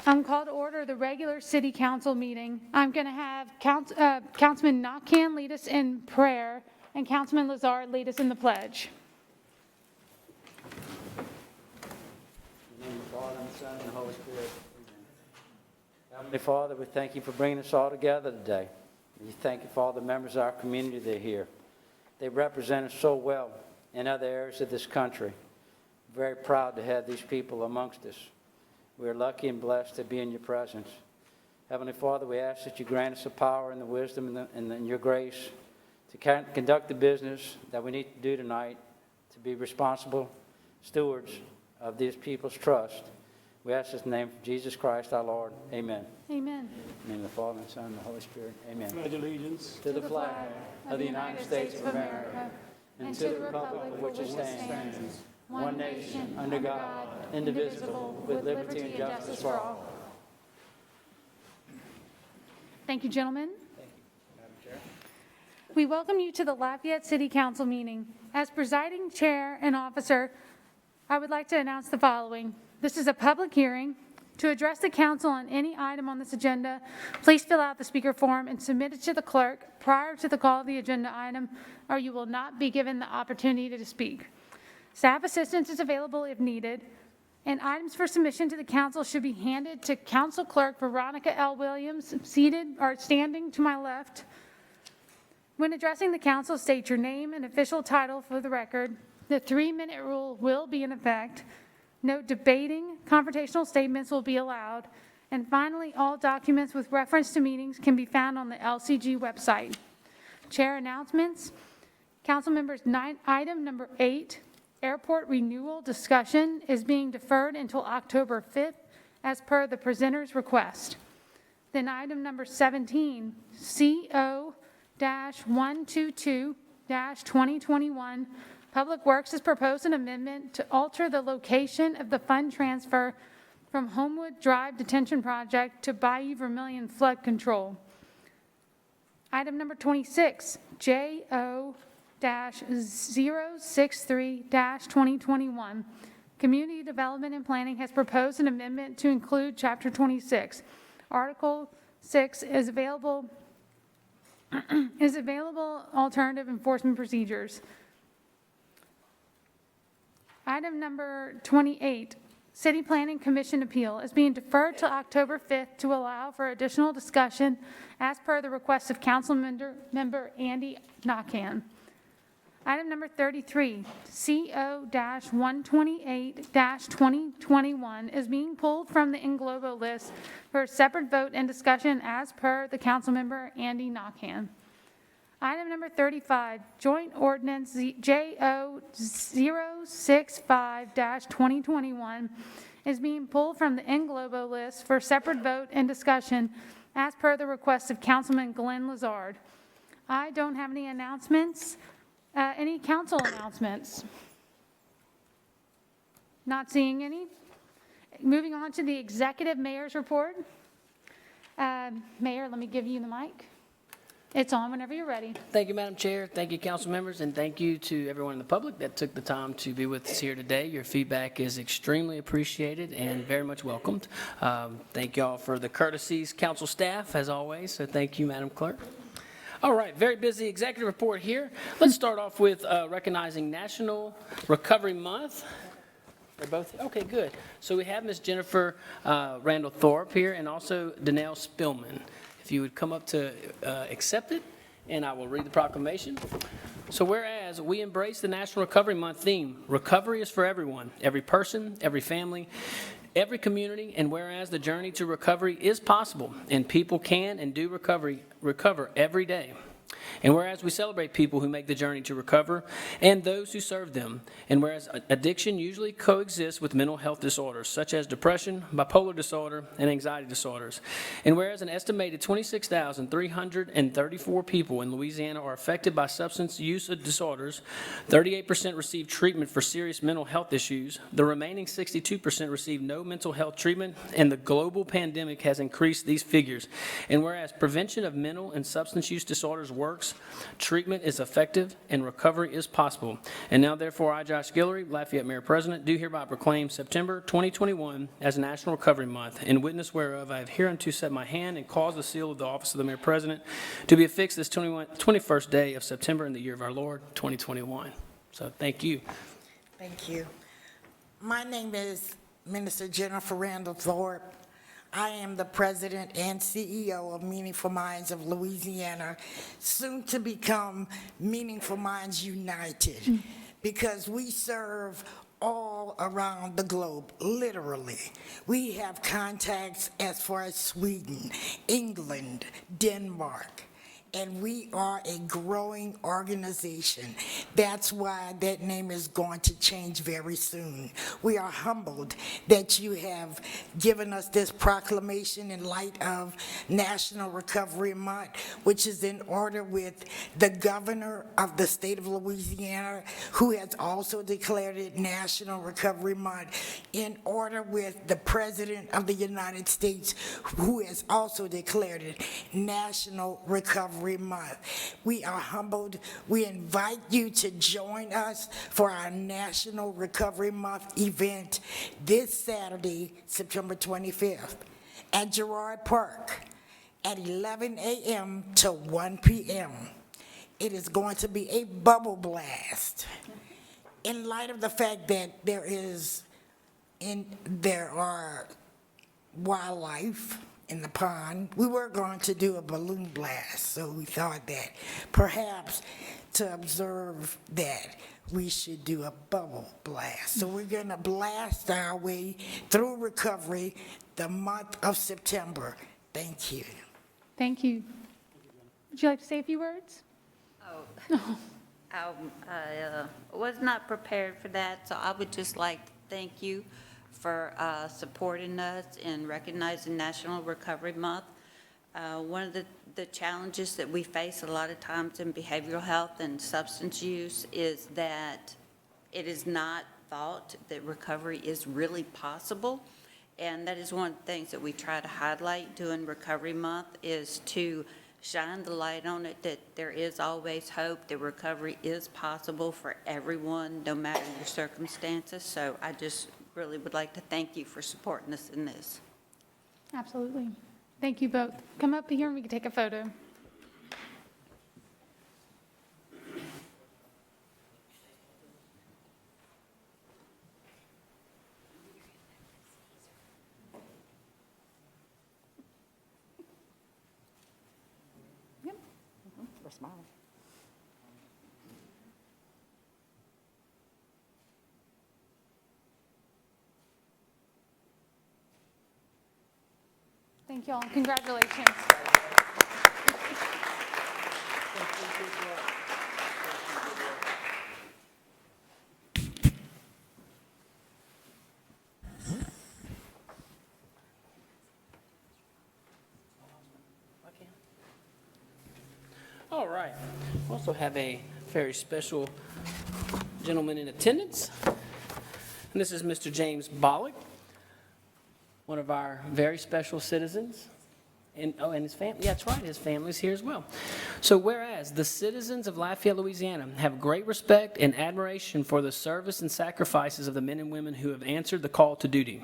Call to order the regular city council meeting. I'm going to have Councilman Nakhan lead us in prayer and Councilman Lazard lead us in the pledge. In the name of the Father, and the Son, and the Holy Spirit. Amen. Heavenly Father, we thank you for bringing us all together today. We thank you for all the members of our community that are here. They represent us so well in other areas of this country. Very proud to have these people amongst us. We are lucky and blessed to be in your presence. Heavenly Father, we ask that you grant us the power and the wisdom and your grace to conduct the business that we need to do tonight, to be responsible stewards of these people's trust. We ask this in the name of Jesus Christ our Lord. Amen. Amen. In the name of the Father, and the Son, and the Holy Spirit. Amen. Pledge allegiance To the flag of the United States of America and to the republic for which it stands, one nation, under God, indivisible, with liberty and justice for all. Thank you, gentlemen. Thank you, Madam Chair. We welcome you to the Lafayette City Council meeting. As presiding chair and officer, I would like to announce the following. This is a public hearing. To address the council on any item on this agenda, please fill out the speaker form and submit it to the clerk prior to the call of the agenda item, or you will not be given the opportunity to speak. Staff assistance is available if needed, and items for submission to the council should be handed to Council Clerk Veronica L. Williams, standing to my left. When addressing the council, state your name and official title for the record. The 3-minute rule will be in effect. No debating, confrontational statements will be allowed. And finally, all documents with reference to meetings can be found on the LCG website. Chair announcements. Council members, item number 8, airport renewal discussion is being deferred until October 5th as per the presenter's request. Then item number 17, CO-122-2021, Public Works has proposed an amendment to alter the location of the fund transfer from Homewood Drive Detention Project to Bayou Vermilion Flood Control. Item number 26, JO-063-2021, Community Development and Planning has proposed an amendment to include Chapter 26. Article 6 is available alternative enforcement procedures. Item number 28, City Planning Commission appeal is being deferred to October 5th to allow for additional discussion as per the request of Council Member Andy Nakhan. Item number 33, CO-128-2021 is being pulled from the in globo list for a separate vote and discussion as per the Council Member Andy Nakhan. Item number 35, Joint Ordinance JO-065-2021 is being pulled from the in globo list for separate vote and discussion as per the request of Councilman Glenn Lazard. I don't have any announcements. Any council announcements? Not seeing any. Moving on to the executive mayor's report. Mayor, let me give you the mic. It's on whenever you're ready. Thank you, Madam Chair. Thank you, council members, and thank you to everyone in the public that took the time to be with us here today. Your feedback is extremely appreciated and very much welcomed. Thank you all for the courtesies, council staff, as always, so thank you, Madam Clerk. All right, very busy executive report here. Let's start off with recognizing National Recovery Month. They're both, okay, good. So we have Ms. Jennifer Randall Thorpe here and also Danelle Spillman. If you would come up to accept it, and I will read the proclamation. So whereas we embrace the National Recovery Month theme, recovery is for everyone, every person, every family, every community, and whereas the journey to recovery is possible, and people can and do recover every day. And whereas we celebrate people who make the journey to recover and those who serve them, and whereas addiction usually coexists with mental health disorders such as depression, bipolar disorder, and anxiety disorders, and whereas an estimated 26,334 people in Louisiana are affected by substance use disorders, 38% receive treatment for serious mental health issues, the remaining 62% receive no mental health treatment, and the global pandemic has increased these figures. And whereas prevention of mental and substance use disorders works, treatment is effective, and recovery is possible. And now, therefore, I, Josh Guillory, Lafayette Mayor President, do hereby proclaim September 2021 as National Recovery Month, in witness whereof I have hereunto set my hand and caused the seal of the office of the Mayor President to be affixed this 21st day of September in the year of our Lord, 2021. So thank you. Thank you. My name is Minister Jennifer Randall Thorpe. I am the president and CEO of Meaningful Minds of Louisiana, soon to become Meaningful Minds United, because we serve all around the globe, literally. We have contacts as far as Sweden, England, Denmark, and we are a growing organization. That's why that name is going to change very soon. We are humbled that you have given us this proclamation in light of National Recovery Month, which is in order with the governor of the state of Louisiana, who has also declared it National Recovery Month, in order with the President of the United States, who has also declared it National Recovery Month. We are humbled. We invite you to join us for our National Recovery Month event this Saturday, September 25th, at Girard Park at 11 a.m. to 1 p.m. It is going to be a bubble blast. In light of the fact that there are wildlife in the pond, we were going to do a balloon blast, so we thought that perhaps to observe that we should do a bubble blast. So we're going to blast our way through recovery the month of September. Thank you. Thank you. Would you like to say a few words? I was not prepared for that, so I would just like to thank you for supporting us in recognizing National Recovery Month. One of the challenges that we face a lot of times in behavioral health and substance use is that it is not thought that recovery is really possible. And that is one of the things that we try to highlight during Recovery Month, is to shine the light on it, that there is always hope, that recovery is possible for everyone, no matter your circumstances. So I just really would like to thank you for supporting us in this. Absolutely. Thank you both. Come up here and we can take a photo. Yep. We're smiling. Thank you all. Congratulations. All right. We also have a very special gentleman in attendance. And this is Mr. James Bollock, one of our very special citizens. And his family, yeah, that's right, his family's here as well. So whereas the citizens of Lafayette, Louisiana have great respect and admiration for the service and sacrifices of the men and women who have answered the call to duty.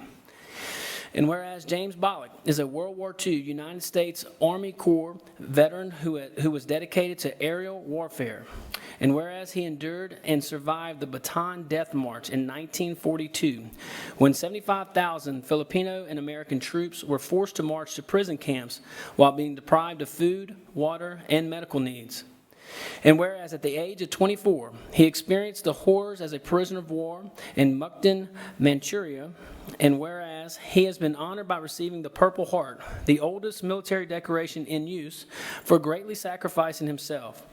And whereas James Bollock is a World War II United States Army Corps veteran who was dedicated to aerial warfare. And whereas he endured and survived the Bataan Death March in 1942, when 75,000 Filipino and American troops were forced to march to prison camps while being deprived of food, water, and medical needs. And whereas at the age of 24, he experienced the horrors as a prisoner of war in Mukden, Manchuria, and whereas he has been honored by receiving the Purple Heart, the oldest military decoration in use, for greatly sacrificing himself.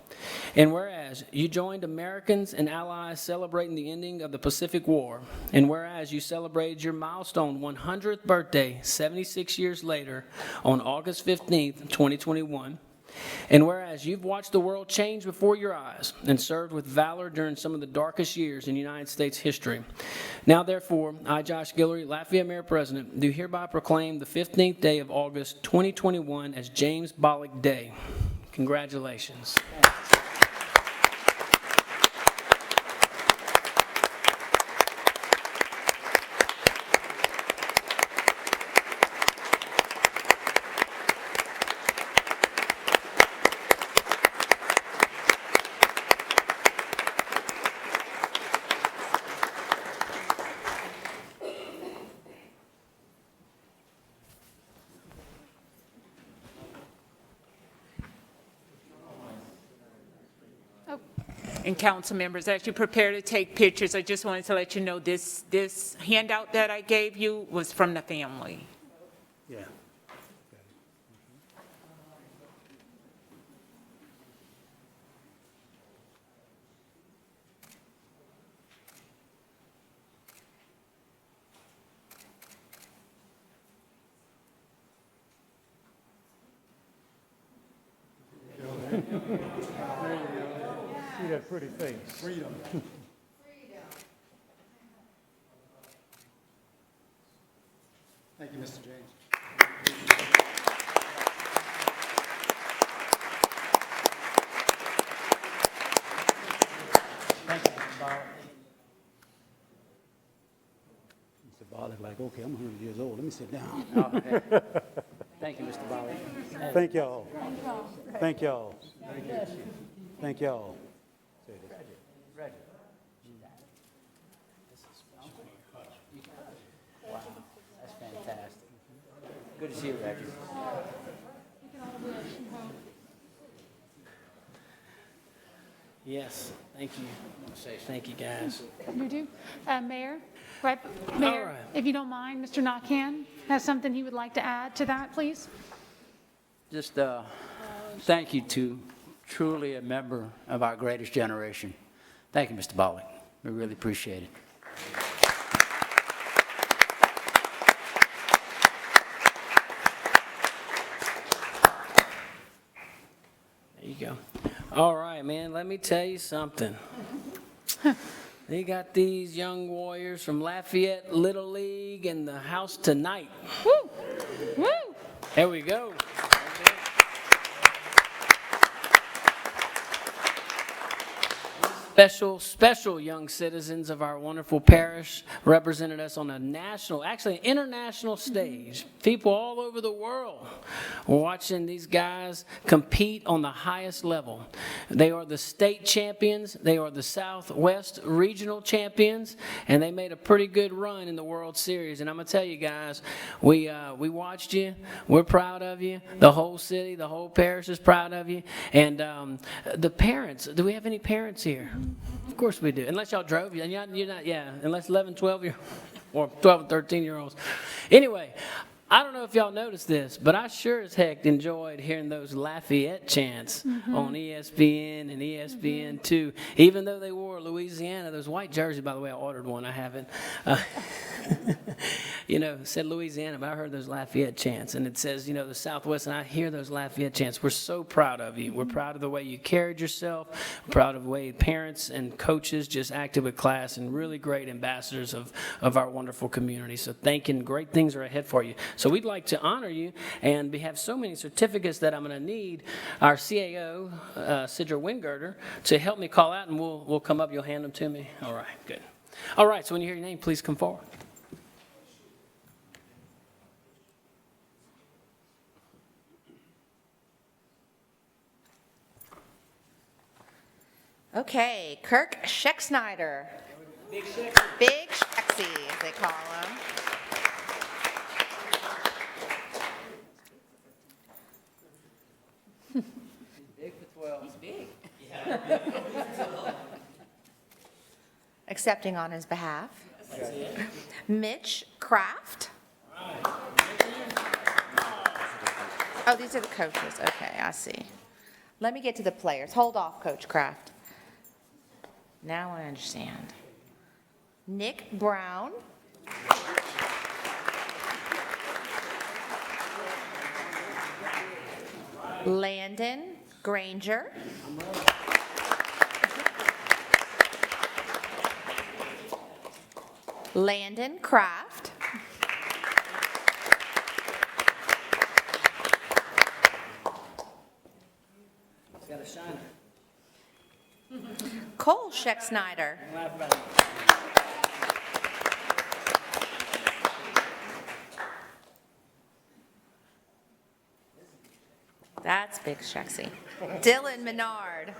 And whereas you joined Americans and allies celebrating the ending of the Pacific War, and whereas you celebrated your milestone 100th birthday 76 years later on August 15th, 2021, and whereas you've watched the world change before your eyes and served with valor during some of the darkest years in United States history, now therefore, I, Josh Guillory, Lafayette Mayor President, do hereby proclaim the 15th day of August 2021 as James Bollock Day. Congratulations. And council members, as you prepare to take pictures, I just wanted to let you know this handout that I gave you was from the family. Yeah. See that pretty face. Freedom. Thank you, Mr. James. Thank you, Mr. Bauer. Mr. Bartlett, like, okay, I'm 100 years old. Let me sit down. Oh, hey. Thank you, Mr. Bauer. Thank y'all. Thank y'all. Thank y'all. Reggie. Wow, that's fantastic. Good to see you, Reggie. Yes, thank you. Thank you, guys. You do? Mayor, right, Mayor, right. if you don't mind, Mr. Nakhan has something he would like to add to that, please? Just thank you to truly a member of our greatest generation. Thank you, Mr. Bollick. We really appreciate it. There you go. All right, man, let me tell you something. They got these young warriors from Lafayette Little League in the house tonight. Woo! Woo! There we go. Special young citizens of our wonderful parish represented us on a national, actually an international stage. People all over the world were watching these guys compete on the highest level. They are the state champions, they are the Southwest regional champions, and they made a pretty good run in the World Series. And I'm going to tell you guys, we watched you. We're proud of you. The whole city, the whole parish is proud of you. And the parents, do we have any parents here? Of course we do. Unless y'all drove, and you're not, yeah, unless 11, 12 year, or 12 and 13 year olds. Anyway, I don't know if y'all noticed this, but I sure as heck enjoyed hearing those Lafayette chants on ESPN and ESPN2. Even though they wore Louisiana, those white jerseys, by the way, I ordered one, I haven't. Said Louisiana, but I heard those Lafayette chants. And it says, the Southwest, and I hear those Lafayette chants. We're so proud of you. We're proud of the way you carried yourself. We're proud of the way parents and coaches just acted with class, and really great ambassadors of our wonderful community. So thank you, and great things are ahead for you. So we'd like to honor you, and we have so many certificates that I'm going to need our CAO, Sidra Wingirter, to help me call out, and we'll come up. You'll hand them to me. All right, good. All right, so when you hear your name, please come forward. Okay, Kirk Schecksnyder. Big Shexy. Big Shexy, as they call him. Big for 12. He's big. Accepting on his behalf. Mitch Kraft. Oh, these are the coaches. Okay, I see. Let me get to the players. Hold off, Coach Kraft. Now I understand. Nick Brown. Landon Granger. Landon Kraft. Cole Scheck-Snyder. That's big, Shexy. Dylan Menard.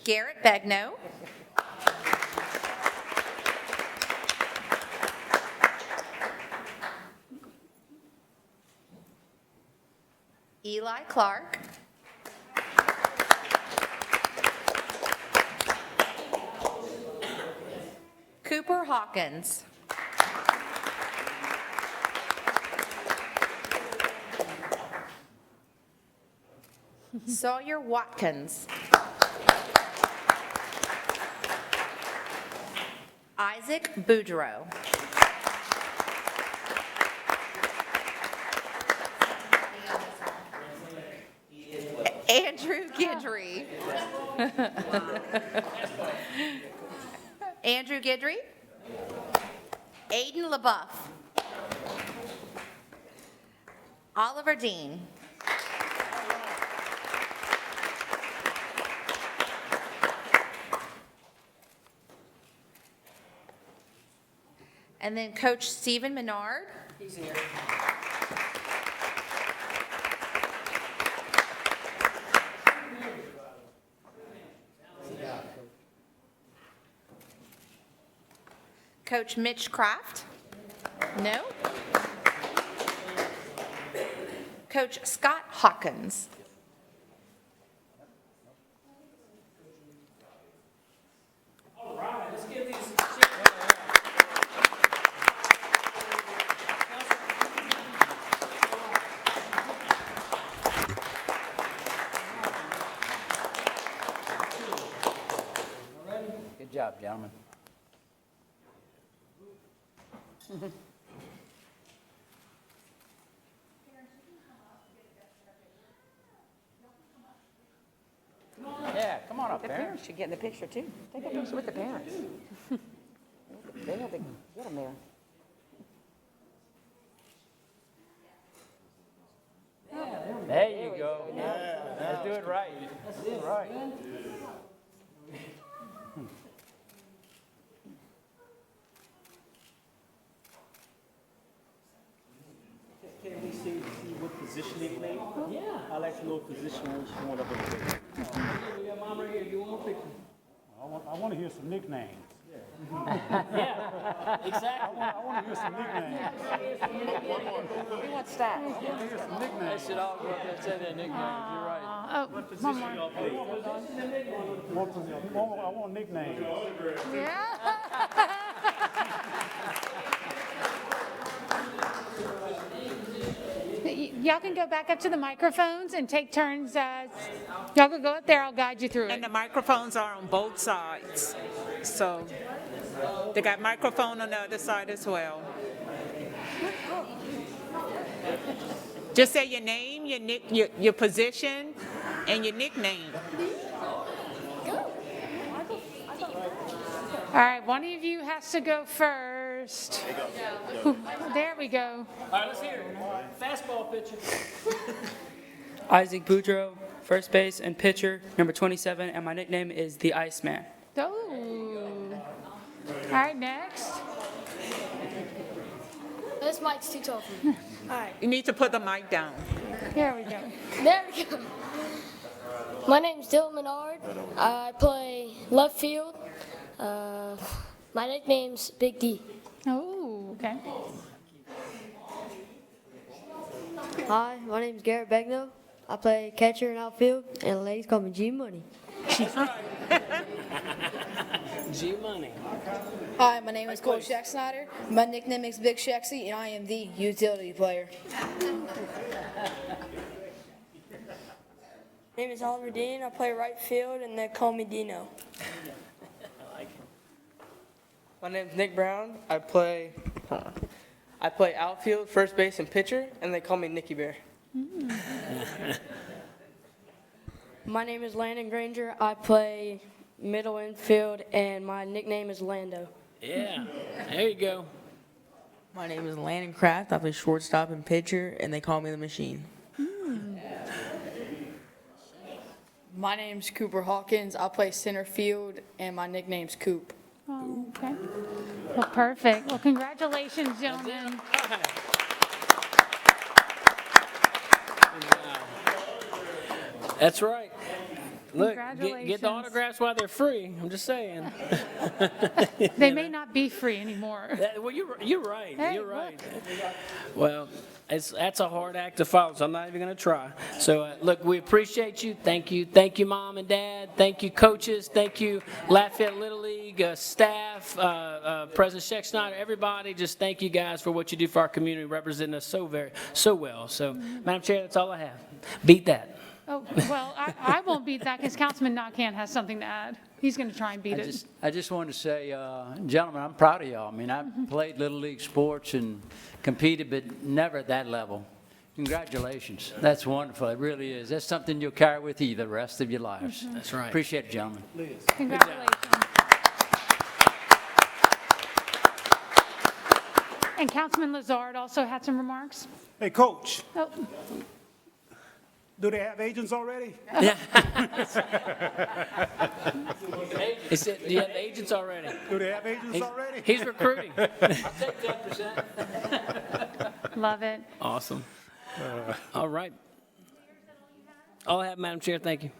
Garrett Begno. Eli Clark. Cooper Hawkins. Sawyer Watkins. Isaac Boudreau. Andrew Guidry. Andrew Guidry. Aiden LaBeouf. Oliver Dean. And then Coach Stephen Menard. He's here. Coach Mitch Kraft? No. Coach Scott Hawkins? All right, let's give these. Good job, gentlemen. Yeah, come on up, The parents. parents should get in the picture too. Take a picture with the parents. They have to get them there. There you go. Let's do it right. Let's do it right. Can we see what position they play? Yeah. I like to know what position each one of them play. We got mom right here. You want more pictures? I want to hear some nicknames. Yeah, exactly. I want to hear some nicknames. We want stats. I want to hear some nicknames. They should all go up there and say their nicknames. You're right. Oh, one more. I want nicknames. Yeah. Y'all can go back up to the microphones and take turns. Y'all can go up there, I'll guide you through it. And the microphones are on both sides. So they got microphone on the other side as well. Just say your name, your position, and your nickname. All right, one of you has to go first. There we go. All right, let's hear it. Fastball pitcher. Isaac Boudreau, first base and pitcher, number 27, and my nickname is the Iceman. Oh. All right, next. This mic's too tall for me. All right, You need to put the mic down. There we go. there we go. My name's Dylan Menard. I play left field. My nickname's Big D. Oh, okay. Hi, my name's Garrett Begno. I play catcher and outfield, and the ladies call me G Money. G Money. Hi, my name is Cole Scheck-Snyder. My nickname is Big Shexy, and I am the utility player. My name is Oliver Dean. I play right field, and they call me Dino. My name's Nick Brown. I play outfield, first base, and pitcher, and they call me Nicky Bear. My name is Landon Granger. I play middle infield, and my nickname is Lando. Yeah, there you go. My name is Landon Kraft. I play shortstop and pitcher, and they call me the Machine. My name's Cooper Hawkins. I play center field, and my nickname's Coop. Oh, okay. Well, perfect. Well, congratulations, gentlemen. That's right. Look, get the Congratulations. autographs while they're free. I'm just saying. They may not be free anymore. Well, you're right. Hey, You're right. Well, that's a hard act to follow, so I'm not even going to try. So, look, we appreciate you. Thank you. Thank you, Mom and Dad. Thank you, coaches. Thank you, Lafayette Little League staff, President Scheck-Snyder, everybody. Just thank you guys for what you do for our community, representing us so well. So, Madam Chair, that's all I have. Beat that. Oh, well, I won't beat that because Councilman Nakhan has something to add. He's going to try and beat it. I just wanted to say, gentlemen, I'm proud of y'all. I mean, I played Little League sports and competed, but never at that level. Congratulations. That's wonderful. It really is. That's something you'll carry with you the rest of your lives. That's right. Appreciate it, gentlemen. Congratulations. And Councilman Lazard also had some remarks. Hey, Coach, Oh, do they have agents already? He said, do you have agents already? Do they have agents already? He's recruiting. love it. Awesome. All right. All I have, Madam Chair. Thank you.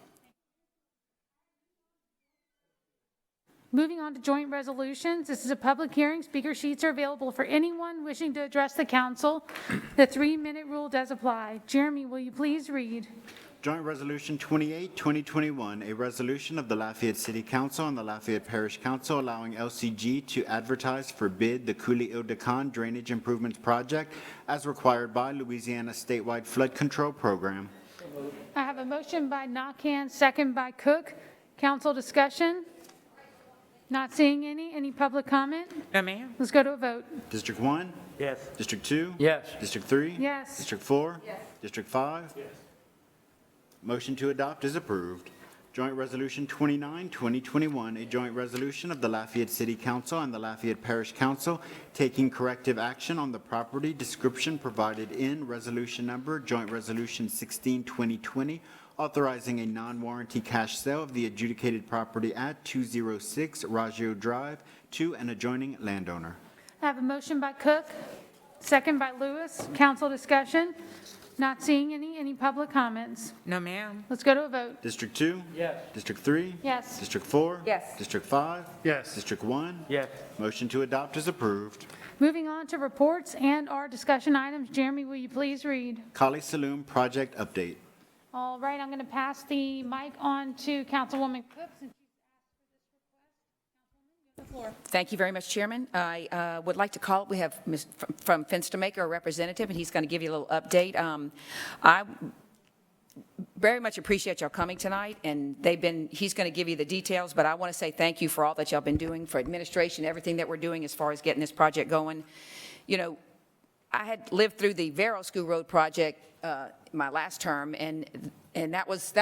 Moving on to joint resolutions, this is a public hearing. Speaker sheets are available for anyone wishing to address the council. The 3-minute rule does apply. Jeremy, will you please read? Joint Resolution 28, 2021, a resolution of the Lafayette City Council and the Lafayette Parish Council allowing LCG to advertise for bid the Coulee-Ile-de-Can Drainage Improvements Project as required by Louisiana statewide flood control program. I have a motion by Nakhan, second by Cook. Council discussion? Not seeing any. Any public comment? No, ma'am. Let's go to a vote. District 1? Yes. District 2? Yes. District 3? Yes. District 4? Yes. District 5? Yes. Motion to adopt is approved. Joint Resolution 29, 2021, a joint resolution of the Lafayette City Council and the Lafayette Parish Council taking corrective action on the property description provided in Resolution Number Joint Resolution 16, 2020, authorizing a non-warranty cash sale of the adjudicated property at 206 Raggio Drive to an adjoining landowner. I have a motion by Cook, second by Lewis. Council discussion? Not seeing any. Any public comments? No, ma'am. Let's go to a vote. District 2? Yes. District 3? Yes. District 4? Yes. District 5? Yes. District 1? Yes. Motion to adopt is approved. Moving on to reports and our discussion items. Jeremy, will you please read? Kali Saloon project update. All right, I'm going to pass the mic on to Councilwoman Cook. Since she's asked for this request. Councilwoman, you have the floor. Thank you very much, Chairman. I would like to call, we have from Fenstermaker, a representative, and he's going to give you a little update. I very much appreciate y'all coming tonight, and he's going to give you the details, but I want to say thank you for all that y'all been doing, for administration, everything that we're doing as far as getting this project going. You know, I had lived through the Vero School Road project my last term, and that was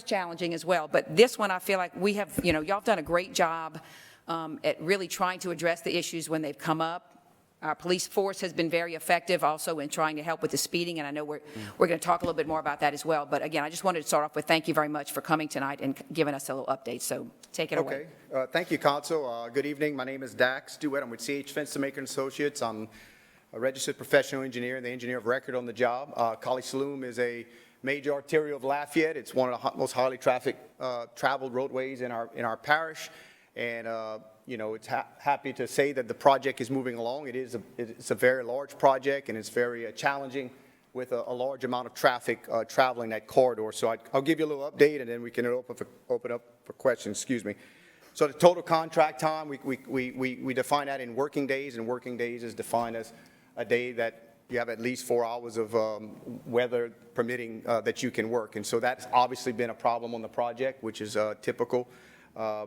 challenging as well. But this one, I feel like we have, you know, y'all have done a great job at really trying to address the issues when they've come up. Our police force has been very effective also in trying to help with the speeding, and I know we're going to talk a little bit more about that as well. But again, I just wanted to start off with thank you very much for coming tonight and giving us a little update. So take it away. Okay. Thank you, Council. Good evening. My name is Dax Duett. I'm with CH Fenstermaker and Associates. I'm a registered professional engineer and the engineer of record on the job. Kali Saloon is a major arterial of Lafayette. It's one of the most highly traveled roadways in our parish. And, you know, it's happy to say that the project is moving along. It's a very large project, and it's very challenging with a large amount of traffic traveling that corridor. So I'll give you a little update, and then we can open up for questions. Excuse me. So the total contract time, we define that in working days, and working days is defined as a day that you have at least 4 hours of weather permitting that you can work. And so that's obviously been a problem on the project, which is typical.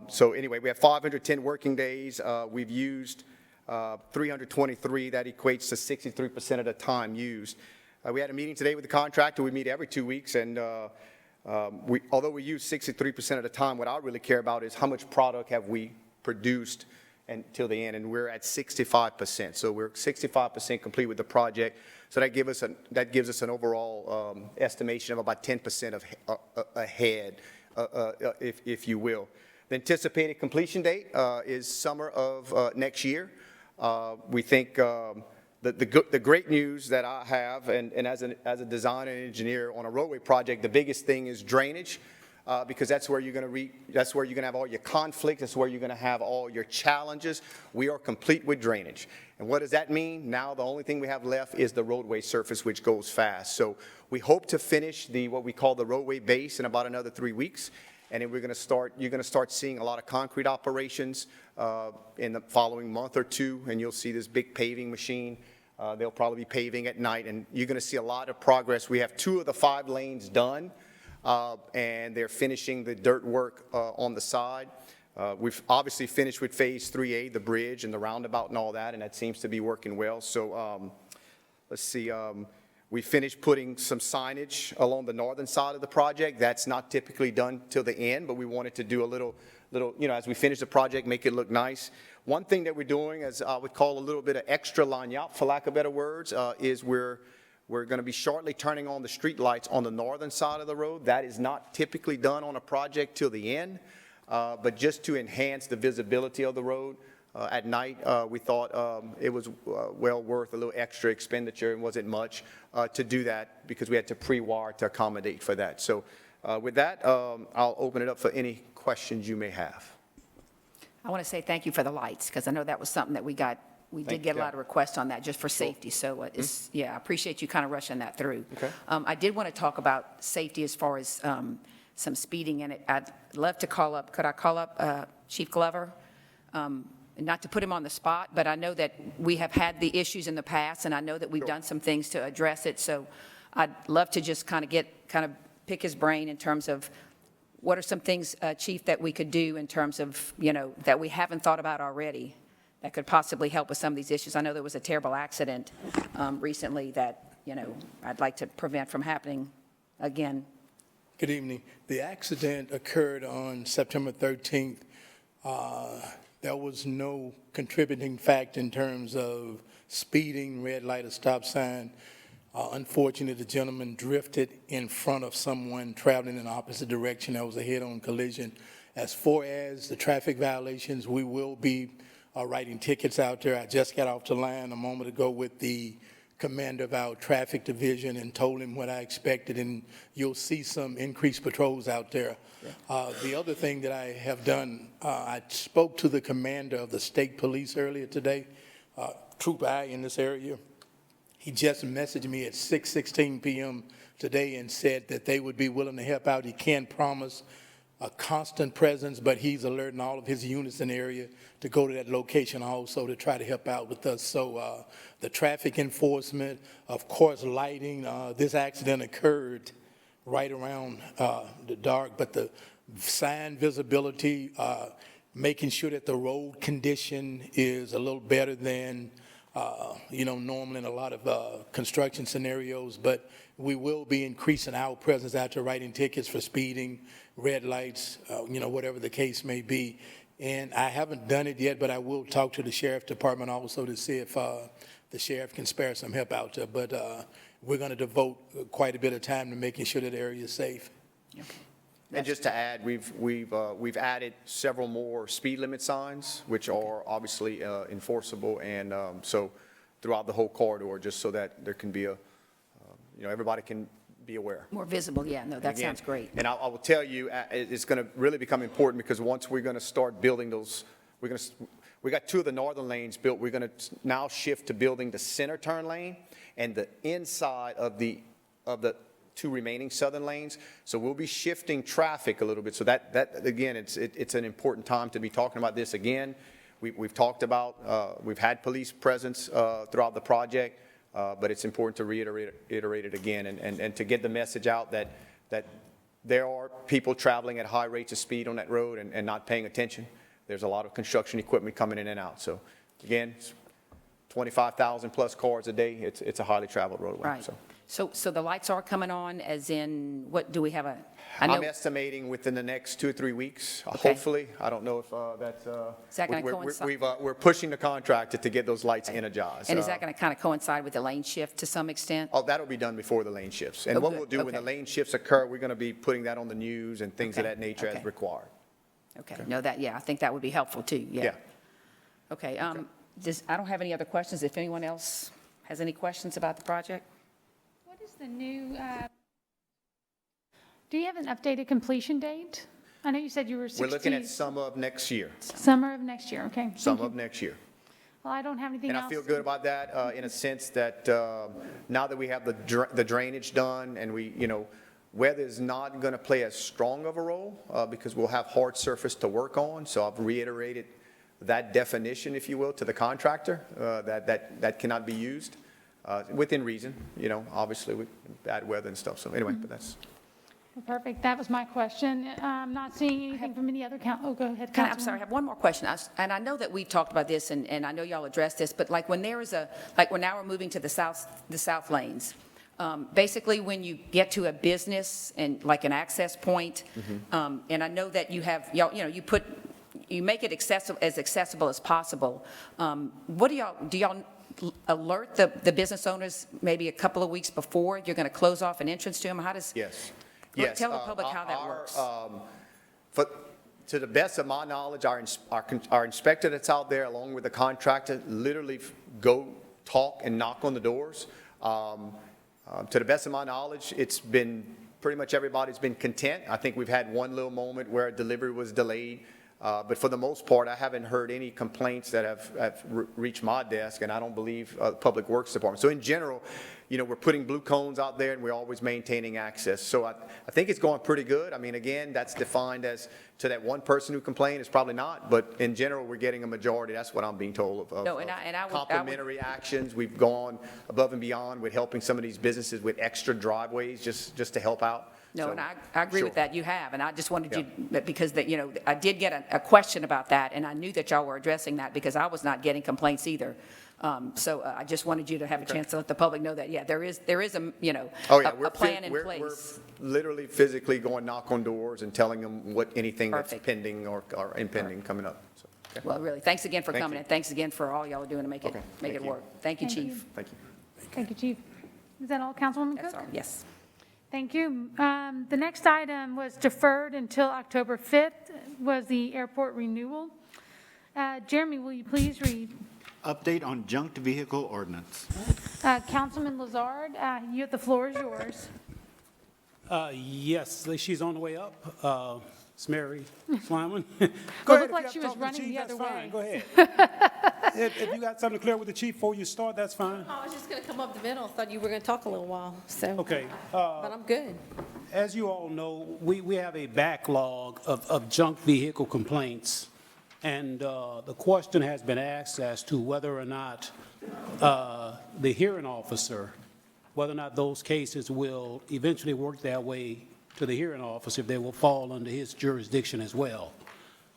So anyway, we have 510 working days. We've used 323. That equates to 63% of the time used. We had a meeting today with the contractor. We meet every 2 weeks, and although we use 63% of the time, what I really care about is how much product have we produced until the end, and we're at 65%. So we're 65% complete with the project. So that gives us an overall estimation of about 10% ahead, if you will. The anticipated completion date is summer of next year. We think the great news that I have, and as a designer and engineer on a roadway project, the biggest thing is drainage. Because that's where you're going to have all your conflicts. That's where you're going to have all your challenges. We are complete with drainage. And what does that mean? Now the only thing we have left is the roadway surface, which goes fast. So we hope to finish what we call the roadway base in about another 3 weeks. And then you're going to start seeing a lot of concrete operations in the following month or two. And you'll see this big paving machine. They'll probably be paving at night. And you're going to see a lot of progress. We have 2 of the 5 lanes done. And they're finishing the dirt work on the side. We've obviously finished with Phase 3A, the bridge and the roundabout and all that, and that seems to be working well. So let's see, we finished putting some signage along the northern side of the project. That's not typically done till the end, but we wanted to do a little, as we finish the project, make it look nice. One thing that we're doing, as I would call a little bit of extra lagniappe, for lack of better words, is we're going to be shortly turning on the street lights on the northern side of the road. That is not typically done on a project till the end, but just to enhance the visibility of the road at night, we thought it was well worth a little extra expenditure. It wasn't much to do that because we had to pre-wire to accommodate for that. So with that, I'll open it up for any questions you may have. I want to say thank you for the lights, because I know that was something that we did get a lot of requests on that just for safety. So I appreciate you kind of rushing that through. Okay. I did want to talk about safety as far as some speeding in it. I'd love to could I call up Chief Glover? Not to put him on the spot, but I know that we have had the issues in the past, and I know that we've done some things to address it. So I'd love to just kind of pick his brain in terms of what are some things, Chief, that we could do in terms of, that we haven't thought about already that could possibly help with some of these issues. I know there was a terrible accident recently that, I'd like to prevent from happening again. Good evening. The accident occurred on September 13th. There was no contributing fact in terms of speeding, red light or stop sign. Unfortunately, the gentleman drifted in front of someone traveling in the opposite direction. That was a head-on collision. As far as the traffic violations, we will be writing tickets out there. I just got off the line a moment ago with the commander of our traffic division and told him what I expected, and you'll see some increased patrols out there. The other thing that I have done, I spoke to the commander of the state police earlier today, Troop I in this area. He just messaged me at 6:16 p.m. today and said that they would be willing to help out. He can't promise a constant presence, but he's alerting all of his units in the area to go to that location also to try to help out with us. So the traffic enforcement, of course, lighting. This accident occurred right around the dark, but the sign visibility, making sure that the road condition is a little better than normal in a lot of construction scenarios, but we will be increasing our presence out there, writing tickets for speeding, red lights, whatever the case may be. And I haven't done it yet, but I will talk to the sheriff department also to see if the sheriff can spare some help out there. But we're going to devote quite a bit of time to making sure that the area is safe. Okay. And just to add, we've added several more speed limit signs, which are obviously enforceable, and so throughout the whole corridor, just so that there can be everybody can be aware. More visible, yeah. No, that sounds great. And I will tell you, it's going to really become important because once we're going to start building those, we got 2 of the northern lanes built. We're going to now shift to building the center turn lane and the inside of the 2 remaining southern lanes. So we'll be shifting traffic a little bit. So that again, it's an important time to be talking about this again. We've talked about, we've had police presence throughout the project, but it's important to reiterate it again and to get the message out that there are people traveling at high rates of speed on that road and not paying attention. There's a lot of construction equipment coming in and out. So again, 25,000 plus cars a day. It's a highly traveled roadway. Right. So. So the lights are coming on, as in, what, do we have a, I know, I'm estimating within the next 2 or 3 weeks, Okay. hopefully. I don't know if that's. Is that gonna coincide? We're pushing the contractor to get those lights energized. and is that going to kind of coincide with the lane shift to some extent? Oh, that'll be done before the lane shifts. And Oh, what good. we'll do when the Okay. lane shifts occur, we're going to be putting that on the news and things of Okay. that nature as Okay. required. Okay, no, that, yeah, I think that would be helpful, too, yeah. Yeah. Okay, I don't have any other questions. If anyone else has any questions about the project? What is the new, do you have an updated completion date? I know you said you were 60. We're looking at summer of next year. Summer of next year, okay. Thank Summer you. of next year. Well, I don't have anything And else. I feel good about that in a sense that now that we have the drainage done and we, weather is not going to play as strong of a role because we'll have hard surface to work on. So I've reiterated that definition, if you will, to the contractor that cannot be used within reason, obviously with bad weather and stuff. So anyway, but that's. Perfect. That was my question. I'm not seeing anything from any other oh, go ahead, I'm sorry, I have one more question. And I know that we talked about this, and I know y'all addressed this, but like when there is we're now moving to the south lanes, basically when you get to a business and like an access point, and I know that you have, you make it as accessible as possible. What do y'all alert the business owners maybe a couple of weeks before you're going to close off an entrance to them? How does? Yes. Yes. Tell the public how that works. To the best of my knowledge, our inspector that's out there, along with the contractor, literally go talk and knock on the doors. To the best of my knowledge, it's been pretty much everybody's been content. I think we've had one little moment where a delivery was delayed. But for the most part, I haven't heard any complaints that have reached my desk, and I don't believe Public Works Department. So in general, we're putting blue cones out there, and we're always maintaining access. So I think it's going pretty good. I mean, again, that's defined as to that one person who complained is probably not, but in general, we're getting a majority. That's what I'm being told of No, and I would- complimentary actions. We've gone above and beyond with helping some of these businesses with extra driveways just to help out. No, So, and I agree with sure. that, you have, and I just wanted you, because I did get a question about that, and I knew that y'all were addressing that, because I was not getting complaints either. So I just wanted you to have a chance to let the public know that, yeah, there is a, a plan in place. We're literally physically going knock on doors and telling them anything that's Perfect. pending or impending coming up. So, okay. Well, really, thanks again for Thank coming, you. and thanks again for all y'all are doing to make Okay, it thank you. work. Thank you, Thank you. Chief. Thank you. Thank you, Chief. Is that all, Councilwoman Cook? That's all, yes. Thank you. The next item was deferred until October 5th, was the airport renewal. Jeremy, will you please read? Update on junked vehicle ordinance. Councilman Lazard, the floor is yours. Yes, she's on the way up. It's Mary Slyman. It looked like she was running the other way. Go ahead. If you got something to clear with the chief before you start, that's fine. I was just going to come up the middle. Thought you were going to talk a little while, so. Okay. But I'm good. As you all know, we have a backlog of junk vehicle complaints. And the question has been asked as to whether or not the hearing officer, whether or not those cases will eventually work their way to the hearing officer, if they will fall under his jurisdiction as well.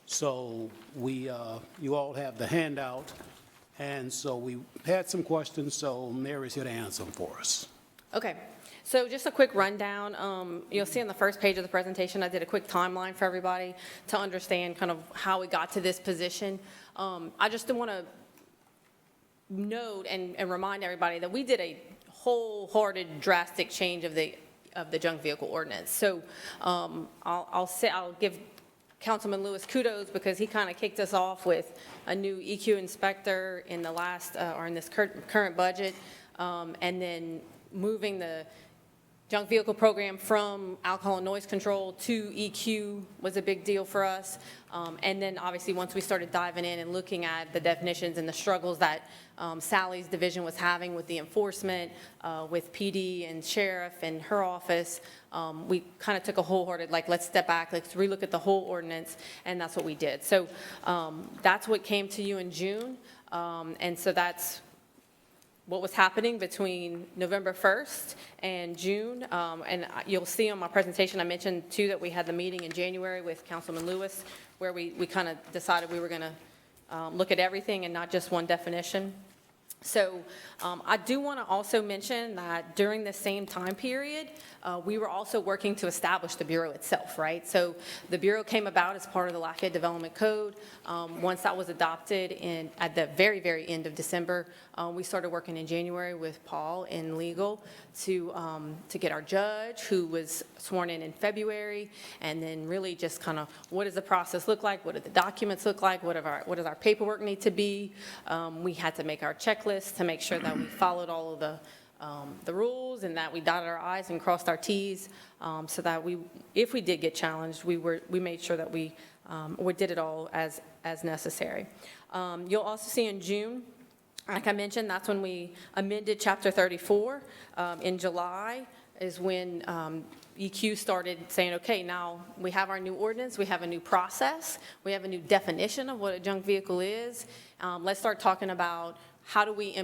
So you all have the handout, and so we had some questions, so Mary's here to answer them for us. Okay. So just a quick rundown. You'll see on the first page of the presentation, I did a quick timeline for everybody to understand kind of how we got to this position. I just want to note and remind everybody that we did a wholehearted drastic change of the junk vehicle ordinance. So I'll give Councilman Lewis kudos because he kind of kicked us off with a new EQ inspector in the last, or in this current budget, and then moving the junk vehicle program from alcohol and noise control to EQ was a big deal for us. And then obviously once we started diving in and looking at the definitions and the struggles that Sally's division was having with the enforcement, with PD and sheriff and her office, we kind of took a wholehearted, let's step back, let's relook at the whole ordinance, and that's what we did. So that's what came to you in June, and so that's what was happening between November 1st and June. And you'll see on my presentation, I mentioned too that we had the meeting in January with Councilman Lewis, where we kind of decided we were going to look at everything and not just one definition. So I do want to also mention that during the same time period, we were also working to establish the Bureau itself, right? So the Bureau came about as part of the Lafayette Development Code. Once that was adopted at the very, very end of December, we started working in January with Paul in legal to get our judge, who was sworn in February, and then really just kind of what does the process look like? What do the documents look like? What does our paperwork need to be? We had to make our checklist to make sure that we followed all of the rules and that we dotted our I's and crossed our T's, so that if we did get challenged, we made sure that we did it all as necessary. You'll also see in June, like I mentioned, that's when we amended Chapter 34. In July is when EQ started saying, okay, now we have our new ordinance, we have a new process, we have a new definition of what a junk vehicle is. Let's start talking about how do we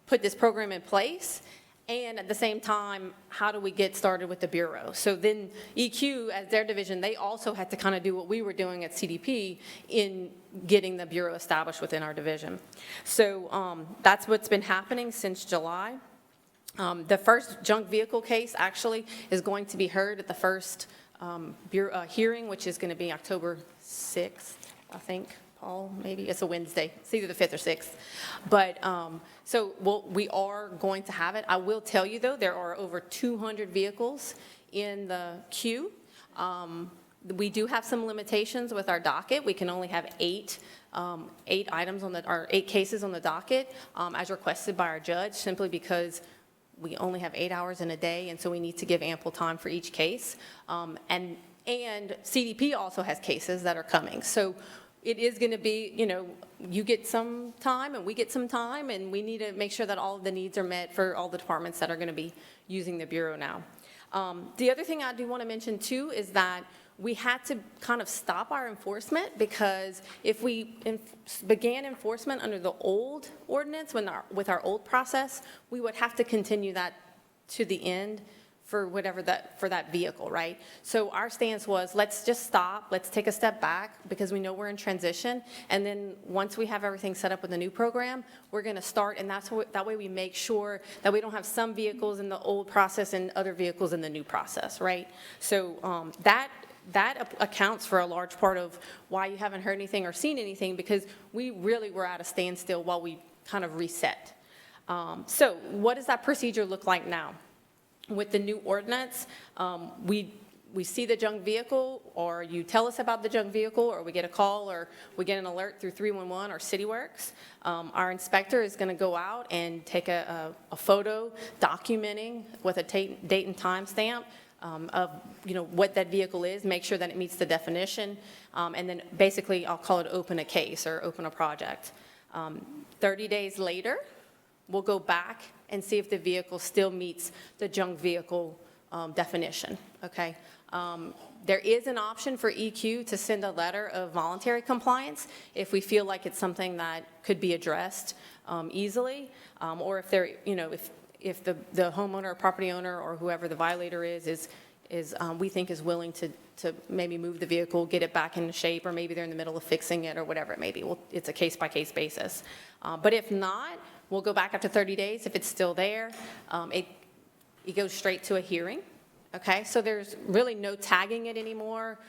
put this program in place, and at the same time, how do we get started with the Bureau? So then EQ, as their division, they also had to kind of do what we were doing at CDP in getting the Bureau established within our division. So that's what's been happening since July. The first junk vehicle case actually is going to be heard at the first Bureau hearing, which is going to be October 6th, I think. Paul, maybe it's a Wednesday. It's either the 5th or 6th. But we are going to have it. I will tell you, though, there are over 200 vehicles in the queue. We do have some limitations with our docket. We can only have eight items or 8 cases on the docket as requested by our judge, simply because we only have 8 hours in a day, and so we need to give ample time for each case. And CDP also has cases that are coming. So it is going to be, you get some time and we get some time, and we need to make sure that all of the needs are met for all the departments that are going to be using the Bureau now. The other thing I do want to mention, too, is that we had to kind of stop our enforcement, because if we began enforcement under the old ordinance with our old process, we would have to continue that to the end for that vehicle, right? So our stance was, let's just stop, let's take a step back, because we know we're in transition, and then once we have everything set up with the new program, we're going to start, and that way we make sure that we don't have some vehicles in the old process and other vehicles in the new process, right? So that accounts for a large part of why you haven't heard anything or seen anything, because we really were at a standstill while we kind of reset. So what does that procedure look like now? With the new ordinance, we see the junk vehicle, or you tell us about the junk vehicle, or we get a call, or we get an alert through 311 or CityWorks. Our inspector is going to go out and take a photo documenting with a date and time stamp of what that vehicle is, make sure that it meets the definition, and then basically I'll call it open a case or open a project. 30 days later, we'll go back and see if the vehicle still meets the junk vehicle definition, okay? There is an option for EQ to send a letter of voluntary compliance if we feel like it's something that could be addressed easily, or if they're, if the homeowner or property owner or whoever the violator is we think is willing to maybe move the vehicle, get it back into shape, or maybe they're in the middle of fixing it or whatever it may be. It's a case-by-case basis. But if not, we'll go back after 30 days. If it's still there, it goes straight to a hearing, okay? So there's really no tagging it anymore.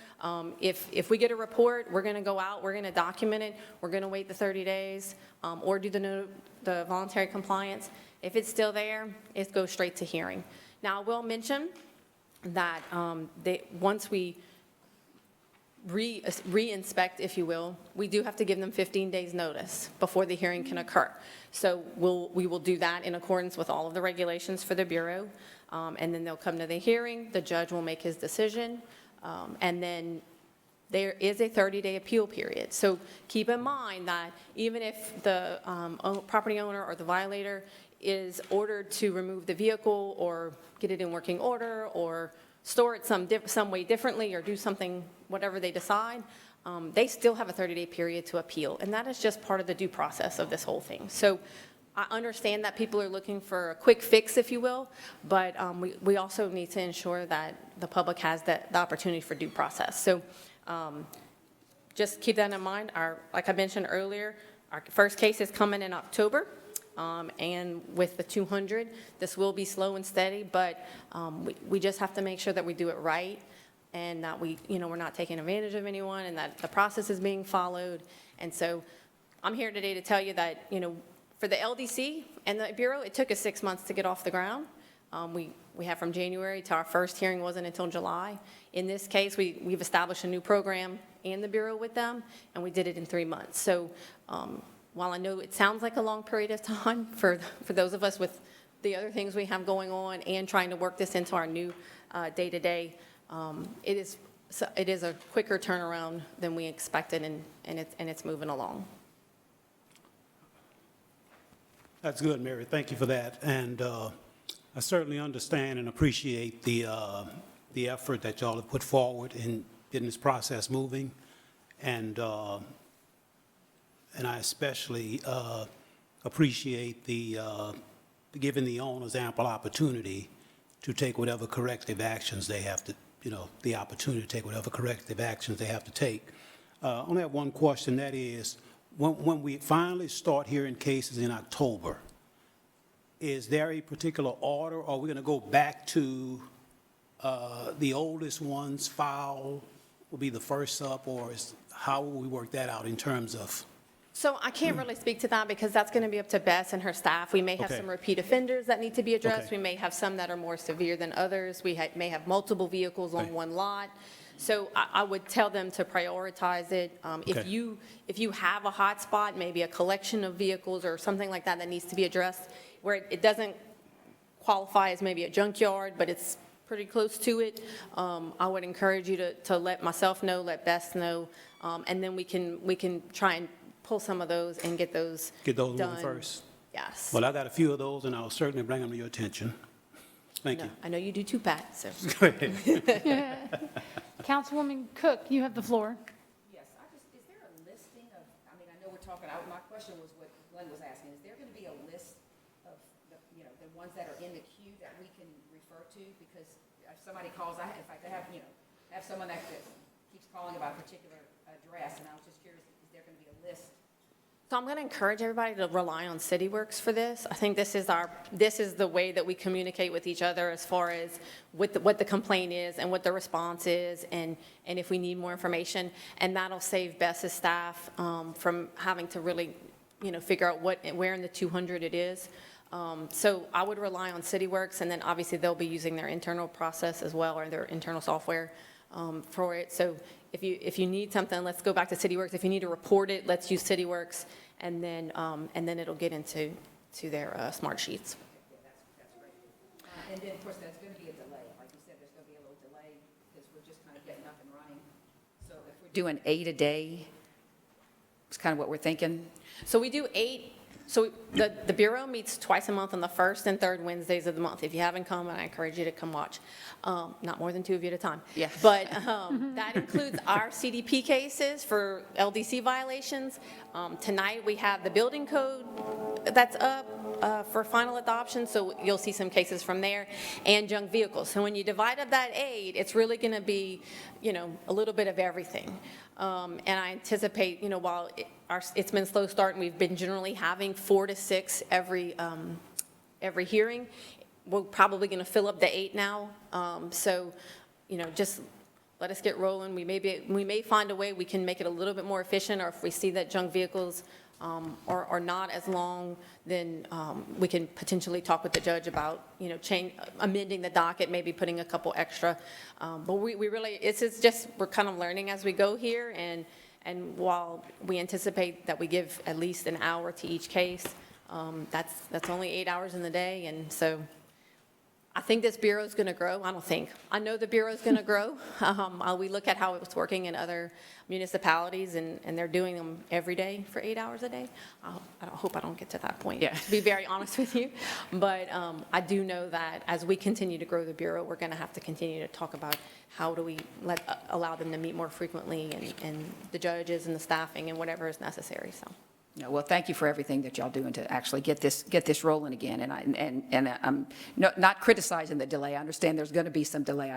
If we get a report, we're going to go out, we're going to document it, we're going to wait the 30 days, or do the voluntary compliance. If it's still there, it goes straight to hearing. Now, I will mention that once we re-inspect, if you will, we do have to give them 15 days notice before the hearing can occur. So we will do that in accordance with all of the regulations for the Bureau, and then they'll come to the hearing, the judge will make his decision, and then there is a 30-day appeal period. So keep in mind that even if the property owner or the violator is ordered to remove the vehicle or get it in working order or store it some way differently or do something, whatever they decide, they still have a 30-day period to appeal. And that is just part of the due process of this whole thing. So I understand that people are looking for a quick fix, if you will, but we also need to ensure that the public has the opportunity for due process. So just keep that in mind. Like I mentioned earlier, our first case is coming in October. and with the 200. This will be slow and steady, but we just have to make sure that we do it right and that we're not taking advantage of anyone and that the process is being followed. And so I'm here today to tell you that, for the LDC and the Bureau, it took us 6 months to get off the ground. We have from January to our first hearing wasn't until July. In this case, we've established a new program in the Bureau with them, and we did it in 3 months. So while I know it sounds like a long period of time for those of us with the other things we have going on and trying to work this into our new day-to-day, it is a quicker turnaround than we expected, and it's moving along. That's good, Mary. Thank you for that. And I certainly understand and appreciate the effort that y'all have put forward in getting this process moving. And I especially appreciate giving the owners ample opportunity to take whatever corrective actions they have to, the opportunity to take whatever corrective actions they have to take. I only have one question, that is, when we finally start hearing cases in October, is there a particular order, or are we going to go back to the oldest ones file will be the first up, or how will we work that out in terms of? So I can't really speak to that because that's going to be up to Bess and her staff. We may have some repeat offenders that need to be addressed. We may have some that are more severe than others. We may have multiple vehicles on one lot. So I would tell them to prioritize it. If you have a hot spot, maybe a collection of vehicles or something like that needs to be addressed, where it doesn't qualify as maybe a junkyard, but it's pretty close to it, I would encourage you to let myself know, let Bess know, and then we can try and pull some of those and get those moving done first. Yes. Well, I got a few of those, and I'll certainly bring them to your attention. Thank you. I know you do too, Pat, so. Go ahead. Councilwoman Cook, you have the floor. Yes, is there a listing of, I know we're talking, my question was what Glenn was asking, is there going to be a list of the ones that are in the queue that we can refer to? Because if somebody calls, I have someone that keeps calling about a particular address, and I was just curious, is there going to be a list? So I'm going to encourage everybody to rely on CityWorks for this. I think this is the way that we communicate with each other as far as what the complaint is and what the response is, and if we need more information. And that'll save Bess's staff from having to really, figure out where in the 200 it is. So I would rely on CityWorks, and then obviously they'll be using their internal process as well, or their internal software for it. So if you need something, let's go back to CityWorks. If you need to report it, let's use CityWorks, and then it'll get into their smart sheets. Yeah, that's great. And then, of course, there's going to be a delay. Like you said, there's going to be a little delay because we're just kind of getting up and running. So if we're doing 8 a day, it's kind of what we're thinking. So we do 8. So the Bureau meets twice a month on the first and third Wednesdays of the month. If you haven't come, I encourage you to come watch. Not more than 2 of you at a time. Yeah. But that includes our CDP cases for LDC violations. Tonight, we have the building code that's up for final adoption, so you'll see some cases from there, and junk vehicles. So when you divide up that 8, it's really going to be, a little bit of everything. And I anticipate, while it's been slow start and we've been generally having 4 to 6 every hearing, we're probably going to fill up the 8 now. So, just let us get rolling. We may find a way we can make it a little bit more efficient, or if we see that junk vehicles are not as long, then we can potentially talk with the judge about, amending the docket, maybe putting a couple extra. But we really, we're kind of learning as we go here, and while we anticipate that we give at least an hour to each case, that's only 8 hours in the day, and so I think this Bureau is going to grow. I know the Bureau is going to grow. We look at how it's working in other municipalities, and they're doing them every day for 8 hours a day. I hope I don't get to that point, to be very honest with you. But I do know that as we continue to grow the Bureau, we're going to have to continue to talk about how do we allow them to meet more frequently, and the judges and the staffing and whatever is necessary. So. Well, thank you for everything that y'all doing to actually get this rolling again. And I'm not criticizing the delay. I understand there's going to be some delay.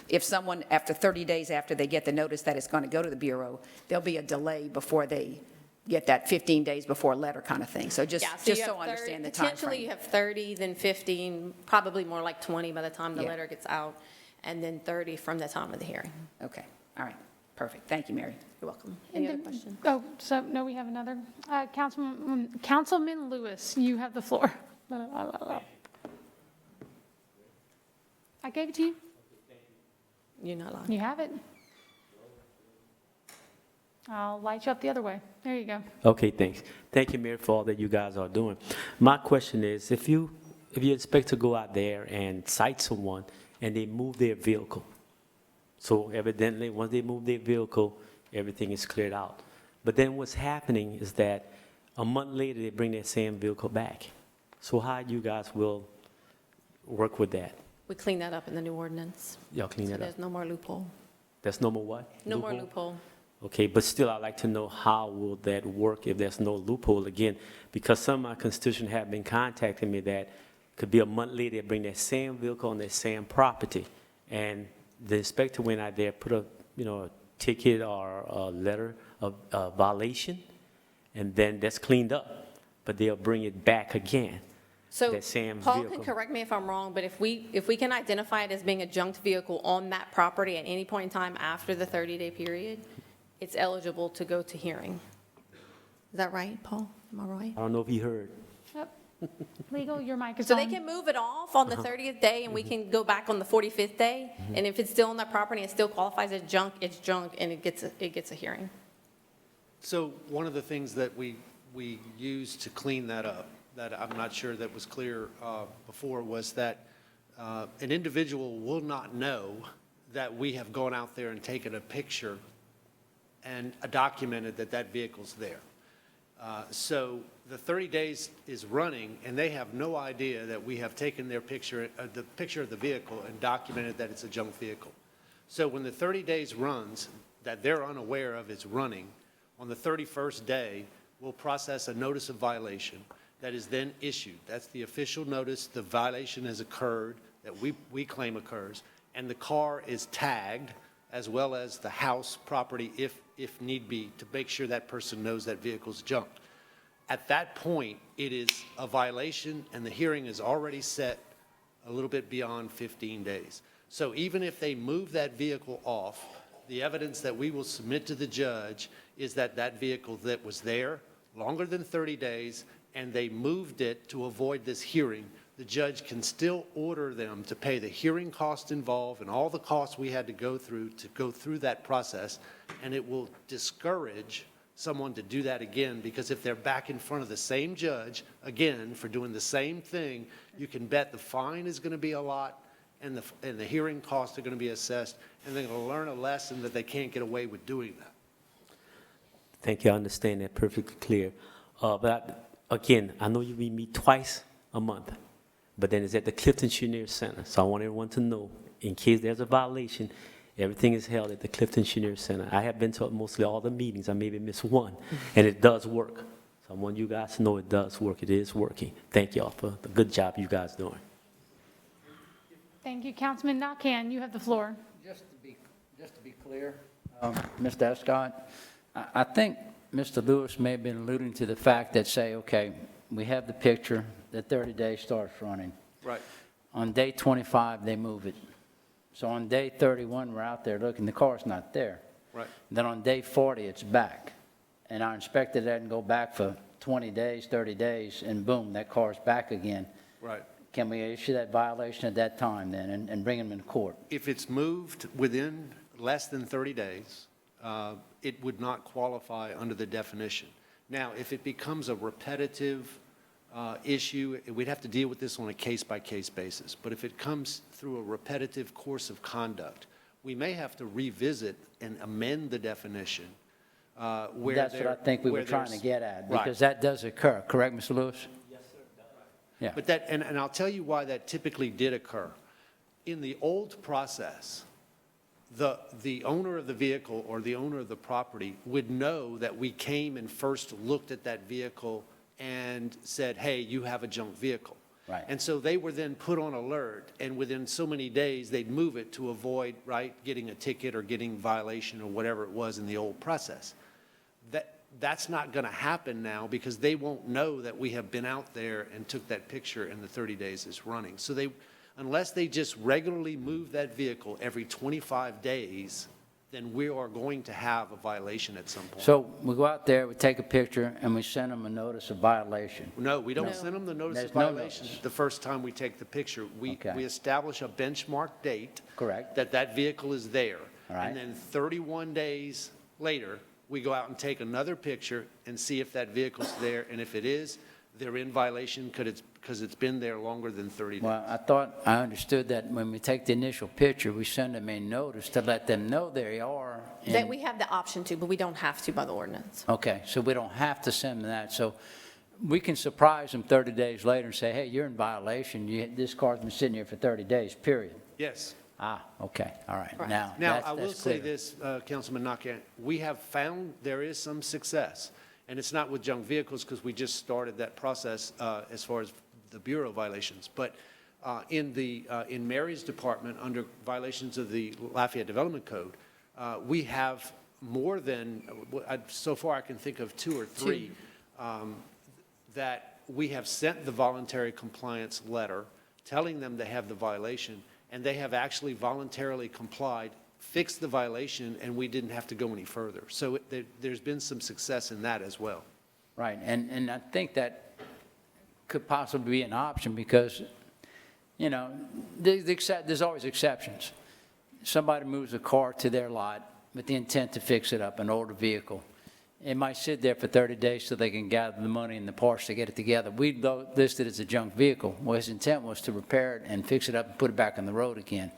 If someone, after 30 days after they get the notice that it's going to go to the Bureau, there'll be a delay before they get that 15 days before letter kind of thing. So just, Yeah, so just you so have I understand the potentially you timeframe. have 30, then 15, probably more like 20 by the time the Yeah. letter gets out, and then 30 from the time of the hearing. Okay, all right, perfect. Thank you, Mary. You're welcome. Any other questions? Oh, so, no, we have another. Councilman Lewis, you have the floor. I gave it to you. You're not lying. You have it. I'll light you up the other way. There you go. Okay, thanks. Thank you, Mayor, for all that you guys are doing. My question is, if you expect to go out there and cite someone and they move their vehicle, so evidently, once they move their vehicle, everything is cleared out. But then what's happening is that a month later, they bring that same vehicle back. So how you guys will work with that? We clean that up in the new ordinance. Y'all clean So that up? there's no more loophole. There's no more what? No more loophole. Okay, but still, I'd like to know how will that work if there's no loophole again? Because some of my constituents have been contacting me that could be a month later, they bring that same vehicle on that same property. And the inspector went out there, put a ticket or a letter of violation, and then that's cleaned up. But they'll bring it back again. So That same Paul vehicle. can correct me if I'm wrong, but if we can identify it as being a junked vehicle on that property at any point in time after the 30-day period, it's eligible to go to hearing. Is that right, Paul? Am I right? I don't know if you heard. Yep. Legal, your mic is So on. they can move it off on the 30th day, and we can go back on the 45th day, and if it's still on that property and it still qualifies as junk, it's junk, and it gets a hearing. So one of the things that we use to clean that up, that I'm not sure that was clear before, was that an individual will not know that we have gone out there and taken a picture and documented that that vehicle's there. So the 30 days is running, and they have no idea that we have taken their picture, the picture of the vehicle, and documented that it's a junk vehicle. So when the 30 days runs, that they're unaware of it's running, on the 31st day, we'll process a notice of violation that is then issued. That's the official notice the violation has occurred, that we claim occurs, and the car is tagged, as well as the house property, if need be, to make sure that person knows that vehicle's junked. At that point, it is a violation, and the hearing is already set a little bit beyond 15 days. So even if they move that vehicle off, the evidence that we will submit to the judge is that that vehicle that was there longer than 30 days, and they moved it to avoid this hearing, the judge can still order them to pay the hearing cost involved and all the costs we had to go through that process, and it will discourage someone to do that again, because if they're back in front of the same judge again for doing the same thing, you can bet the fine is going to be a lot, and the hearing costs are going to be assessed, and they're going to learn a lesson that they can't get away with doing that. Thank you, I understand that perfectly clear. But again, I know we meet twice a month, but then it's at the Clifton Chenier Center. So I want everyone to know, in case there's a violation, everything is held at the Clifton Chenier Center. I have been to mostly all the meetings. I maybe missed one, and it does work. So I want you guys to know it does work. It is working. Thank y'all for the good job you guys doing. Thank you, Councilman Nakhan, you have the floor. Just to be clear, Mr. Escott, I think Mr. Lewis may have been alluding to the fact that, say, okay, we have the picture, the 30 days starts running. Right. On day 25, they move it. So on day 31, we're out there looking, the car's not there. Right. Then on day 40, it's back. And our inspector doesn't go back for 20 days, 30 days, and boom, that car's back again. Right. Can we issue that violation at that time then and bring them in court? If it's moved within less than 30 days, it would not qualify under the definition. Now, if it becomes a repetitive issue, we'd have to deal with this on a case-by-case basis. But if it comes through a repetitive course of conduct, we may have to revisit and amend the definition. Where That's what I think we were trying to get at, because that does occur, correct, Mr. Lewis? Yes, sir. Yeah. But and I'll tell you why that typically did occur. In the old process, the owner of the vehicle or the owner of the property would know that we came and first looked at that vehicle and said, hey, you have a junk vehicle. Right. And so they were then put on alert, and within so many days, they'd move it to avoid, getting a ticket or getting violation or whatever it was in the old process. That's not going to happen now because they won't know that we have been out there and took that picture and the 30 days is running. So unless they just regularly move that vehicle every 25 days, then we are going to have a violation at some point. So we go out there, we take a picture, and we send them a notice of violation. No, we don't send them the notice of There's no violation notice. the first time we take the picture. We establish a benchmark date. Correct. That vehicle is there. All right. And then 31 days later, we go out and take another picture and see if that vehicle's there. And if it is, they're in violation because it's been there longer than 30 days. Well, I thought I understood that when we take the initial picture, we send them a notice to let them know they are. That we have the option to, but we don't have to by the ordinance. Okay, so we don't have to send them that. So we can surprise them 30 days later and say, hey, you're in violation. This car's been sitting here for 30 days, period. Yes. Ah, okay, all right. Right. Now I will that's say clear. this, Councilman Nakane, we have found there is some success, and it's not with junk vehicles because we just started that process as far as the Bureau violations. But in Mary's department, under violations of the Lafayette Development Code, we have more than, so far I can think of 2 or 3, that we have sent the voluntary compliance letter telling them they have the violation, and they have actually voluntarily complied, fixed the violation, and we didn't have to go any further. So there's been some success in that as well. Right, and I think that could possibly be an option because, you know, there's always exceptions. Somebody moves a car to their lot with the intent to fix it up, an older vehicle. It might sit there for 30 days so they can gather the money and the parts to get it together. We list it as a junk vehicle. Well, his intent was to repair it and fix it up and put it back on the road again.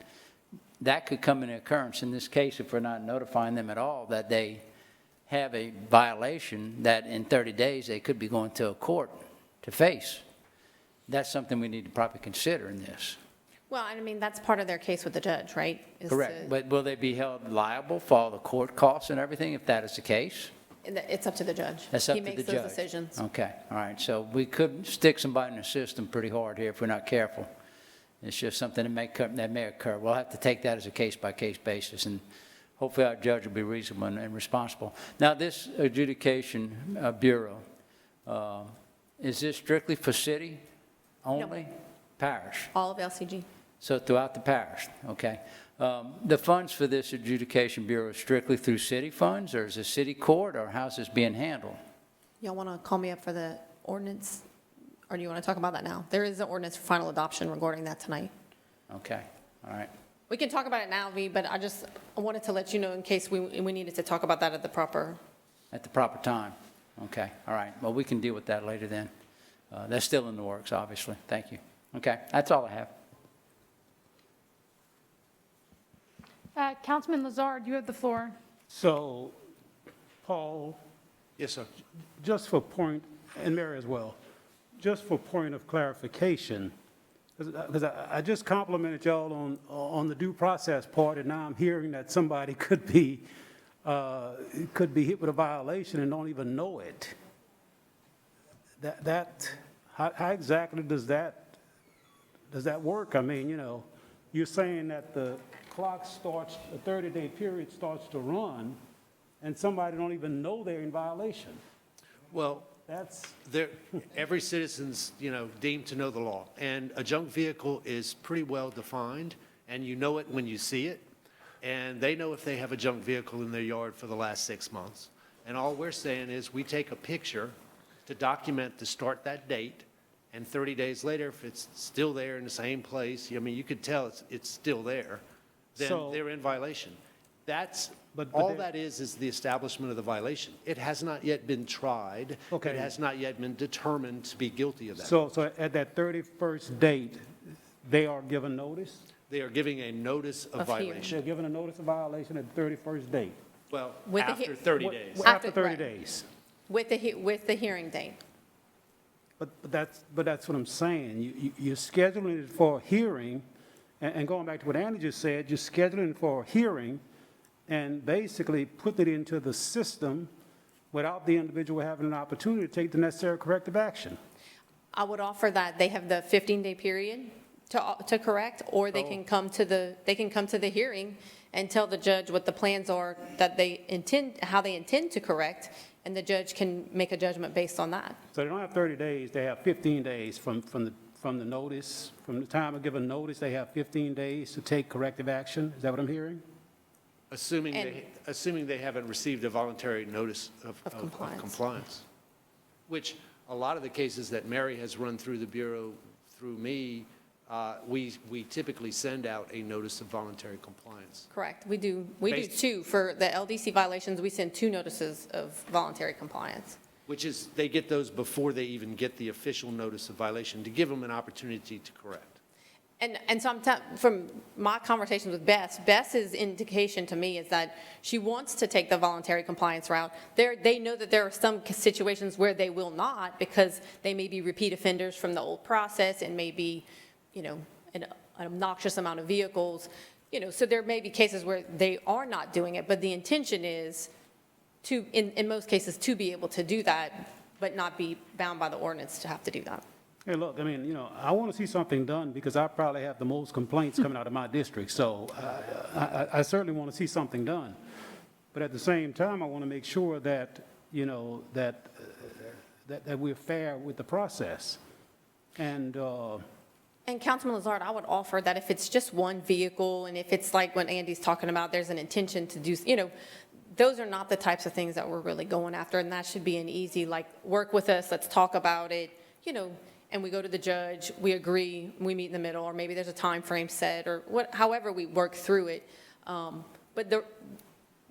That could come into occurrence in this case if we're not notifying them at all that they have a violation that in 30 days they could be going to a court to face. That's something we need to probably consider in this. Well, I mean, that's part of their case with the judge, right? Is Correct, to- but will they be held liable for all the court costs and everything if that is the case? It's up to the judge. That's up He to the makes judge. those decisions. Okay, all right, so we could stick somebody in the system pretty hard here if we're not careful. It's just something that may occur. We'll have to take that as a case-by-case basis, and hopefully our judge will be reasonable and responsible. Now, this adjudication bureau, is this strictly for city only? Parish? All of LCG. So throughout the parish, okay. The funds for this adjudication bureau is strictly through city funds, or is it city court, or how's this being handled? Y'all want to call me up for the ordinance, or do you want to talk about that now? There is an ordinance for final adoption regarding that tonight. Okay, all right. We can talk about it now, V, but I wanted to let you know in case we needed to talk about that at the proper. At the proper time. Okay, all right. Well, we can deal with that later then. That's still in the works, obviously. Thank you. Okay, that's all I have. Councilman Lazard, you have the floor. So, Paul, Yes, sir. just for point, and Mary as well, just for point of clarification, because I just complimented y'all on the due process part, and now I'm hearing that somebody could be hit with a violation and don't even know it. How exactly does that work? I mean, you know, you're saying that the clock starts, a 30-day period starts to run, and somebody don't even know they're in violation. Well, That's, every citizen's, deemed to know the law. And a junk vehicle is pretty well defined, and you know it when you see it. And they know if they have a junk vehicle in their yard for the last 6 months. And all we're saying is we take a picture to document to start that date, and 30 days later, if it's still there in the same place, I mean, you could tell it's still there, then So- they're in violation. That's, But all they- that is the establishment of the violation. It has not yet been tried. Okay. It has not yet been determined to be guilty of that. so at that 31st date, they are given notice? They are giving a notice of Of hearing. violation. They're given a notice of violation at the 31st date? Well, With the after he- 30 days. After After- 30 right. days. With the hearing date. But that's what I'm saying. You're scheduling it for a hearing, and going back to what Andy just said, you're scheduling it for a hearing and basically put it into the system without the individual having an opportunity to take the necessary corrective action. I would offer that they have the 15-day period to correct, or they can come to the hearing and tell the judge what the plans are that they intend, how they intend to correct, and the judge can make a judgment based on that. So they don't have 30 days, they have 15 days from the notice, from the time of given notice, they have 15 days to take corrective action? Is that what I'm hearing? Assuming And- assuming they haven't received a voluntary notice of compliance, which a lot of the cases that Mary has run through the Bureau, through me, we typically send out a notice of voluntary compliance. Correct. We do two. For the LDC violations, we send 2 notices of voluntary compliance. Which is, they get those before they even get the official notice of violation, to give them an opportunity to correct. And so from my conversations with Bess's indication to me is that she wants to take the voluntary compliance route. They know that there are some situations where they will not, because they may be repeat offenders from the old process and may be, an obnoxious amount of vehicles. So there may be cases where they are not doing it, but the intention is to, in most cases, to be able to do that, but not be bound by the ordinance to have to do that. Hey, look, I mean, I want to see something done because I probably have the most complaints coming out of my district. So I certainly want to see something done. But at the same time, I want to make sure that, that we're fair with the process. And Councilman Lazard, I would offer that if it's just one vehicle, and if it's like what Andy's talking about, there's an intention to do, those are not the types of things that we're really going after, and that should be an easy, work with us, let's talk about it, and we go to the judge, we agree, we meet in the middle, or maybe there's a time frame set, or however we work through it. But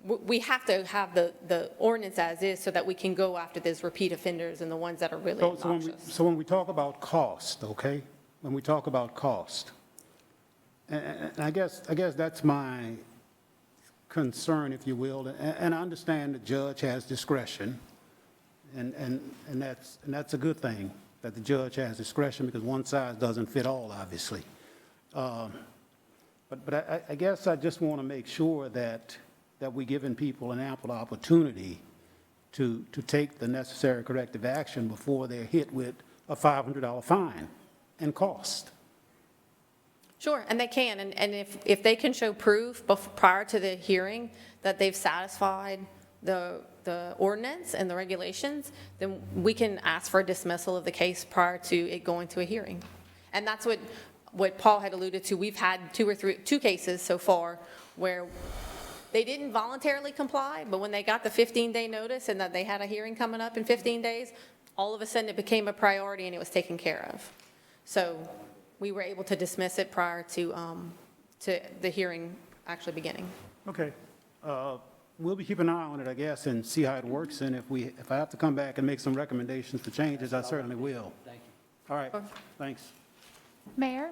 we have to have the ordinance as is so that we can go after those repeat offenders and the ones that are really obnoxious. so when we talk about cost, okay? When we talk about cost, and I guess that's my concern, if you will, and I understand the judge has discretion, and that's a good thing, that the judge has discretion, because one size doesn't fit all, obviously. But I guess I just want to make sure that we're giving people an ample opportunity to take the necessary corrective action before they're hit with a $500 fine and cost. Sure, and they can, and if they can show proof prior to the hearing that they've satisfied the ordinance and the regulations, then we can ask for a dismissal of the case prior to it going to a hearing. And that's what Paul had alluded to. We've had two cases so far where they didn't voluntarily comply, but when they got the 15-day notice and that they had a hearing coming up in 15 days, all of a sudden it became a priority and it was taken care of. So we were able to dismiss it prior to the hearing actually beginning. Okay. We'll be keeping an eye on it, I guess, and see how it works. And if I have to come back and make some recommendations for changes, I certainly will. Thank you. All right. Thanks. Mayor,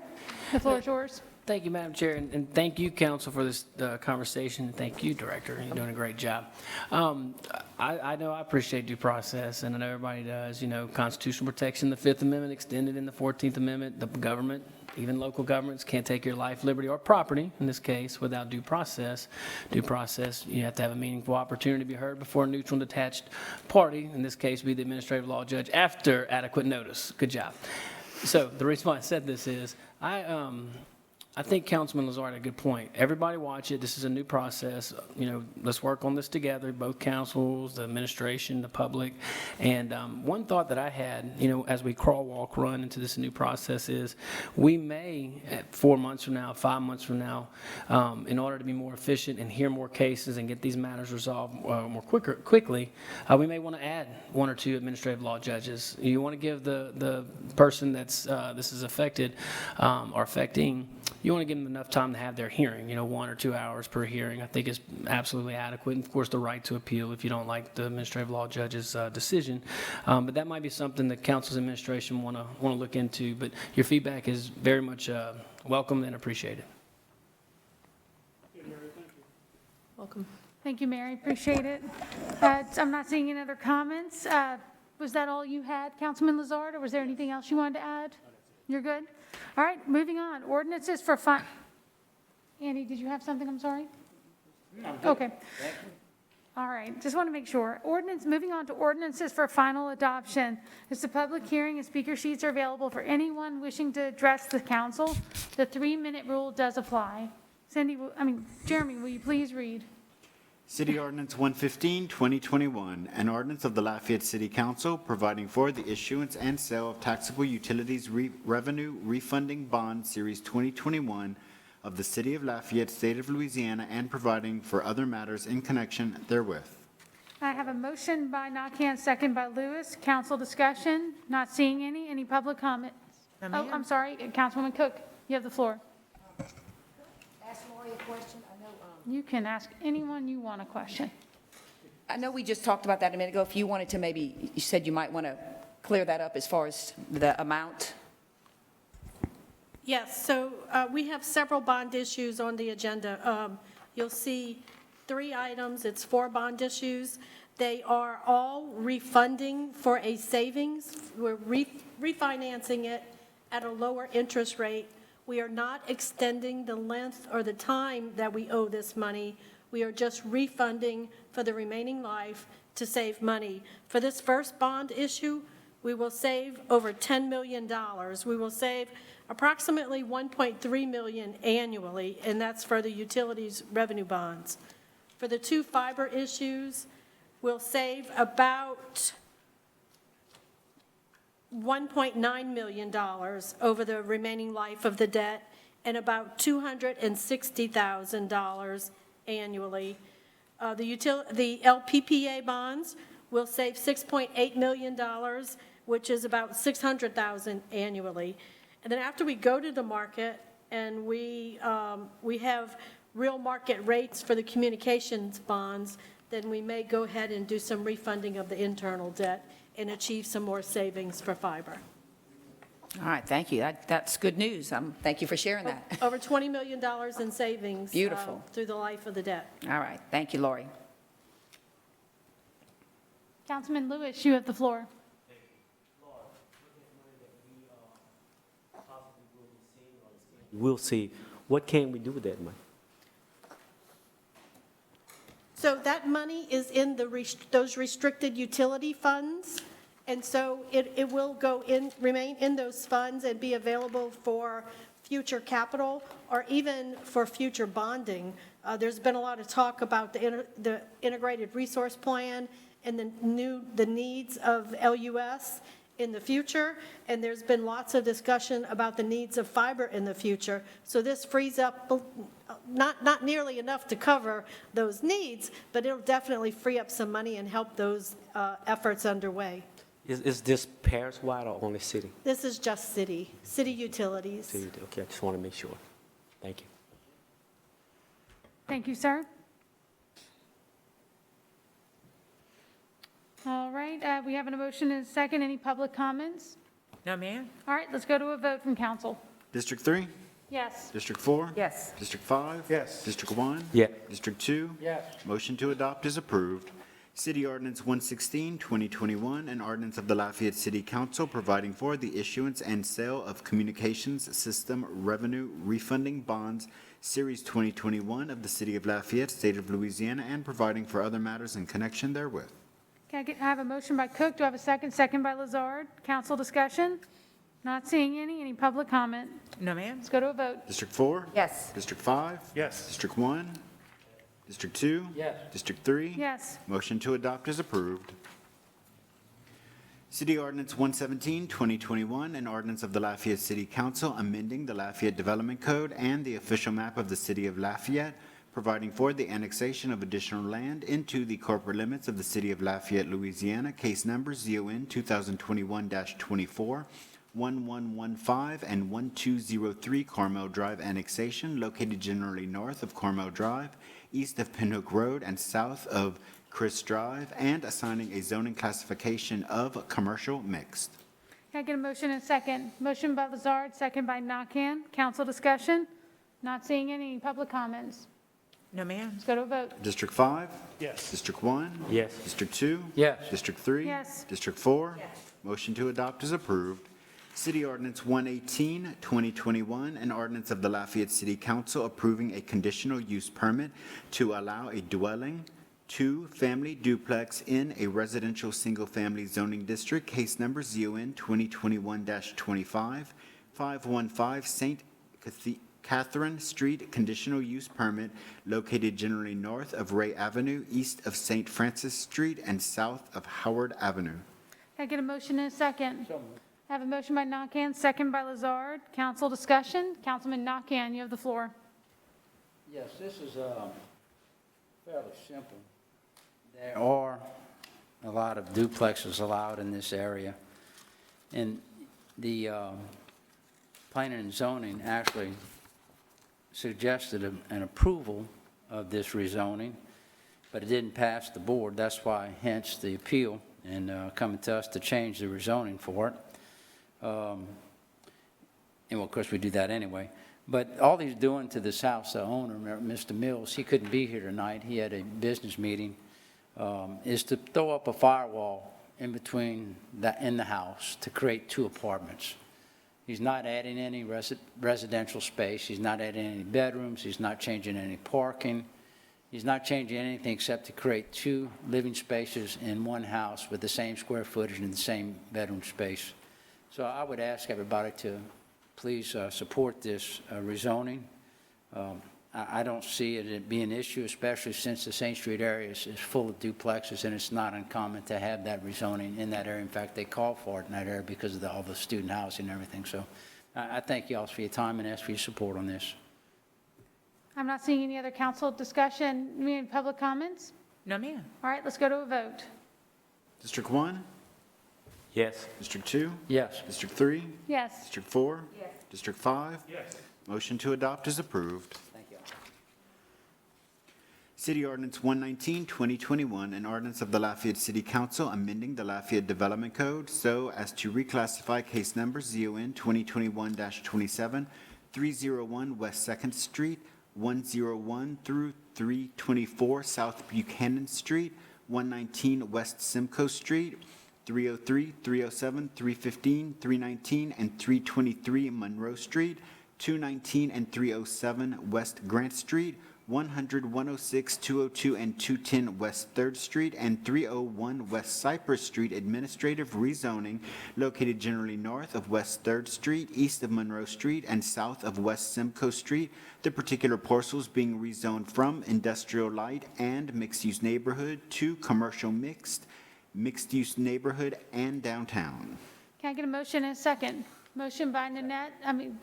the floor is yours. Thank you, Madam Chair, and thank you, council, for this conversation. And thank you, Director. You're doing a great job. I know I appreciate due process, and I know everybody does. Constitutional protection, the Fifth Amendment extended in the 14th Amendment. The government, even local governments, can't take your life, liberty, or property, in this case, without due process. Due process, you have to have a meaningful opportunity to be heard before a neutral and detached party, in this case, be the administrative law judge, after adequate notice. Good job. So the reason why I said this is, I think Councilman Lazard had a good point. Everybody watch it. This is a new process. Let's work on this together, both councils, the administration, the public. And one thought that I had, as we crawl, walk, run into this new process is we may, at 4 months from now, 5 months from now, in order to be more efficient and hear more cases and get these matters resolved more quickly, we may want to add 1 or 2 administrative law judges. You want to give the person that's this is affected or affecting, you want to give them enough time to have their hearing, 1 or 2 hours per hearing, I think is absolutely adequate. And of course, the right to appeal if you don't like the administrative law judge's decision. But that might be something that council's administration want to look into. But your feedback is very much welcome and appreciated. Welcome. Thank you, Mary. Appreciate it. I'm not seeing any other comments. Was that all you had, Councilman Lazard, or was there anything else you wanted to add? You're good? All right, moving on. Ordinances for Andy, did you have something? I'm sorry. Okay. All right, just want to make sure. Moving on to ordinances for final adoption. It's a public hearing and speaker sheets are available for anyone wishing to address the council. The 3-minute rule does apply. Jeremy, will you please read? City Ordinance 115, 2021, an ordinance of the Lafayette City Council providing for the issuance and sale of taxable utilities revenue refunding bond series 2021 of the City of Lafayette, State of Louisiana, and providing for other matters in connection therewith. I have a motion by Nakhan, second by Lewis. Council discussion, not seeing any. Any public comments? No, Oh, ma'am. I'm sorry, Councilwoman Cook, you have the floor. Ask Lori a question. I know, You can ask anyone you want a question. I know we just talked about that a minute ago. If you wanted to maybe, you said you might want to clear that up as far as the amount. Yes, so we have several bond issues on the agenda. You'll see 3 items. It's 4 bond issues. They are all refunding for a savings. We're refinancing it at a lower interest rate. We are not extending the length or the time that we owe this money. We are just refunding for the remaining life to save money. For this first bond issue, we will save over $10 million. We will save approximately $1.3 million annually, and that's for the utilities revenue bonds. For the 2 fiber issues, we'll save about $1.9 million over the remaining life of the debt and about $260,000 annually. The LPPA bonds will save $6.8 million, which is about $600,000 annually. And then after we go to the market and we have real market rates for the communications bonds, then we may go ahead and do some refunding of the internal debt and achieve some more savings for fiber. All right, thank you. That's good news. Thank you for sharing that. Over $20 million in savings. Beautiful. Through the life of the debt. All right, thank you, Lori. Councilman Lewis, you have the floor. We'll see. What can we do with that money? So that money is in those restricted utility funds, and so it will remain in those funds and be available for future capital or even for future bonding. There's been a lot of talk about the integrated resource plan and the needs of LUS in the future, and there's been lots of discussion about the needs of fiber in the future. So this frees up not nearly enough to cover those needs, but it'll definitely free up some money and help those efforts underway. Is this parish-wide or only city? This is just city utilities. City, okay, I just want to make sure. Thank you. Thank you, sir. All right, we have a motion and a second. Any public comments? No, ma'am. All right, let's go to a vote from council. District 3? Yes. District 4? Yes. District 5? Yes. District 1? Yeah. District 2? Yes. Motion to adopt is approved. City Ordinance 116, 2021, an ordinance of the Lafayette City Council providing for the issuance and sale of communications system revenue refunding bonds, Series 2021 of the City of Lafayette, State of Louisiana, and providing for other matters in connection therewith. I have a motion by Cook. Do I have a second? Second by Lazard. Council discussion? Not seeing any. Any public comment? No, ma'am. Let's go to a vote. District 4? Yes. District 5? Yes. District 1? District 2? Yes. District 3? Yes. Motion to adopt is approved. City Ordinance 117, 2021, an ordinance of the Lafayette City Council amending the Lafayette Development Code and the official map of the City of Lafayette, providing for the annexation of additional land into the corporate limits of the City of Lafayette, Louisiana, case numbers ZON 2021-24, 1115 and 1203 Carmel Drive annexation, located generally north of Carmel Drive, east of Pinhook Road, and south of Chris Drive, and assigning a zoning classification of commercial mixed. Can I get a motion and a second? Motion by Lazard, second by Nakhan. Council discussion? Not seeing any. Public comments? No, ma'am. Let's go to a vote. District 5? Yes. District 1? Yes. District 2? Yes. District 3? Yes. District 4? Yes. Motion to adopt is approved. City Ordinance 118, 2021, an ordinance of the Lafayette City Council approving a conditional use permit to allow a dwelling, 2-family duplex in a residential single-family zoning district, case number ZON 2021-25, 515 St. Catherine Street conditional use permit located generally north of Ray Avenue, east of St. Francis Street, and south of Howard Avenue. Can I get a motion and a second? I have a motion by Nakhan, second by Lazard. Council discussion. Councilman Nakhan, you have the floor. Yes, this is fairly simple. There are a lot of duplexes allowed in this area, and the planning and zoning actually suggested an approval of this rezoning, but it didn't pass the board. That's why, hence the appeal, and coming to us to change the rezoning for it. And well, of course, we do that anyway. But all he's doing to this house, the owner, Mr. Mills, he couldn't be here tonight. He had a business meeting, is to throw up a firewall in between in the house to create two apartments. He's not adding any residential space. He's not adding any bedrooms. He's not changing any parking. He's not changing anything except to create two living spaces in one house with the same square footage and the same bedroom space. So I would ask everybody to please support this rezoning. I don't see it being an issue, especially since the St. Street area is full of duplexes, and it's not uncommon to have that rezoning in that area. In fact, they call for it in that area because of all the student housing and everything. So I thank you all for your time and ask for your support on this. I'm not seeing any other council discussion. Any public comments? No, ma'am. All right, let's go to a vote. District 1? Yes. District 2? Yes. District 3? Yes. District 4? Yes. District 5? Yes. Motion to adopt is approved. Thank you. City Ordinance 119, 2021, an ordinance of the Lafayette City Council amending the Lafayette Development Code so as to reclassify case number ZON 2021-27, 301 West 2nd Street, 101 through 324 South Buchanan Street, 119 West Simcoe Street, 303, 307, 315, 319, and 323 Monroe Street, 219 and 307 West Grant Street, 100, 106, 202, and 210 West 3rd Street, and 301 West Cypress Street administrative rezoning located generally north of West 3rd Street, east of Monroe Street, and south of West Simcoe Street, the particular parcels being rezoned from industrial light and mixed-use neighborhood to commercial mixed-use neighborhood and downtown. Can I get a motion and a second? Motion by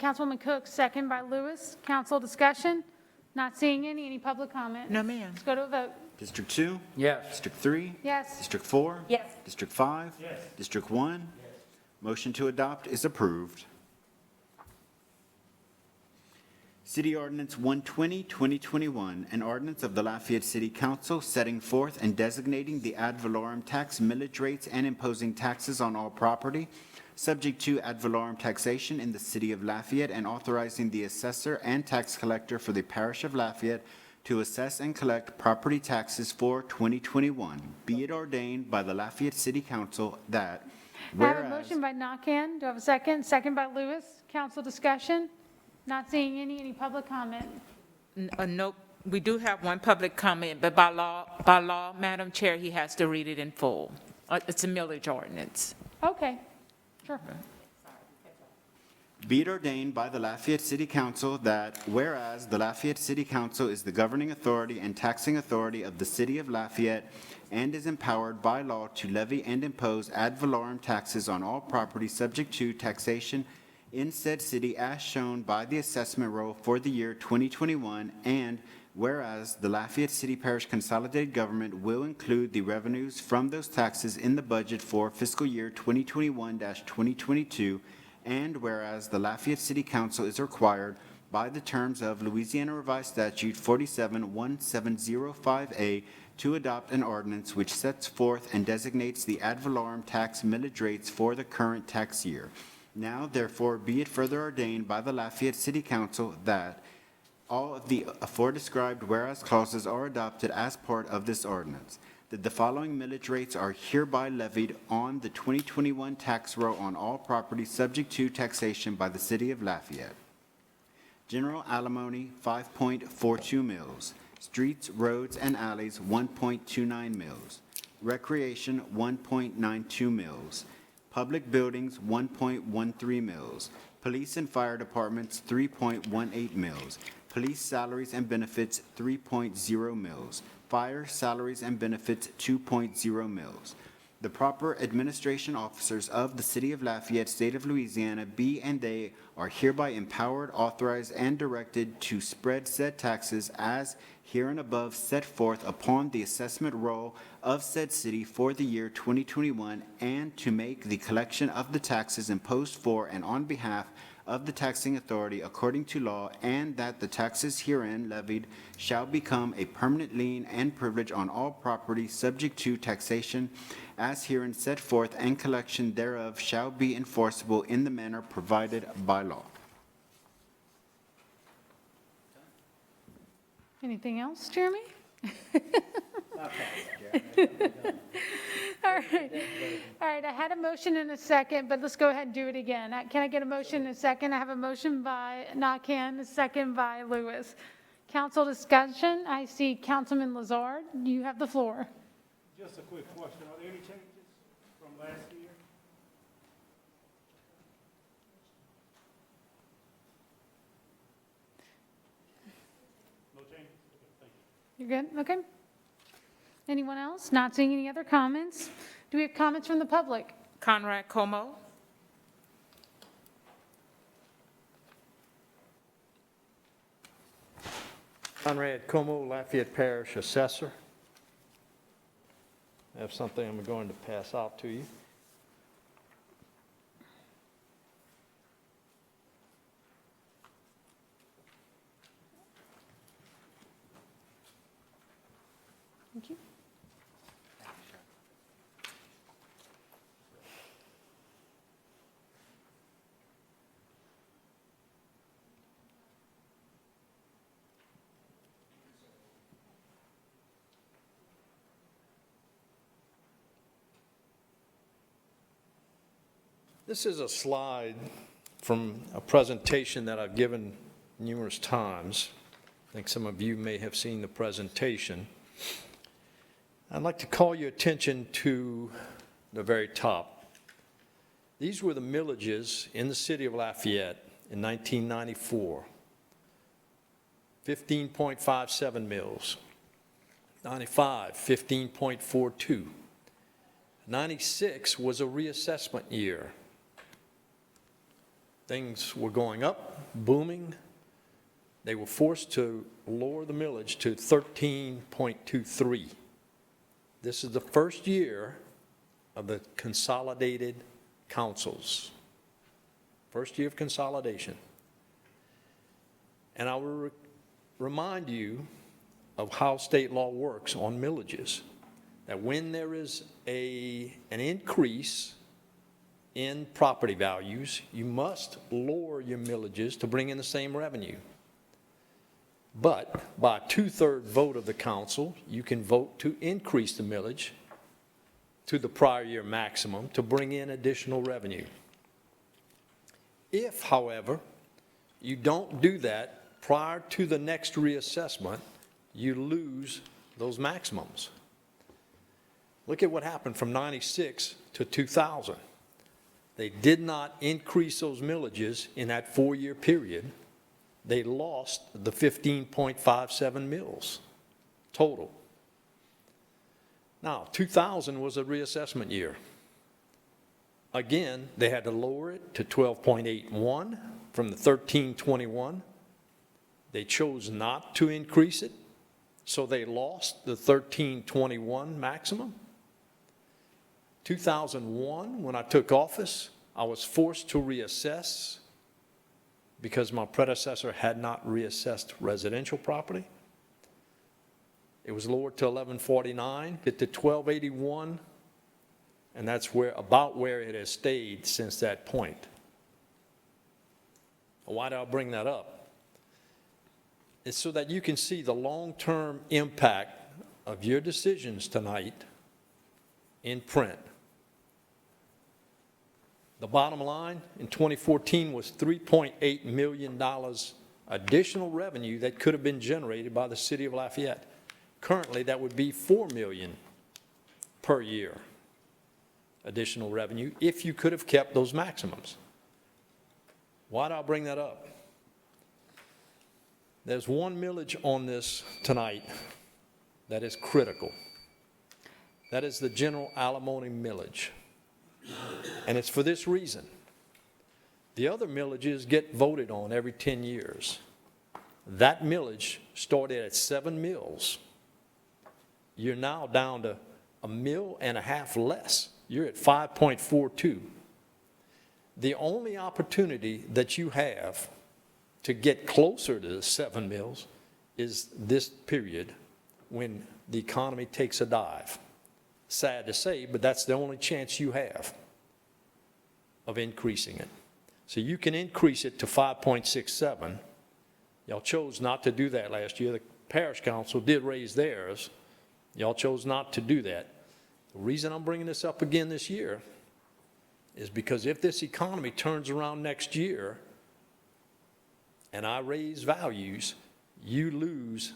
Councilwoman Cook, second by Lewis. Council discussion? Not seeing any public comment? No, ma'am. Let's go to a vote. District 2? Yes. District 3? Yes. District 4? Yes. District 5? Yes. District 1? Yes. Motion to adopt is approved. City Ordinance 120, 2021, an ordinance of the Lafayette City Council setting forth and designating the ad valorem tax millage rates and imposing taxes on all property subject to ad valorem taxation in the city of Lafayette and authorizing the assessor and tax collector for the parish of Lafayette to assess and collect property taxes for 2021. Be it ordained by the Lafayette City Council that I have a whereas motion by Nakhan. Do I have a second? Second by Lewis. Council discussion? Not seeing any public comment? Nope. We do have one public comment, but by law, Madam Chair, he has to read it in full. It's a millage ordinance. Okay, sure. Be it ordained by the Lafayette City Council that whereas the Lafayette City Council is the governing authority and taxing authority of the city of Lafayette and is empowered by law to levy and impose ad valorem taxes on all property subject to taxation in said city as shown by the assessment roll for the year 2021, and whereas the Lafayette City Parish Consolidated Government will include the revenues from those taxes in the budget for fiscal year 2021-2022, and whereas the Lafayette City Council is required by the terms of Louisiana Revised Statute 471705A to adopt an ordinance which sets forth and designates the ad valorem tax millage rates for the current tax year. Now, therefore, be it further ordained by the Lafayette City Council that all of the aforedescribed whereas clauses are adopted as part of this ordinance, that the following millage rates are hereby levied on the 2021 tax roll on all property subject to taxation by the city of Lafayette. General alimony, 5.42 mills. Streets, roads, and alleys, 1.29 mills. Recreation, 1.92 mills. Public buildings, 1.13 mills. Police and Fire Departments, 3.18 mils. Police salaries and benefits, 3.0 mils. Fire salaries and benefits, 2.0 mils. The proper administration officers of the City of Lafayette, State of Louisiana, be and they are hereby empowered, authorized, and directed to spread said taxes as hereinabove set forth upon the assessment roll of said city for the year 2021, and to make the collection of the taxes imposed for and on behalf of the taxing authority according to law, and that the taxes herein levied shall become a permanent lien and privilege on all property subject to taxation as herein set forth, and collection thereof shall be enforceable in the manner provided by law. Anything else, Jeremy? All right, I had a motion and a second, but let's go ahead and do it again. Can I get a motion and a second? I have a motion by Nakhan, a second by Lewis. Council discussion, I see Councilman Lazard, you have the floor. Just a quick question. Are there any changes from last year? No changes? Okay, thank you. You're good? Okay. Anyone else? Not seeing any other comments? Do we have comments from the public? Conrad Como. Conrad Como, Lafayette Parish Assessor. I have something I'm going to pass out to you. Thank you. This is a slide from a presentation that I've given numerous times. I think some of you may have seen the presentation. I'd like to call your attention to the very top. These were the millages in the city of Lafayette in 1994. 15.57 mils. 95, 15.42. 96 was a reassessment year. Things were going up, booming. They were forced to lower the millage to 13.23. This is the first year of the consolidated councils. First year of consolidation. And I will remind you of how state law works on millages. That when there is an increase in property values, you must lower your millages to bring in the same revenue. But by a 2/3 vote of the council, you can vote to increase the millage to the prior year maximum to bring in additional revenue. If, however, you don't do that prior to the next reassessment, you lose those maximums. Look at what happened from 96 to 2000. They did not increase those millages in that 4-year period. They lost the 15.57 mils total. Now, 2000 was a reassessment year. Again, they had to lower it to 12.81 from the 13.21. They chose not to increase it, so they lost the 13.21 maximum. 2001, when I took office, I was forced to reassess because my predecessor had not reassessed residential property. It was lowered to 1149, get to 1281, and that's about where it has stayed since that point. Why do I bring that up? It's so that you can see the long-term impact of your decisions tonight in print. The bottom line in 2014 was $3.8 million additional revenue that could have been generated by the city of Lafayette. Currently, that would be $4 million per year additional revenue if you could have kept those maximums. Why do I bring that up? There's one millage on this tonight that is critical. That is the general alimony millage. And it's for this reason. The other millages get voted on every 10 years. That millage started at 7 mills. You're now down to 1.5 mills less. You're at 5.42. The only opportunity that you have to get closer to the 7 mills is this period when the economy takes a dive. Sad to say, but that's the only chance you have of increasing it. So you can increase it to 5.67. Y'all chose not to do that last year. The parish council did raise theirs. Y'all chose not to do that. The reason I'm bringing this up again this year is because if this economy turns around next year and I raise values, you lose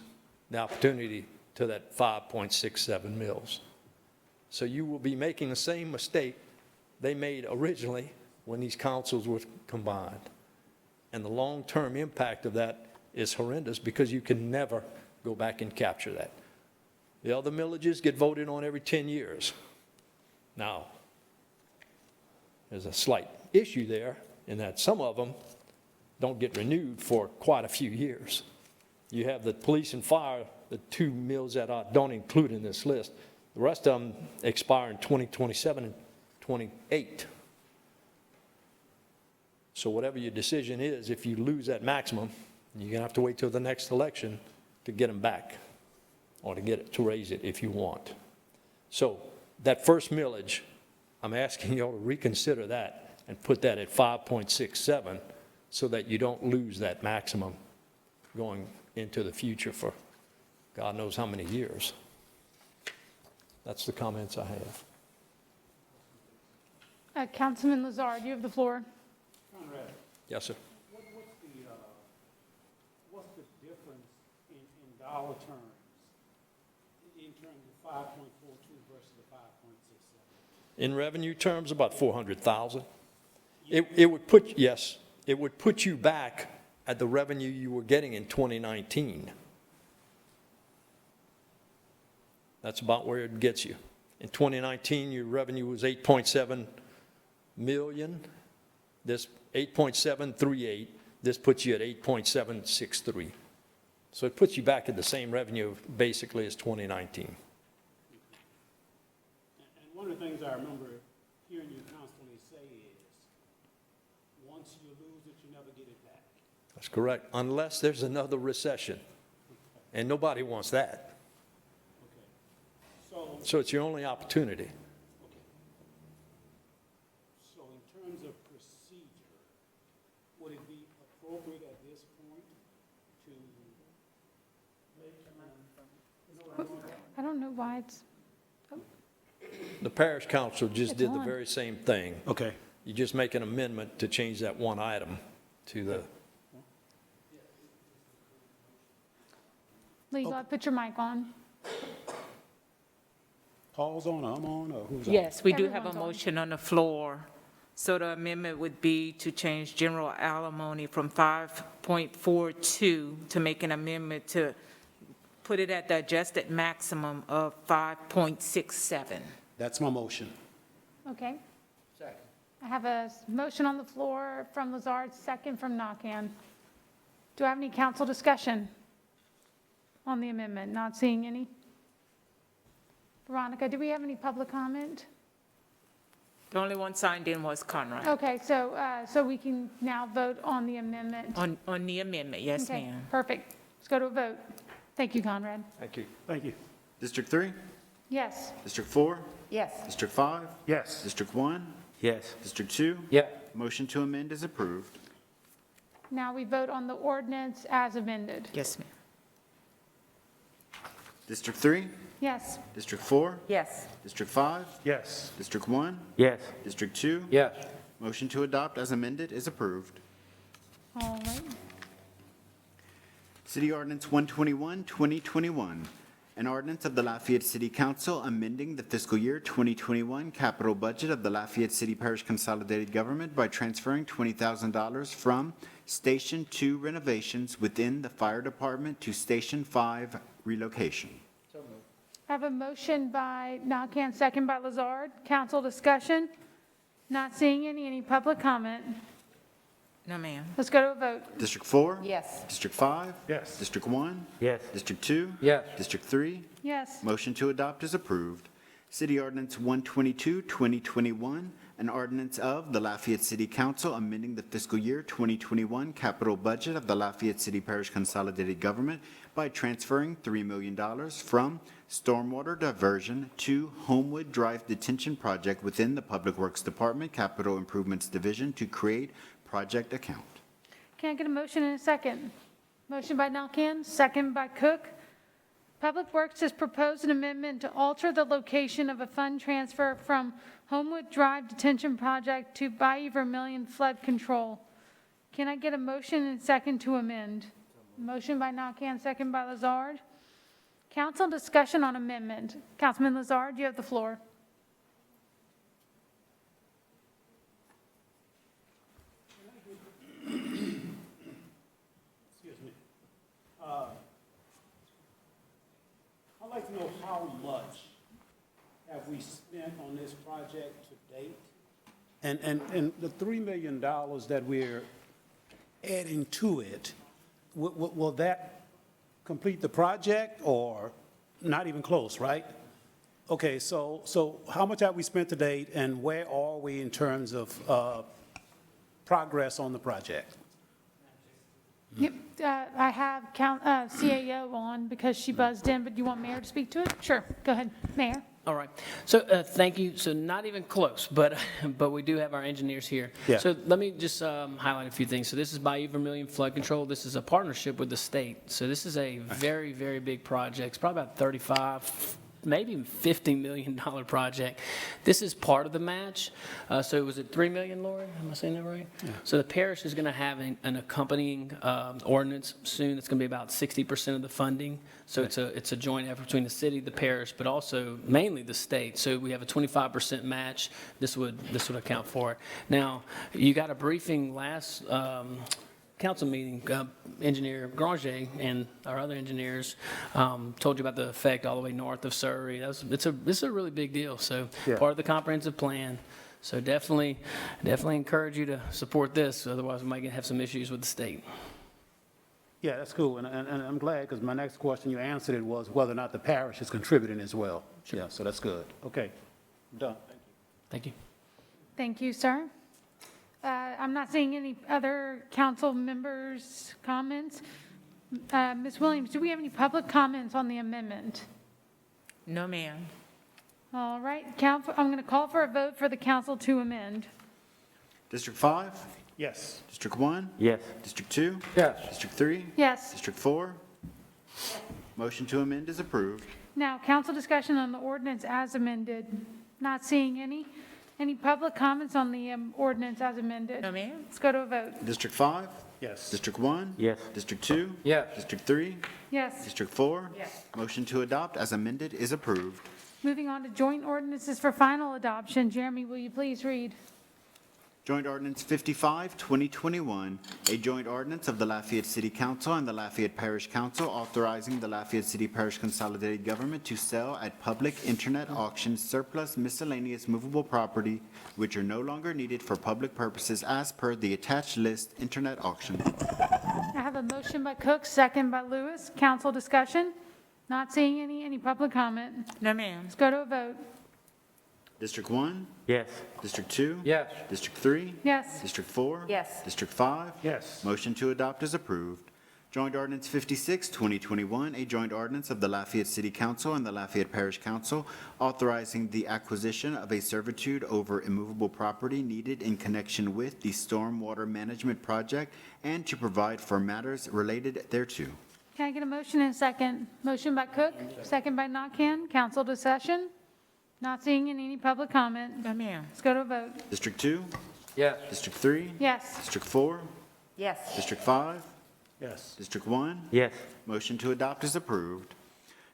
the opportunity to that 5.67 mills. So you will be making the same mistake they made originally when these councils were combined. And the long-term impact of that is horrendous because you can never go back and capture that. The other millages get voted on every 10 years. Now, there's a slight issue there in that some of them don't get renewed for quite a few years. You have the police and fire, the 2 mills that I don't include in this list. The rest of them expire in 2027 and 28. So whatever your decision is, if you lose that maximum, you're going to have to wait till the next election to get them back or to get it, to raise it if you want. So that first millage, I'm asking y'all to reconsider that and put that at 5.67 so that you don't lose that maximum going into the future for God knows how many years. That's the comments I have. Councilman Lazard, you have the floor. Conrad, Yes, sir. what's the difference in dollar terms in terms of 5.42 versus the 5.67? In revenue terms, about 400,000. It would put, yes, it would put you back at the revenue you were getting in 2019. That's about where it gets you. In 2019, your revenue was 8.7 million. This 8.738, this puts you at 8.763. So it puts you back at the same revenue basically as 2019. And one of the things I remember hearing you constantly say is, once you lose it, you never get it back. That's correct, unless there's another recession. And nobody wants that. So it's your only opportunity. So in terms of procedure, would it be appropriate at this point to I don't know why it's, The parish council just It's did the on. very same thing. Okay. You just make an amendment to change that one item to the, Lee, go ahead, put your mic on. Paul's on, I'm on, or who's on? Yes, we do have a Everyone's on. motion on the floor. So the amendment would be to change general alimony from 5.42 to make an amendment to put it at the adjusted maximum of 5.67. That's my motion. Okay. I have a motion on the floor from Lazard, second from Nakhan. Do I have any council discussion on the amendment? Not seeing any. Veronica, do we have any public comment? The only one signed in was Conrad. Okay, so we can now vote on the amendment. On the amendment, yes, Okay, ma'am. perfect. Let's go to a vote. Thank you, Conrad. thank you. Thank you. District 3? Yes. District 4? Yes. District 5? Yes. District 1? Yes. District 2? Yeah. Motion to amend is approved. Now we vote on the ordinance as amended. Yes, ma'am. District 3? Yes. District 4? Yes. District 5? Yes. District 1? Yes. District 2? Yes. Motion to adopt as amended is approved. All right. City Ordinance 121, 2021, An ordinance of the Lafayette City Council amending the fiscal year 2021 capital budget of the Lafayette City Parish Consolidated Government by transferring $20,000 from Station 2 renovations within the Fire Department to Station 5 relocation. I have a motion by Nakhan, second by Lazard. Council discussion? Not seeing any public comment? No, ma'am. Let's go to a vote. District 4? Yes. District 5? Yes. District 1? Yes. District 2? Yes. District 3? Yes. Motion to adopt is approved. City Ordinance 122, 2021, an ordinance of the Lafayette City Council amending the fiscal year 2021 capital budget of the Lafayette City Parish Consolidated Government by transferring $3 million from stormwater diversion to Homewood Drive Detention Project within the Public Works Department Capital Improvements Division to create project account. Can I get a motion and a second? Motion by Nakhan, second by Cook. Public Works has proposed an amendment to alter the location of a fund transfer from Homewood Drive Detention Project to Bayou Vermilion Flood Control. Can I get a motion and second to amend? Motion by Nakhan, second by Lazard. Council discussion on amendment. Councilman Lazard, you have the floor. I'd like to know how much have we spent on this project to date? And the $3 million that we're adding to it, will that complete the project or not even close, right? Okay, so how much have we spent to date and where are we in terms of progress on the project? Yep, I have CAO on because she buzzed in, but you want Mayor to speak to it? Sure, go ahead, Mayor. All right. So thank you. So not even close, but we do have our engineers here. Yeah. So let me just highlight a few things. So this is Bayou Vermilion Flood Control. This is a partnership with the state. So this is a very, very big project. It's probably about 35, maybe even $50 million project. This is part of the match. So was it $3 million, Lori? Am I saying that right? Yeah. So the parish is going to have an accompanying ordinance soon. It's going to be about 60% of the funding. So it's a joint effort between the city, the parish, but also mainly the state. So we have a 25% match. This would account for it. Now, you got a briefing last council meeting, Engineer Granger and our other engineers told you about the effect all the way north of Surrey. This is a really big deal. So part of the comprehensive plan. So definitely encourage you to support this. Otherwise, we might have some issues with the state. Yeah, that's cool, and I'm glad, because my next question, you answered it, was whether or not the parish is contributing as well. Sure. Yeah, so that's good. Okay, I'm done. Thank you. Thank you, sir. I'm not seeing any other council members' comments. Ms. Williams, do we have any public comments on the amendment? No, ma'am. All right, I'm going to call for a vote for the council to amend. District 5? Yes. District 1? Yes. District 2? Yes. District 3? Yes. District 4? Motion to amend is approved. Now, council discussion on the ordinance as amended. Not seeing any. Any public comments on the ordinance as amended? No, ma'am. Let's go to a vote. District 5? Yes. District 1? Yes. District 2? Yes. District 3? Yes. District 4? Yes. Motion to adopt as amended is approved. Moving on to joint ordinances for final adoption. Jeremy, will you please read? Joint Ordinance 55, 2021, a joint ordinance of the Lafayette City Council and the Lafayette Parish Council authorizing the Lafayette City Parish Consolidated Government to sell at public internet auction surplus miscellaneous movable property which are no longer needed for public purposes as per the attached list internet auction. I have a motion by Cook, second by Lewis. Council discussion? Not seeing any public comment. No, ma'am. Let's go to a vote. District 1? Yes. District 2? Yes. District 3? Yes. District 4? Yes. District 5? Yes. Motion to adopt is approved. Joint Ordinance 56, 2021, a joint ordinance of the Lafayette City Council and the Lafayette Parish Council authorizing the acquisition of a servitude over immovable property needed in connection with the stormwater management project and to provide for matters related thereto. Can I get a motion and a second? Motion by Cook, second by Nakhan. Council discussion? Not seeing any public comment. No, ma'am. Let's go to a vote. District 2? Yes. District 3? Yes. District 4? Yes. District 5? Yes. District 1? Yes. Motion to adopt is approved.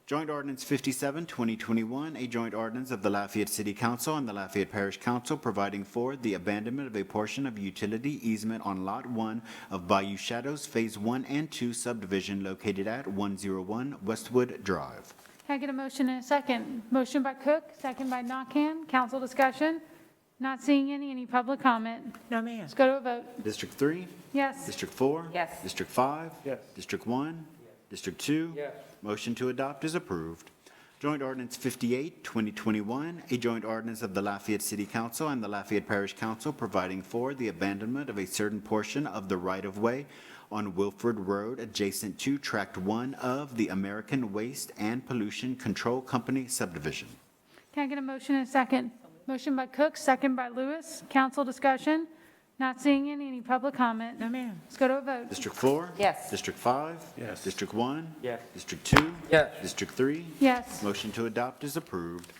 Joint Ordinance 57, 2021, a joint ordinance of the Lafayette City Council and the Lafayette Parish Council providing for the abandonment of a portion of utility easement on Lot 1 of Bayou Shadows Phase 1 and 2 subdivision located at 101 Westwood Drive. Can I get a motion and a second? Motion by Cook, second by Nakhan. Council discussion? Not seeing any public comment? No, ma'am. Let's go to a vote. District 3? Yes. District 4? Yes. District 5? Yes. District 1? District 2? Yes. Motion to adopt is approved. Joint Ordinance 58, 2021, a joint ordinance of the Lafayette City Council and the Lafayette Parish Council providing for the abandonment of a certain portion of the right-of-way on Wilford Road adjacent to Tract 1 of the American Waste and Pollution Control Company subdivision. Can I get a motion and a second? Motion by Cook, second by Lewis. Council discussion? Not seeing any public comment? No, ma'am. Let's go to a vote. District 4? Yes. District 5? Yes. District 1? Yes. District 2? Yes. District 3? Yes. Motion to adopt is approved.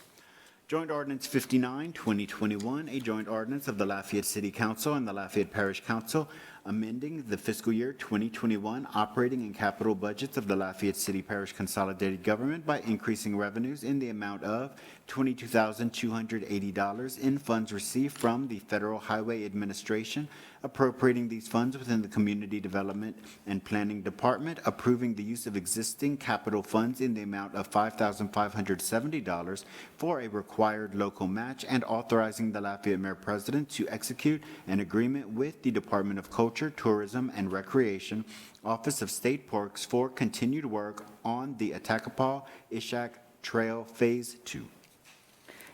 Joint Ordinance 59, 2021, a joint ordinance of the Lafayette City Council and the Lafayette Parish Council amending the fiscal year 2021 operating and capital budgets of the Lafayette City Parish Consolidated Government by increasing revenues in the amount of $22,280 in funds received from the Federal Highway Administration, appropriating these funds within the Community Development and Planning Department, approving the use of existing capital funds in the amount of $5,570 for a required local match, and authorizing the Lafayette Mayor President to execute an agreement with the Department of Culture, Tourism, and Recreation, Office of State Parks for continued work on the Attakapaw-Ishak Trail Phase 2.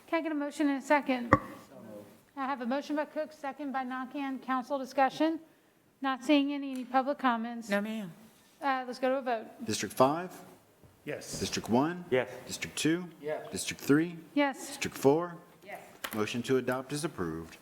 Can I get a motion and a second? I have a motion by Cook, second by Nakhan. Council discussion? Not seeing any public comments? No, ma'am. Let's go to a vote. District 5? Yes. District 1? Yes. District 2? Yes. District 3? Yes. District 4? Yes. Motion to adopt is approved.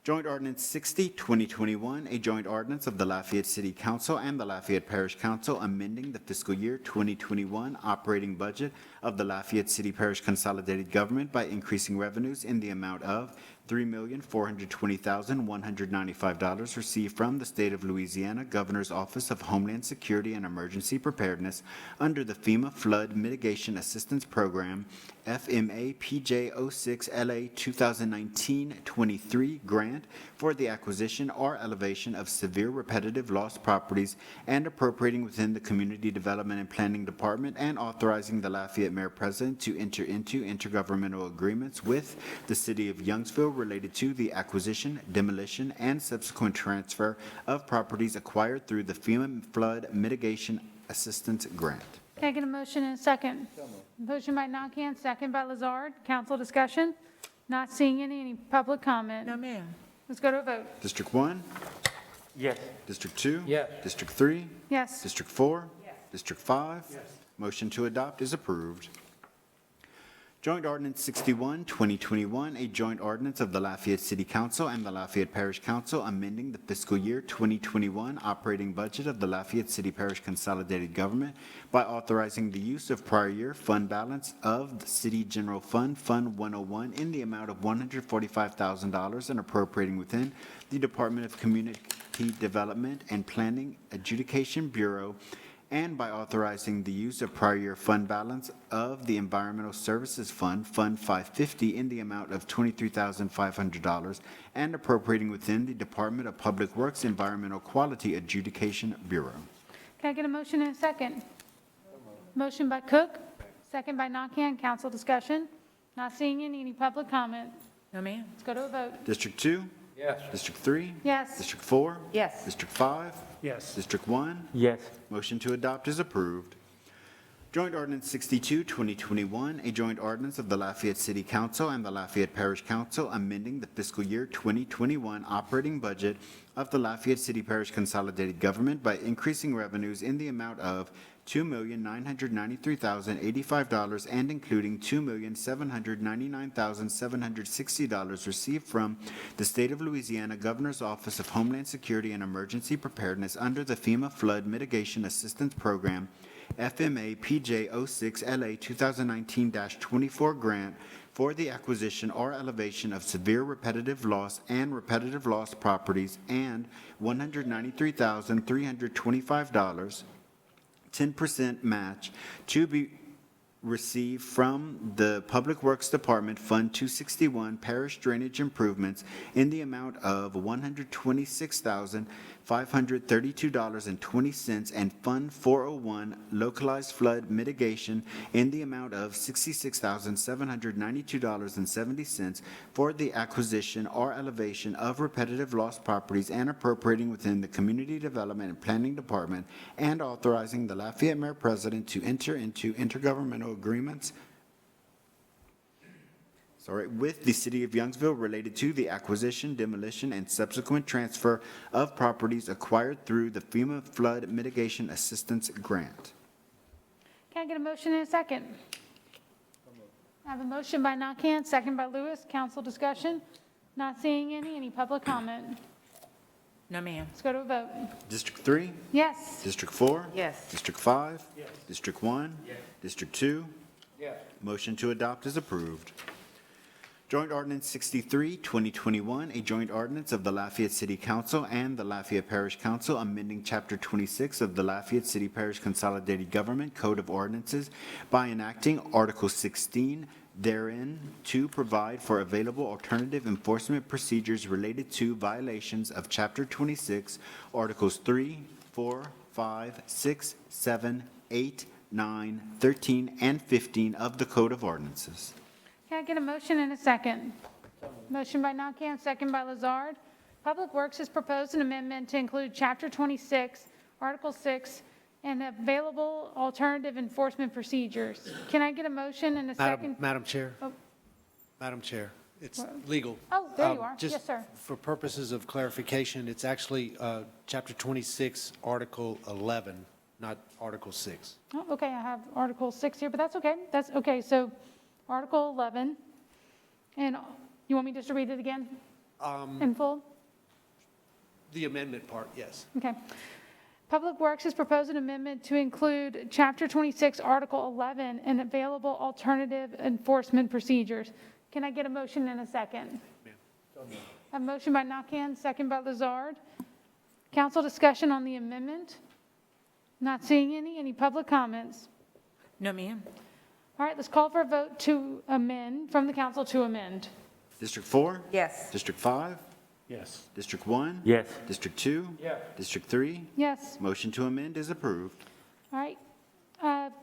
Joint Ordinance 60, 2021, a joint ordinance of the Lafayette City Council and the Lafayette Parish Council amending the fiscal year 2021 operating budget of the Lafayette City Parish Consolidated Government by increasing revenues in the amount of $3,420,195 received from the State of Louisiana Governor's Office of Homeland Security and Emergency Preparedness under the FEMA Flood Mitigation Assistance Program, FMA PJ06 LA 2019-23 grant for the acquisition or elevation of severe repetitive loss properties, and appropriating within the Community Development and Planning Department, and authorizing the Lafayette Mayor President to enter into intergovernmental agreements with the City of Youngsville related to the acquisition, demolition, and subsequent transfer of properties acquired through the FEMA Flood Mitigation Assistance Grant. Can I get a motion and a second? Motion by Nakhan, second by Lazard. Council discussion? Not seeing any public comment? No, ma'am. Let's go to a vote. District 1? Yes. District 2? Yes. District 3? Yes. District 4? Yes. District 5? Yes. Motion to adopt is approved. Joint Ordinance 61, 2021, a joint ordinance of the Lafayette City Council and the Lafayette Parish Council amending the fiscal year 2021 operating budget of the Lafayette City Parish Consolidated Government by authorizing the use of prior year fund balance of the City General Fund, Fund 101, in the amount of $145,000 and appropriating within the Department of Community Development and Planning Adjudication Bureau, and by authorizing the use of prior year fund balance of the Environmental Services Fund, Fund 550, in the amount of $23,500, and appropriating within the Department of Public Works Environmental Quality Adjudication Bureau. Can I get a motion and a second? Motion by Cook, second by Nakhan. Council discussion? Not seeing any public comment? No, ma'am. Let's go to a vote. District 2? Yes. District 3? Yes. District 4? Yes. District 5? Yes. District 1? Yes. Motion to adopt is approved. Joint Ordinance 62, 2021, a joint ordinance of the Lafayette City Council and the Lafayette Parish Council amending the fiscal year 2021 operating budget of the Lafayette City Parish Consolidated Government by increasing revenues in the amount of $2,993,085 and including $2,799,760 received from the State of Louisiana Governor's Office of Homeland Security and Emergency Preparedness under the FEMA Flood Mitigation Assistance Program, FMA PJ06 LA 2019-24 grant for the acquisition or elevation of severe repetitive loss and repetitive loss properties, and $193,325 10% match to be received from the Public Works Department, Fund 261, Parish Drainage Improvements, in the amount of $126,532.20, and Fund 401, Localized Flood Mitigation, in the amount of $66,792.70 for the acquisition or elevation of repetitive lost properties and appropriating within the Community Development and Planning Department, and authorizing the Lafayette Mayor President to enter into intergovernmental agreements with the City of Youngsville related to the acquisition, demolition, and subsequent transfer of properties acquired through the FEMA Flood Mitigation Assistance Grant. Can I get a motion and a second? I have a motion by Nakhan, second by Lewis. Council discussion? Not seeing any public comment? No, ma'am. Let's go to a vote. District 3? Yes. District 4? Yes. District 5? Yes. District 1? Yes. District 2? Yes. Motion to adopt is approved. Joint Ordinance 63, 2021, a joint ordinance of the Lafayette City Council and the Lafayette Parish Council amending Chapter 26 of the Lafayette City Parish Consolidated Government Code of Ordinances by enacting Article 16 therein to provide for available alternative enforcement procedures related to violations of Chapter 26, Articles 3, 4, 5, 6, 7, 8, 9, 13, and 15 of the Code of Ordinances. Can I get a motion and a second? Motion by Nakhan, second by Lazard. Public Works has proposed an amendment to include Chapter 26, Article 6, and available alternative enforcement procedures. Can I get a motion and a second? Madam Chair. Oh. Madam Chair, it's legal. Oh, there you are. Yes, sir. Just for purposes of clarification, it's actually Chapter 26, Article 11, not Article 6. Oh, okay, I have Article 6 here, but that's okay. That's okay, so Article 11. And you want me just to read it again in full? The amendment part, yes. Okay. Public Works has proposed an amendment to include Chapter 26, Article 11, and available alternative enforcement procedures. Can I get a motion and a second? A motion by Nakhan, second by Lazard. Council discussion on the amendment? Not seeing any public comments? No, ma'am. All right, let's call for a vote to amend, from the council to amend. District 4? Yes. District 5? Yes. District 1? Yes. District 2? Yes. District 3? Yes. Motion to amend is approved. All right.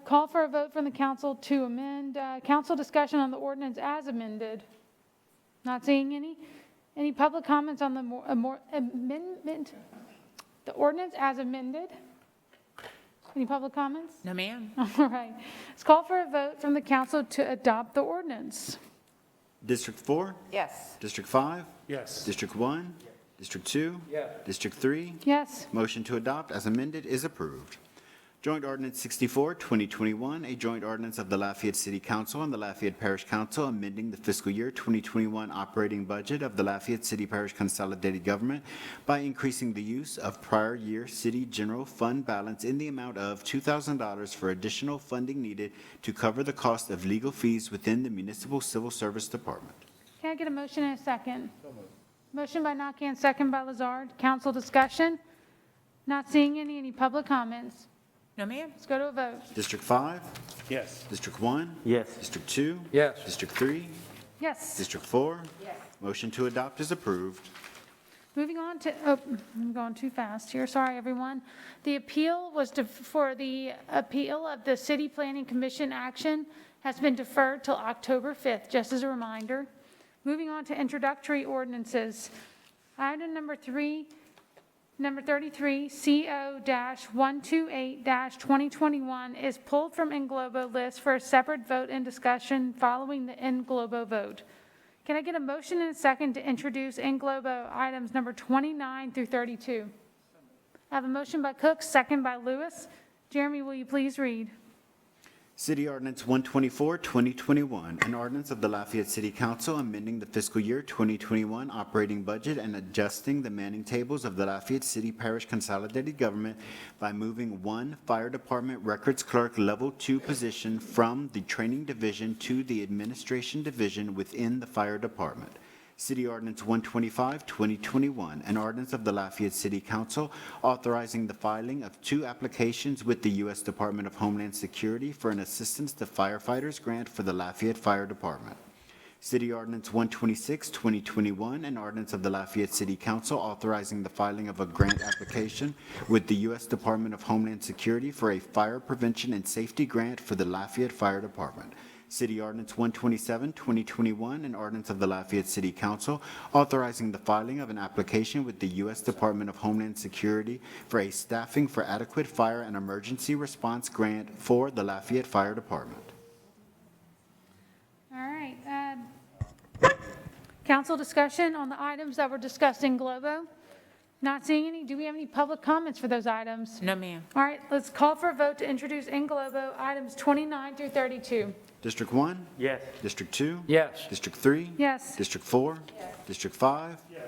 Call for a vote from the council to amend. Council discussion on the ordinance as amended. Not seeing any. Any public comments on the amendment? The ordinance as amended? Any public comments? No, ma'am. All right. Let's call for a vote from the council to adopt the ordinance. District 4? Yes. District 5? Yes. District 1? District 2? Yes. District 3? Yes. Motion to adopt as amended is approved. Joint Ordinance 64, 2021, a joint ordinance of the Lafayette City Council and the Lafayette Parish Council amending the fiscal year 2021 operating budget of the Lafayette City Parish Consolidated Government by increasing the use of prior year city general fund balance in the amount of $2,000 for additional funding needed to cover the cost of legal fees within the Municipal Civil Service Department. Can I get a motion and a second? Motion by Nakhan, second by Lazard. Council discussion? Not seeing any public comments? No, ma'am. Let's go to a vote. District 5? Yes. District 1? Yes. District 2? Yes. District 3? Yes. District 4? Yes. Motion to adopt is approved. Moving on to, I'm going too fast here, sorry, everyone. The appeal was for the appeal of the City Planning Commission action has been deferred till October 5th, just as a reminder. Moving on to introductory ordinances. Item number 33, CO-128-2021 is pulled from Englobo list for a separate vote and discussion following the Englobo vote. Can I get a motion and a second to introduce Englobo items number 29 through 32? I have a motion by Cook, second by Lewis. Jeremy, will you please read? City Ordinance 124, 2021, an ordinance of the Lafayette City Council amending the fiscal year 2021 operating budget and adjusting the manning tables of the Lafayette City Parish Consolidated Government by moving one Fire Department Records Clerk Level 2 position from the Training Division to the Administration Division within the Fire Department. City Ordinance 125, 2021, an ordinance of the Lafayette City Council authorizing the filing of 2 applications with the U.S. Department of Homeland Security for an Assistance to Firefighters grant for the Lafayette Fire Department. City Ordinance 126, 2021, an ordinance of the Lafayette City Council authorizing the filing of a grant application with the U.S. Department of Homeland Security for a fire prevention and safety grant for the Lafayette Fire Department. City Ordinance 127, 2021, an ordinance of the Lafayette City Council authorizing the filing of an application with the U.S. Department of Homeland Security for a staffing for adequate fire and emergency response grant for the Lafayette Fire Department. All right. Council discussion on the items that were discussed in Globo? Not seeing any. Do we have any public comments for those items? No, ma'am. All right, let's call for a vote to introduce in Globo items 29 through 32. District 1? Yes. District 2? Yes. District 3? Yes. District 4? Yes. District 5? Yes.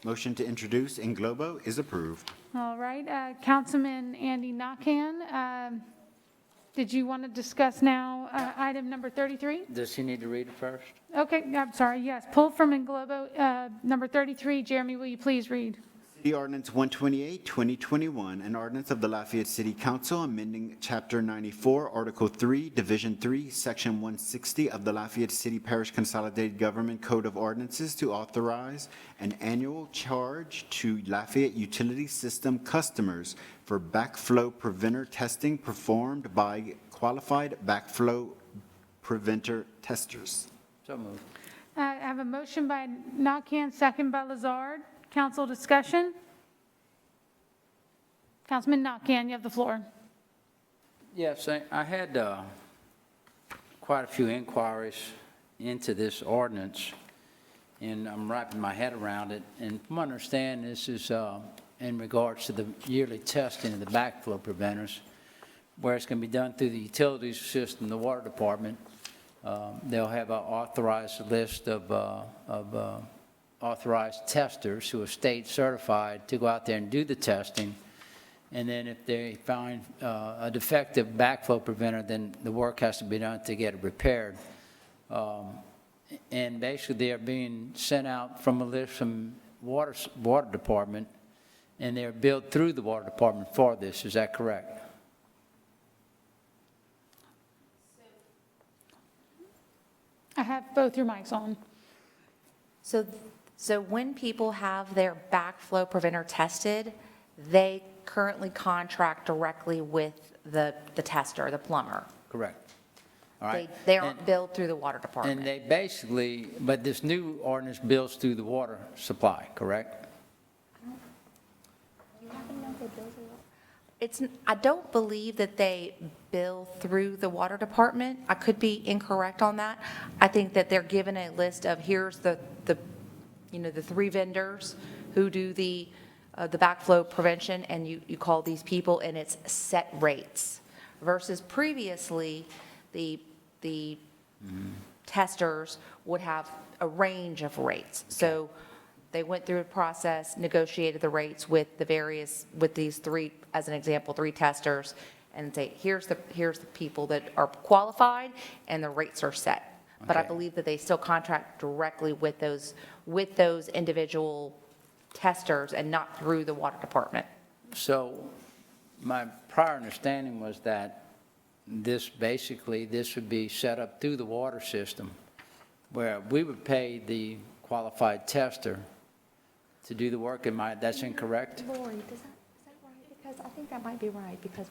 Motion to introduce in Globo is approved. All right, Councilman Andy Nakhan, did you want to discuss now item number 33? Does he need to read it first? Okay, I'm sorry, yes. Pull from in Globo, number 33. Jeremy, will you please read? City Ordinance 128, 2021, an ordinance of the Lafayette City Council amending Chapter 94, Article 3, Division 3, Section 160 of the Lafayette City Parish Consolidated Government Code of Ordinances to authorize an annual charge to Lafayette Utility System customers for backflow preventer testing performed by qualified backflow preventer testers. So moved. I have a motion by Nakhan, second by Lazard. Council discussion? Councilman Nakhan, you have the floor. Yes, I had quite a few inquiries into this ordinance, and I'm wrapping my head around it. And from what I understand, this is in regards to the yearly testing of the backflow preventers, where it's going to be done through the utilities system, the water department. They'll have an authorized list of authorized testers who are state certified to go out there and do the testing. And then if they find a defective backflow preventer, then the work has to be done to get it repaired. And basically they are being sent out from a list from water department, and they're billed through the water department for this. Is that correct? I have both your mics on. So when people have their backflow preventer tested, they currently contract directly with the tester, the plumber. Correct. All right. They aren't billed through the water department. And they basically, but this new ordinance bills through the water supply, correct? I don't believe that they bill through the water department. I could be incorrect on that. I think that they're given a list of, here's the 3 vendors who do the backflow prevention, and you call these people, and it's set rates. Versus previously, the testers would have a range of rates. So they went through a process, negotiated the rates with these 3, as an example, 3 testers, and say, here's the people that are qualified, and the rates are set. But I believe that they still contract directly with those individual testers and not through the water department. So my prior understanding was that this would be set up through the water system, where we would pay the qualified tester to do the work. That's incorrect? Lori, is that right? Because I think that might be right, because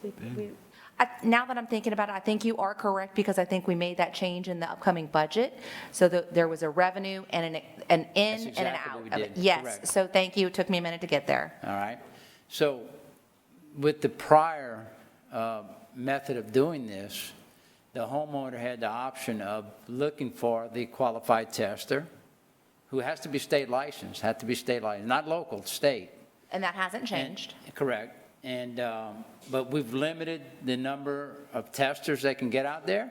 now that I'm thinking about it, I think you are correct, because I think we made that change in the upcoming budget. So there was a revenue and an in and an out. What we did. Yes, Correct. so thank you. It took me a minute to get there. All right. So with the prior method of doing this, the homeowner had the option of looking for the qualified tester, who has to be state licensed, not local, state. And that hasn't changed. Correct. And, but we've limited the number of testers they can get out there?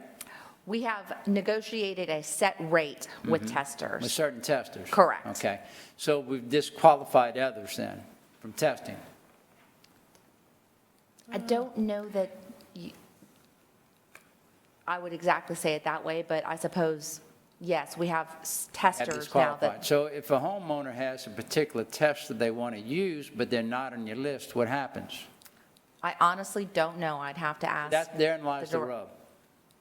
We have negotiated a set rate with testers. With certain testers? Correct. Okay. So we've disqualified others then from testing? I don't know that I would exactly say it that way, but I suppose Yes, we have Have testers now disqualified. that, So if a homeowner has a particular test that they want to use, but they're not on your list, what happens? I honestly don't know. I'd have to ask Therein lies the dir- rub.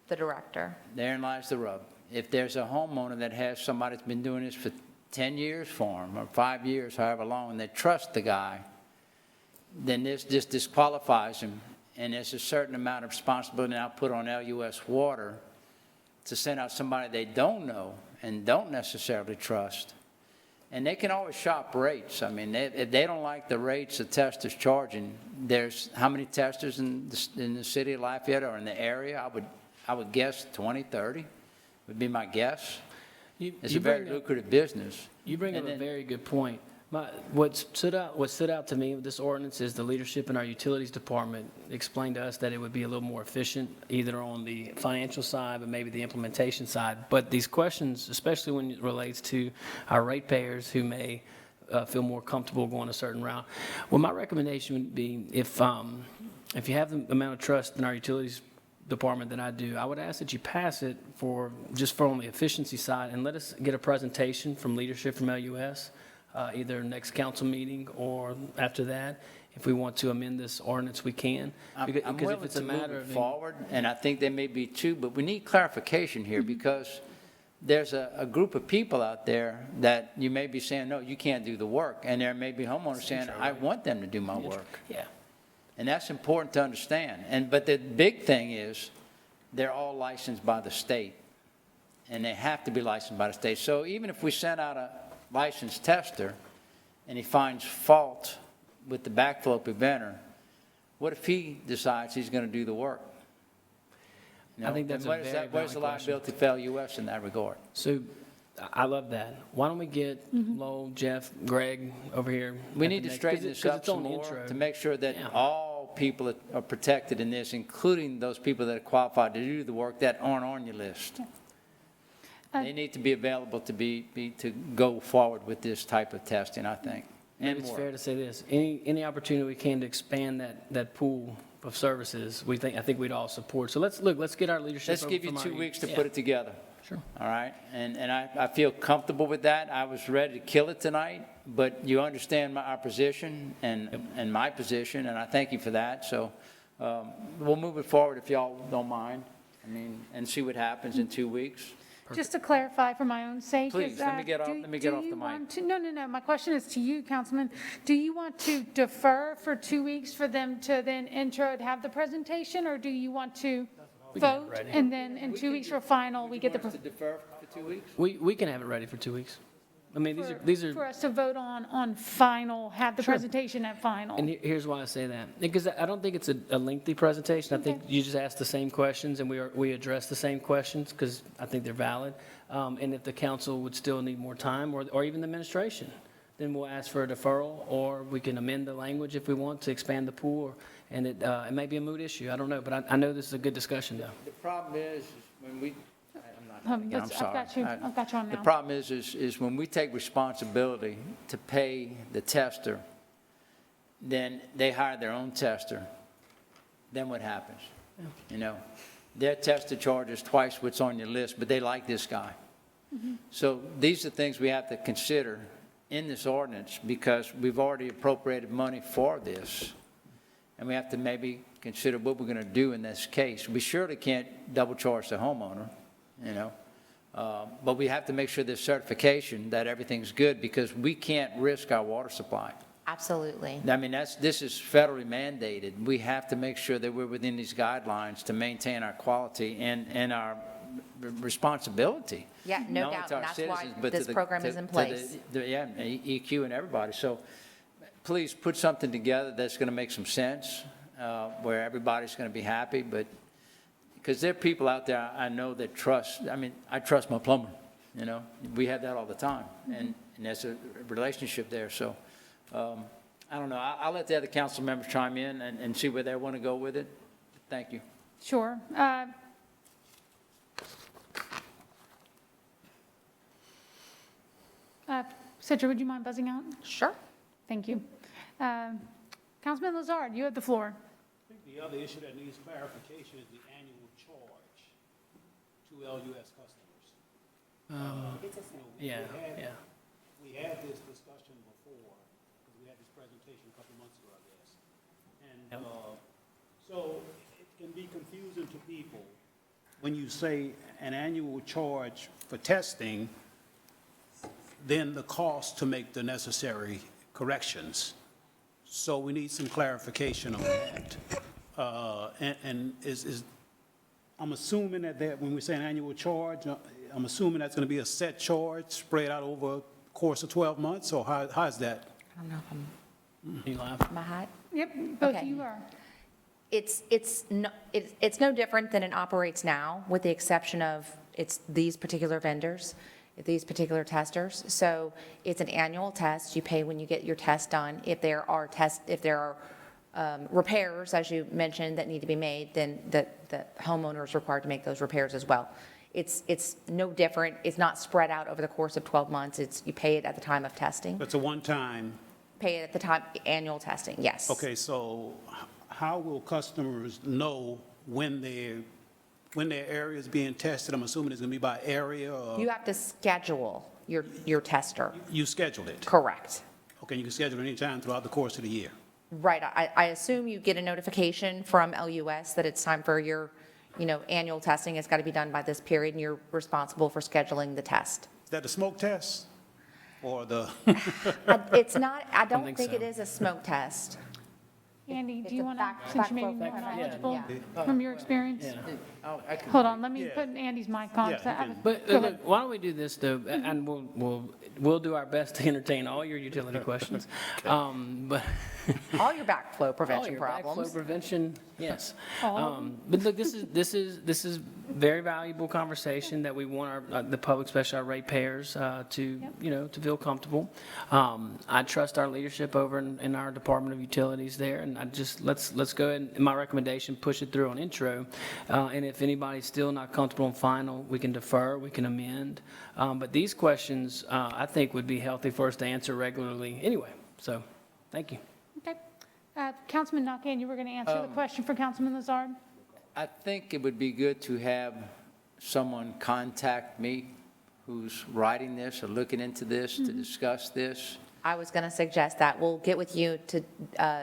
the director. Therein lies the rub. If there's a homeowner that has somebody that's been doing this for 10 years for them, or 5 years, however long, and they trust the guy, then this disqualifies him, and there's a certain amount of responsibility now put on LUS Water to send out somebody they don't know and don't necessarily trust. And they can always shop rates. I mean, if they don't like the rates the tester's charging, there's how many testers in the city of Lafayette or in the area? I would guess 20, 30 would be my guess. It's a very lucrative business. You bring up a very good point. What stood out to me with this ordinance is the leadership in our utilities department explained to us that it would be a little more efficient, either on the financial side, but maybe the implementation side. But these questions, especially when it relates to our ratepayers who may feel more comfortable going a certain route. Well, my recommendation would be if you have the amount of trust in our utilities department that I do, I would ask that you pass it just for on the efficiency side, and let us get a presentation from leadership from LUS. Either next council meeting or after that. If we want to amend this ordinance, we can. I'm willing to move it forward, and I think there may be two, but we need clarification here because there's a group of people out there that you may be saying, no, you can't do the work. And there may be homeowners saying, I want them to do my work. Yeah. And that's important to understand. But the big thing is they're all licensed by the state, and they have to be licensed by the state. So even if we send out a licensed tester and he finds fault with the backflow preventer, what if he decides he's going to do the work? I think that's a very valid where's the liability for LUS in that regard? So I love that. Why don't we get Lowell, Jeff, Greg over here? We need to straighten this up some more to make sure that all people are protected in this, including those people that are qualified to do the work that aren't on your list. They need to be available to go forward with this type of testing, I think. And it's fair to say this, any opportunity we can to expand that pool of services, I think we'd all support. So let's get our leadership. Let's give you 2 weeks to put it together. Sure. All right? And I feel comfortable with that. I was ready to kill it tonight, but you understand our position and my position, and I thank you for that. So we'll move it forward if y'all don't mind. I mean, and see what happens in 2 weeks. Just to clarify for my own sake. Please, let me get off the mic. No. My question is to you, Councilman. Do you want to defer for 2 weeks for them to then intro and have the presentation, or do you want to vote and then in 2 weeks for final, we get the... To defer for 2 weeks? We can have it ready for 2 weeks. I mean, these are for us to vote on final, have the presentation at final. And here's why I say that. Because I don't think it's a lengthy presentation. I think you just ask the same questions and we address the same questions because I think they're valid. And if the council would still need more time or even the administration, then we'll ask for a deferral or we can amend the language if we want to expand the pool. And it may be a moot issue. I don't know. But I know this is a good discussion, though. The problem is when we... I've got you on now. The problem is when we take responsibility to pay the tester, then they hire their own tester. Then what happens? You know, their tester charges twice what's on your list, but they like this guy. So these are things we have to consider in this ordinance because we've already appropriated money for this. And we have to maybe consider what we're going to do in this case. We surely can't double charge the homeowner. You know, but we have to make sure there's certification that everything's good because we can't risk our water supply. Absolutely. I mean, this is federally mandated. We have to make sure that we're within these guidelines to maintain our quality and our responsibility. Yeah, no doubt. And that's why this program is in place. EQ and everybody. So please put something together that's going to make some sense, where everybody's going to be happy, but because there are people out there I know that trust, I mean, I trust my plumber, you know. We have that all the time, and there's a relationship there. So, I don't know. I'll let the other council members chime in and see where they want to go with it. Thank you. Sure. Citra, would you mind buzzing out? Sure. Thank you. Councilman Lazard, you have the floor. I think the other issue that needs clarification is the annual charge to LUS customers. Yeah, yeah. We had this discussion before, because we had this presentation a couple months ago, I guess. And so it can be confusing to people when you say an annual charge for testing, then the cost to make the necessary corrections. So we need some clarification on that. And I'm assuming that when we say an annual charge, I'm assuming that's going to be a set charge spread out over a course of 12 months, or how is that? I don't know if I'm, You laugh. am I hot? Yep, both Okay. of you are. It's no different than it operates now, with the exception of it's these particular vendors, these particular testers. So it's an annual test. You pay when you get your test done. If there are repairs, as you mentioned, that need to be made, then the homeowner is required to make those repairs as well. It's no different. It's not spread out over the course of 12 months. You pay it at the time of testing. It's a one-time. Pay it at the time, annual testing, yes. Okay, so how will customers know when their area is being tested? I'm assuming it's going to be by area, or? You have to schedule your tester. You scheduled it? Correct. Okay, you can schedule it anytime throughout the course of the year? Right. I assume you get a notification from LUS that it's time for your, annual testing. It's got to be done by this period, and you're responsible for scheduling the test. Is that the smoke test? Or the? It's not, I don't think think so. it is a smoke test. Andy, It's do you a want to, back- since you may be backflow more preventer. knowledgeable Yeah. from your experience? Yeah. Hold on, let me Yeah. put Andy's mic on. Yeah, so I you would- But go ahead. look, why don't we do this though, and we'll do our best to entertain all your utility questions. But All your backflow prevention your backflow problems. prevention, yes. All. But look, this is very valuable conversation that we want the public, especially our ratepayers, to feel comfortable. I trust our leadership over in our Department of Utilities there, and I just let's go ahead and my recommendation, push it through on intro. And if anybody's still not comfortable in final, we can defer, we can amend. But these questions, I think, would be healthy for us to answer regularly anyway. So, thank you. Okay. Councilman Nakane, you were going to answer the question for Councilman Lazard? I think it would be good to have someone contact me who's writing this or looking into this to discuss this. I was going to suggest that. We'll get with you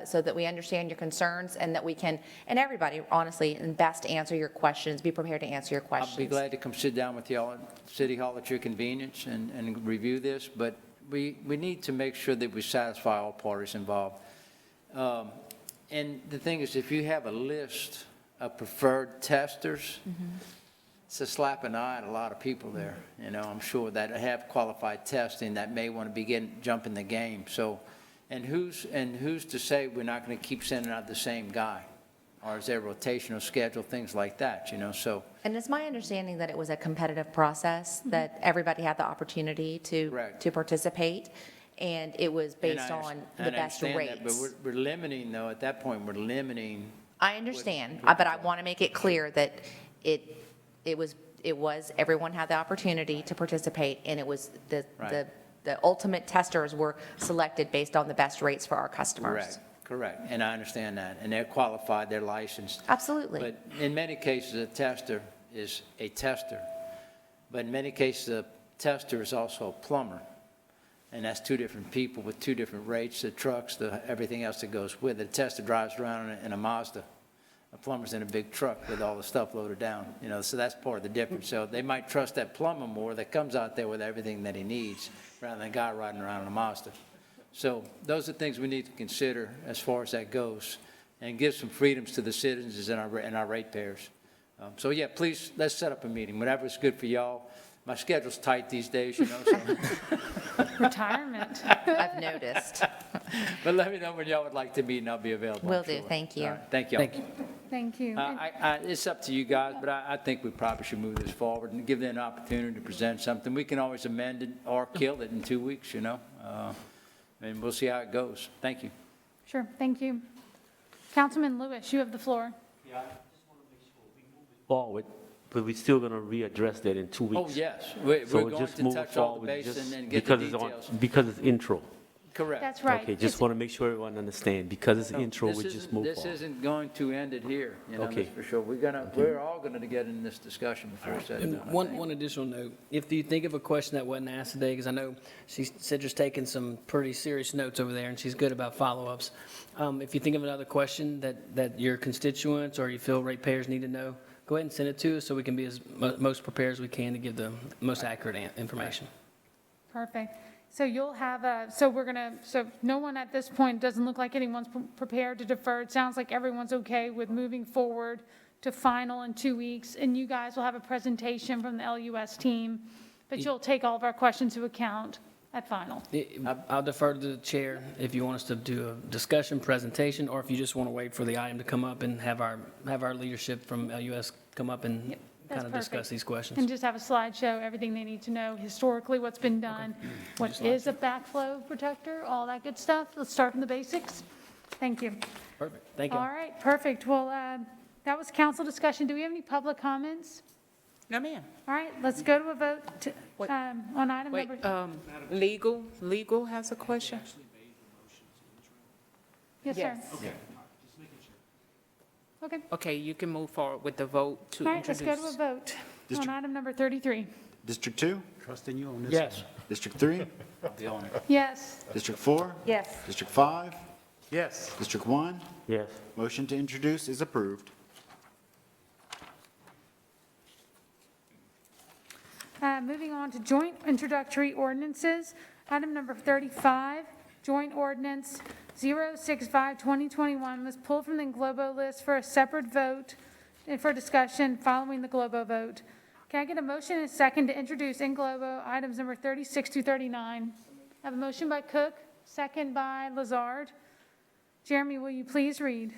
so that we understand your concerns and that we can, and everybody, honestly, and best answer your questions, be prepared to answer your questions. I'll be glad to come sit down with y'all at City Hall at your convenience and review this, but we need to make sure that we satisfy all parties involved. And the thing is, if you have a list of preferred testers, it's a slap in the eye at a lot of people there. I'm sure that have qualified testing that may want to jump in the game. So, and who's to say we're not going to keep sending out the same guy? Or is there a rotational schedule, things like that, so. And it's my understanding that it was a competitive process, that everybody had the opportunity to participate, and it was based on the best rates. But we're limiting, though, at that point, we're limiting. I understand, but I want to make it clear that it was, everyone had the opportunity to participate, and it was the ultimate testers were selected based on the best rates for our customers. Correct, and I understand that, and they're qualified, they're licensed. Absolutely. But in many cases, a tester is a tester, but in many cases, a tester is also a plumber, and that's two different people with two different rates, the trucks, everything else that goes with it. A tester drives around in a Mazda. A plumber's in a big truck with all the stuff loaded down, so that's part of the difference. So they might trust that plumber more that comes out there with everything that he needs rather than a guy riding around in a Mazda. So those are things we need to consider as far as that goes and give some freedoms to the citizens and our ratepayers. So yeah, please, let's set up a meeting, whatever's good for y'all. My schedule's tight these days, So. Retirement. I've noticed. But let me know when y'all would like to meet and I'll be available. Will I'm do, sure. thank you. All right, thank y'all. Thank you. Thank you. It's up to you guys, but I think we probably should move this forward and give them an opportunity to present something. We can always amend it or kill it in 2 weeks, and we'll see how it goes. Thank you. Sure, thank you. Councilman Lewis, you have the floor. Yeah, I just want to make sure we move it forward, but we're still going to readdress that in 2 weeks. Oh, yes. We're So going just to move touch all the forward base just and then get the because details. because it's intro. Correct. That's right. Okay, just want to make sure everyone understands. Because it's intro, This we just isn't- move This on. isn't going to end it here, you know, Okay. that's for sure. We're all gonna get in this discussion before it's said and And done. I one, think. one additional note, if you think of a question that wasn't asked today, because I know Cidra's taking some pretty serious notes over there, and she's good about follow-ups. If you think of another question that your constituents or you feel ratepayers need to know, go ahead and send it to us so we can be as most prepared as we can to give the most accurate information. Perfect. So you'll have so no one at this point, doesn't look like anyone's prepared to defer. It sounds like everyone's okay with moving forward to final in 2 weeks, and you guys will have a presentation from the LUS team, but you'll take all of our questions into account at final. I'll defer to the chair if you want us to do a discussion presentation, or if you just want to wait for the item to come up and have our leadership from LUS come up and That's kind of discuss perfect. these questions. And just have a slideshow, everything they need to know, historically, what's been done, what is a backflow protector, all that good stuff. Let's start from the basics. Thank you. Perfect, thank you. All right, perfect. Well, that was council discussion. Do we have any public comments? No, ma'am. All right, let's go to a vote on item Wait, number. legal has a question? Yes, sir. Okay. Okay, you can move forward with the vote to All right, let's introduce. go to a vote on District- item number 33. District 2? Trusting you on this. Yes. District 3? Yes. District 4? Yes. District 5? Yes. District 1? Yes. Motion to introduce is approved. Moving on to joint introductory ordinances. Item number 35, joint ordinance 065-2021 was pulled from the Globo list for a separate vote and for discussion following the Globo vote. Can I get a motion and a second to introduce in Globo items number 36 through 39? I have a motion by Cook, second by Lazard. Jeremy, will you please read?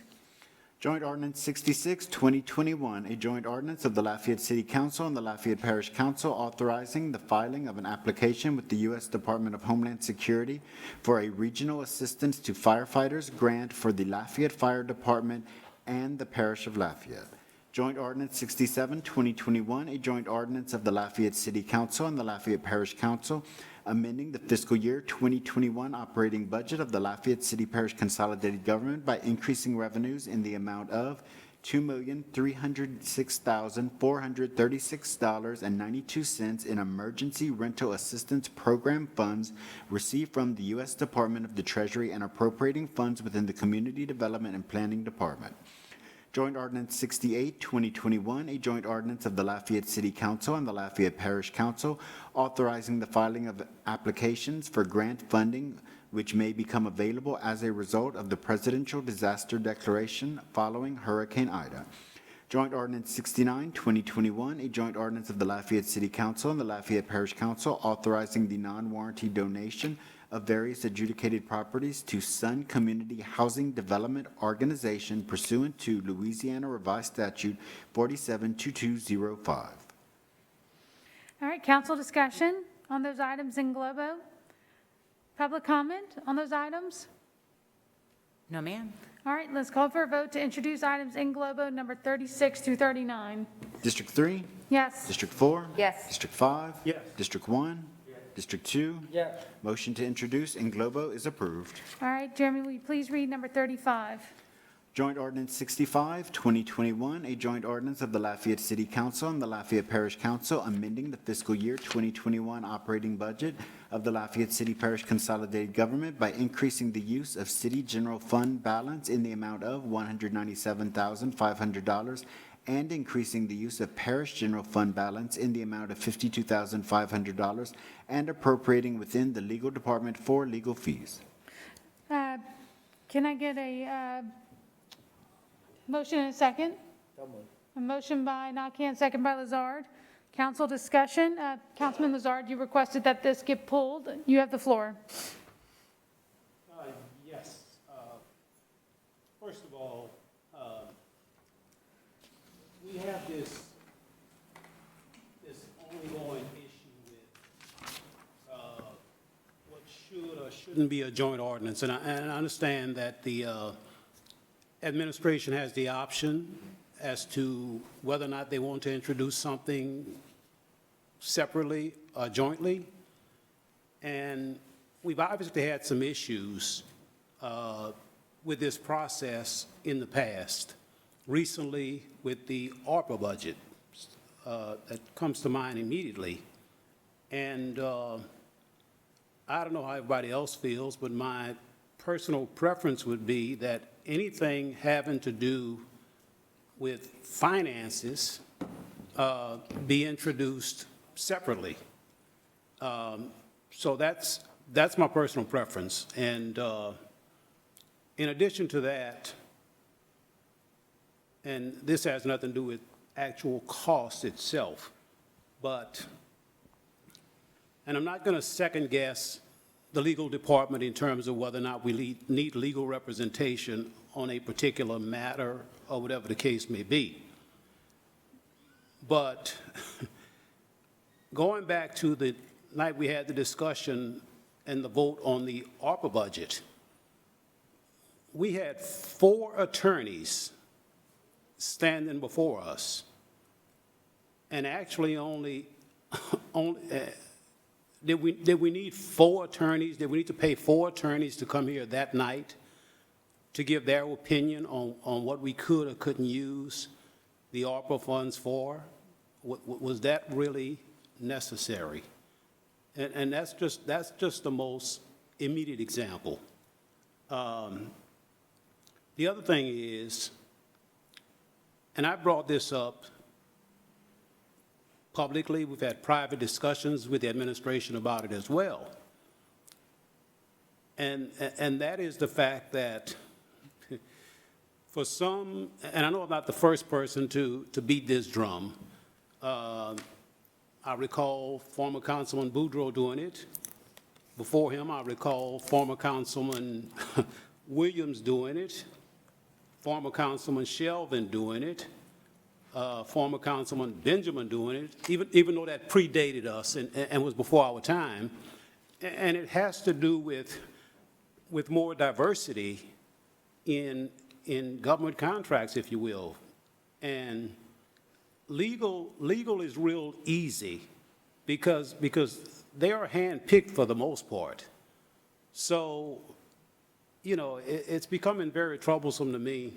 Joint Ordinance 66, 2021, a joint ordinance of the Lafayette City Council and the Lafayette Parish Council authorizing the filing of an application with the U.S. Department of Homeland Security for a regional assistance to firefighters grant for the Lafayette Fire Department and the Parish of Lafayette. Joint Ordinance 67, 2021, a joint ordinance of the Lafayette City Council and the Lafayette Parish Council amending the fiscal year 2021 operating budget of the Lafayette City Parish Consolidated Government by increasing revenues in the amount of $2,306,436.92 in emergency rental assistance program funds received from the U.S. Department of the Treasury and appropriating funds within the Community Development and Planning Department. Joint Ordinance 68, 2021, a joint ordinance of the Lafayette City Council and the Lafayette Parish Council authorizing the filing of applications for grant funding which may become available as a result of the presidential disaster declaration following Hurricane Ida. Joint Ordinance 69, 2021, a joint ordinance of the Lafayette City Council and the Lafayette Parish Council authorizing the non-warranty donation of various adjudicated properties to Sun Community Housing Development Organization pursuant to Louisiana Revised Statute 472205. All right, council discussion on those items in Globo. Public comment on those items? No, ma'am. All right, let's call for a vote to introduce items in Globo number 36 through 39. District 3? Yes. District 4? Yes. District 5? Yes. District 1? District 2? Yes. Motion to introduce in Globo is approved. All right, Jeremy, will you please read number 35? Joint Ordinance 65, 2021, a joint ordinance of the Lafayette City Council and the Lafayette Parish Council amending the fiscal year 2021 operating budget of the Lafayette City Parish Consolidated Government by increasing the use of city general fund balance in the amount of $197,500 and increasing the use of parish general fund balance in the amount of $52,500 and appropriating within the legal department for legal fees. Can I get a motion and a second? A motion by Nakhan, second by Lazard. Council discussion. Councilman Lazard, you requested that this get pulled. You have the floor. Yes. First of all, we have this ongoing issue with what should or shouldn't be a joint ordinance. And I understand that the administration has the option as to whether or not they want to introduce something separately or jointly. And we've obviously had some issues with this process in the past. Recently, with the ARPA budget, that comes to mind immediately. And I don't know how everybody else feels, but my personal preference would be that anything having to do with finances be introduced separately. So that's my personal preference. And in addition to that, and this has nothing to do with actual cost itself, but, and I'm not going to second guess the legal department in terms of whether or not we need legal representation on a particular matter or whatever the case may be. But going back to the night we had the discussion and the vote on the ARPA budget, we had 4 attorneys standing before us, and actually only did we need 4 attorneys? Did we need to pay 4 attorneys to come here that night to give their opinion on what we could or couldn't use the ARPA funds for? Was that really necessary? And that's just the most immediate example. The other thing is, and I brought this up publicly, we've had private discussions with the administration about it as well. And that is the fact that for some, and I know I'm not the first person to beat this drum. I recall former Councilman Boudreaux doing it. Before him, I recall former Councilman Williams doing it, former Councilman Shelvin doing it, former Councilman Benjamin doing it, even though that predated us and was before our time. And it has to do with more diversity in government contracts, if you will. And legal is real easy because they are handpicked for the most part. So, you know, it's becoming very troublesome to me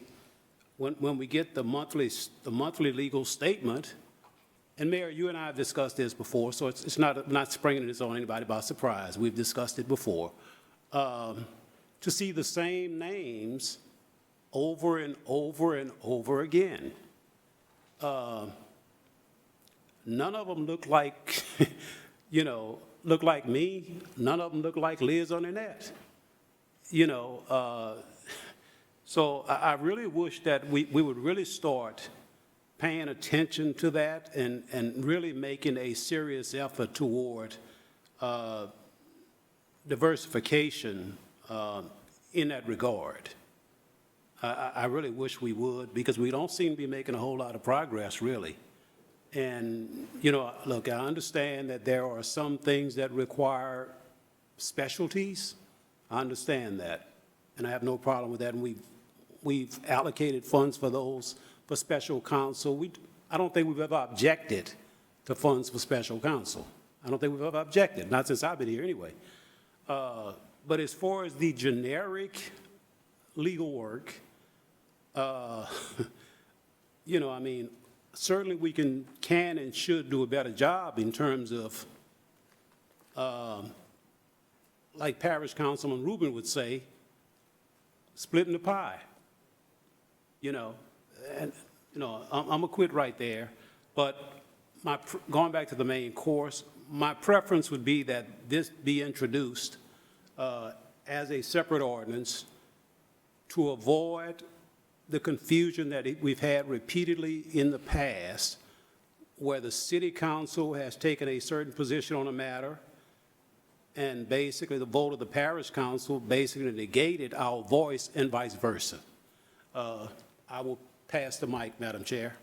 when we get the monthly legal statement. And Mayor, you and I have discussed this before, so it's not springing this on anybody by surprise. We've discussed it before. To see the same names over and over and over again. None of them look like, look like me. None of them look like Liz on the net. So I really wish that we would really start paying attention to that and really making a serious effort toward diversification in that regard. I really wish we would, because we don't seem to be making a whole lot of progress, really. And, look, I understand that there are some things that require specialties. I understand that, and I have no problem with that, and we've allocated funds for those, for special counsel. I don't think we've ever objected to funds for special counsel. I don't think we've ever objected, not since I've been here anyway. But as far as the generic legal work, certainly we can and should do a better job in terms of, like Parish Councilman Rubin would say, splitting the pie. I'm gonna quit right there. But going back to the main course, my preference would be that this be introduced as a separate ordinance to avoid the confusion that we've had repeatedly in the past, where the city council has taken a certain position on a matter, and basically the vote of the parish council basically negated our voice, and vice versa. I will pass the mic, Madam Chair.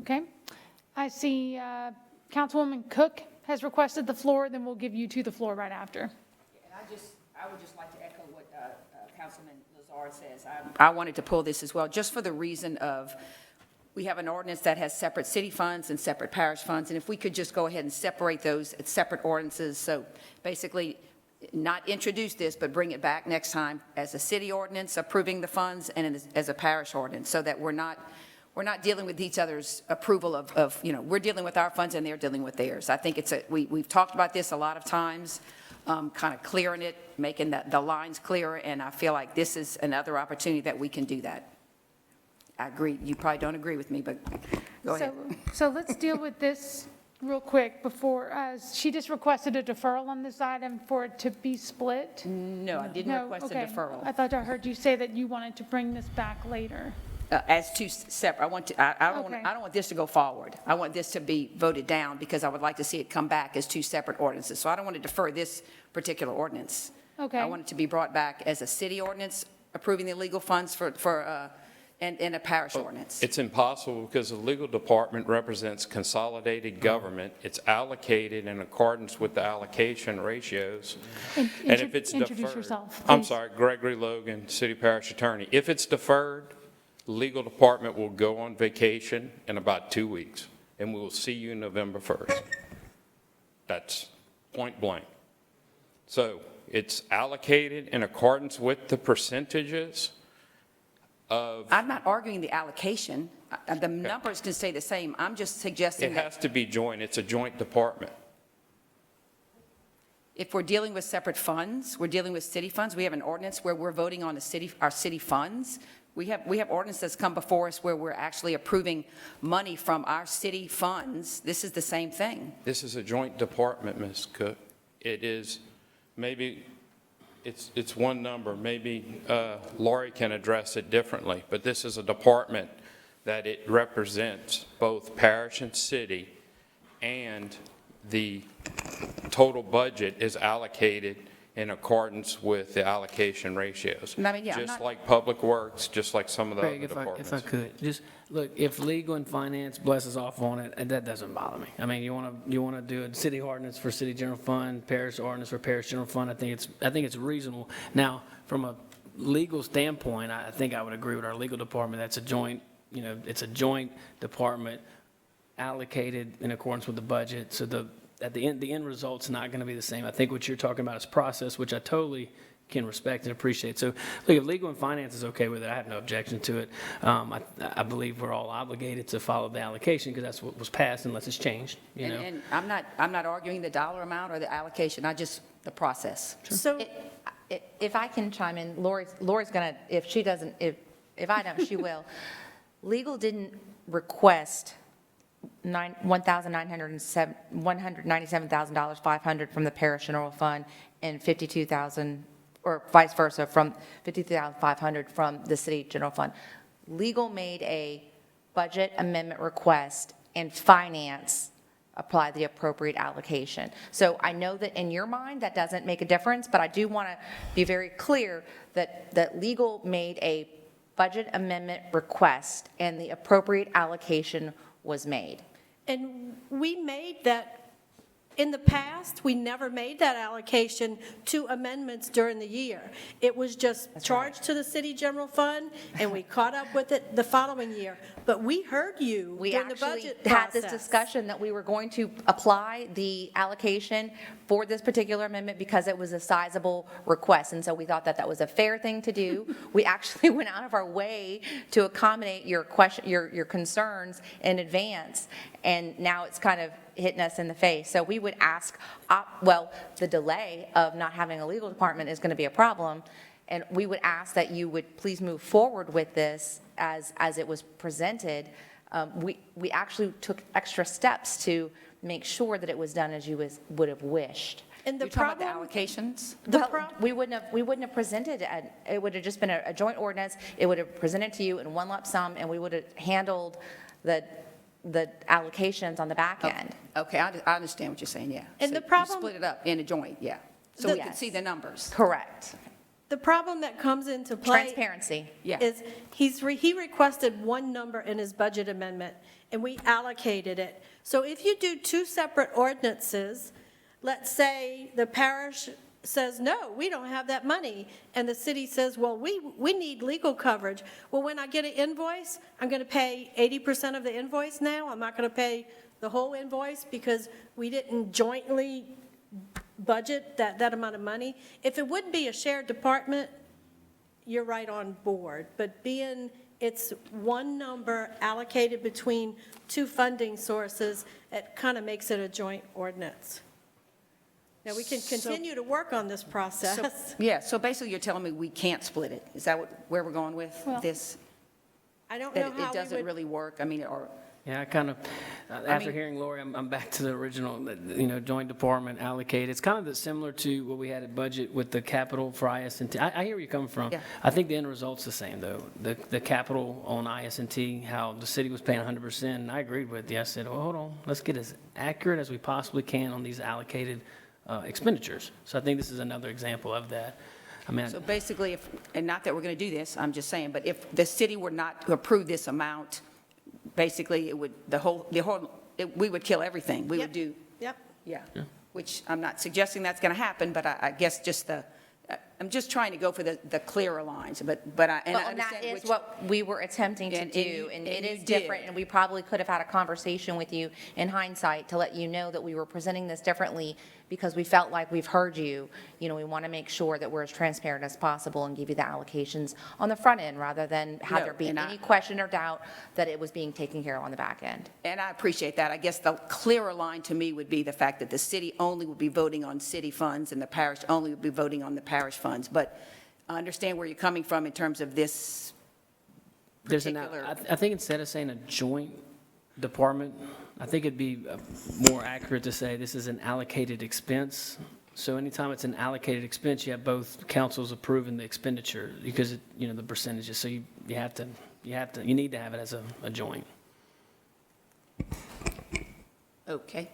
Okay. I see Councilwoman Cook has requested the floor, then we'll give you the floor right after. And I would just like to echo what Councilman Lazard says. I wanted to pull this as well, just for the reason of, we have an ordinance that has separate city funds and separate parish funds, and if we could just go ahead and separate those as separate ordinances. So basically, not introduce this, but bring it back next time as a city ordinance approving the funds and as a parish ordinance, so that we're not dealing with each other's approval of, we're dealing with our funds and they're dealing with theirs. I think we've talked about this a lot of times, kind of clearing it, making the lines clearer, and I feel like this is another opportunity that we can do that. I agree. You probably don't agree with me, but go ahead. So let's deal with this real quick before, she just requested a deferral on this item for it to be split? No, I didn't request a deferral. I thought I heard you say that you wanted to bring this back later. As two separate, I don't want this to go forward. I want this to be voted down because I would like to see it come back as two separate ordinances. So I don't want to defer this particular ordinance. Okay. I want it to be brought back as a city ordinance approving the legal funds and a parish ordinance. It's impossible because the legal department represents consolidated government. It's allocated in accordance with the allocation ratios. And if it's introduce deferred, yourself, I'm please. sorry, Gregory Logan, City Parish Attorney. If it's deferred, the legal department will go on vacation in about 2 weeks, and we will see you November 1st. That's point blank. So it's allocated in accordance with the percentages of. I'm not arguing the allocation. The numbers can stay the same. I'm just suggesting It that has to be joint. It's a joint department. if we're dealing with separate funds, we're dealing with city funds, we have an ordinance where we're voting on our city funds. We have ordinance that's come before us where we're actually approving money from our city funds. This is the same thing. This is a joint department, Ms. Cook. It is, maybe it's one number. Maybe Lori can address it differently, but this is a department that it represents both parish and city, and the total budget is allocated in accordance with the allocation ratios. I mean, yeah, just like Public Works, just like some of the Craig, other departments. if I could, just, look, if legal and finance blesses off on it, that doesn't bother me. I mean, you want to do a city ordinance for city general fund, parish ordinance for parish general fund, I think it's reasonable. Now, from a legal standpoint, I think I would agree with our legal department, that's a joint, it's a joint department allocated in accordance with the budget, so the end result's not going to be the same. I think what you're talking about is process, which I totally can respect and appreciate. So, look, if legal and finance is okay with it, I have no objection to it. I believe we're all obligated to follow the allocation because that's what was passed unless it's changed, you know. And I'm not arguing the dollar amount or the allocation, the process. So, If I can chime in, Lori's going to, if she doesn't, if I don't, she will. Legal didn't request $197,500 from the parish general fund and $52,000, or vice versa, from $52,500 from the city general fund. Legal made a budget amendment request, and finance applied the appropriate allocation. So I know that in your mind that doesn't make a difference, but I do want to be very clear that legal made a budget amendment request and the appropriate allocation was made. and we made that, in the past, we never made that allocation to amendments during the year. It was just charged to the city general fund, and we caught up with it the following year. But we heard you during the budget We had this process. discussion that we were going to apply the allocation for this particular amendment because it was a sizable request. And so we thought that was a fair thing to do. We actually went out of our way to accommodate your concerns in advance. And now it's kind of hitting us in the face. So we would ask, the delay of not having a legal department is going to be a problem. And we would ask that you would please move forward with this as it was presented. We actually took extra steps to make sure that it was done as you would have wished. And the You're talking problem, about the allocations? We wouldn't have presented, it would have just been a joint ordinance. It would have presented to you in one lump sum, and we would have handled the allocations on the back end. Okay, I understand what you're saying, yeah. And So the problem- you split it up in a joint, yeah. So we can see the numbers. Correct. the problem that comes into play. Transparency. Yeah. Is he requested one number in his budget amendment, and we allocated it. So if you do two separate ordinances, let's say the parish says, no, we don't have that money, and the city says, well, we need legal coverage. Well, when I get an invoice, I'm going to pay 80% of the invoice now? I'm not going to pay the whole invoice because we didn't jointly budget, that amount of money. If it would be a shared department, you're right on board. But being it's one number allocated between two funding sources, it kind of makes it a joint ordinance. Now, we can continue to work on this process. Yeah, so basically you're telling me we can't split it. Is that where we're going with this? I don't know That how we it doesn't would. really work? I mean, or, Yeah, I kind of, after hearing Lori, I'm back to the original, joint department allocated. It's kind of similar to what we had at budget with the capital for IS&T. I hear where you're coming from. Yeah. I think the end result's the same, though. The capital on IS&T, how the city was paying 100%, and I agreed with you. I said, well, hold on, let's get as accurate as we possibly can on these allocated expenditures. So I think this is another example of that. I mean, so basically, and not that we're going to do this, I'm just saying, but if the city were not to approve this amount, basically, it would, we would kill everything. We would do, Yep. yeah, which I'm not suggesting that's going to happen, but I guess just I'm just trying to go for the clearer lines, but I Well, understand that is which. what we were attempting to do, and it is different, and we probably could have had a conversation with you in hindsight to let you know that we were presenting this differently because we felt like we've heard you. You know, we want to make sure that we're as transparent as possible and give you the allocations on the front end rather than have No, there be and any question or doubt that it was being taken care of on the back end. And I appreciate that. I guess the clearer line to me would be the fact that the city only would be voting on city funds and the parish only would be voting on the parish funds. But I understand where you're coming from in terms of this particular. I think instead of saying a joint department, I think it'd be more accurate to say this is an allocated expense. So anytime it's an allocated expense, you have both councils approving the expenditure because, the percentages. So you need to have it as a joint. Okay.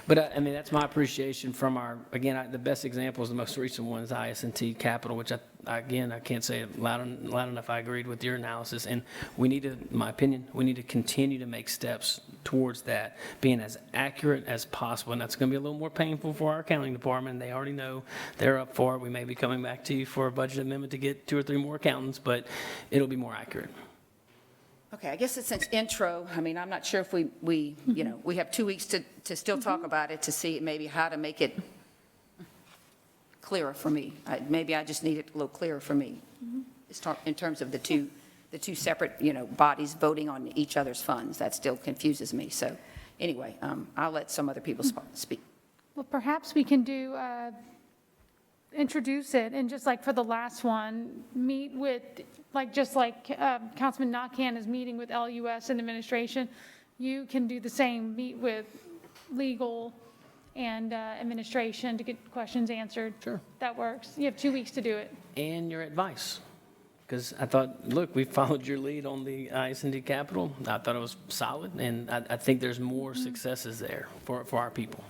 But, that's my appreciation from the best example is the most recent one is IS&T Capital, which, I can't say it loud enough I agreed with your analysis. And we need to, in my opinion, we need to continue to make steps towards that, being as accurate as possible. And that's going to be a little more painful for our accounting department. They already know they're up for it. We may be coming back to you for a budget amendment to get 2 or 3 more accountants, but it'll be more accurate. Okay, I guess it's an intro. I'm not sure if we have 2 weeks to still talk about it to see maybe how to make it clearer for me. Maybe I just need it a little clearer for me in terms of the two separate, bodies voting on each other's funds. That still confuses me. So anyway, I'll let some other people speak. Well, perhaps we can do, introduce it, and just like for the last one, meet with, Councilman Nakhan is meeting with LUS and administration, you can do the same, meet with legal and administration to get questions answered. Sure. That works. You have 2 weeks to do it. And your advice. Because I thought, look, we followed your lead on the IS&T Capital. I thought it was solid, and I think there's more successes there for our people.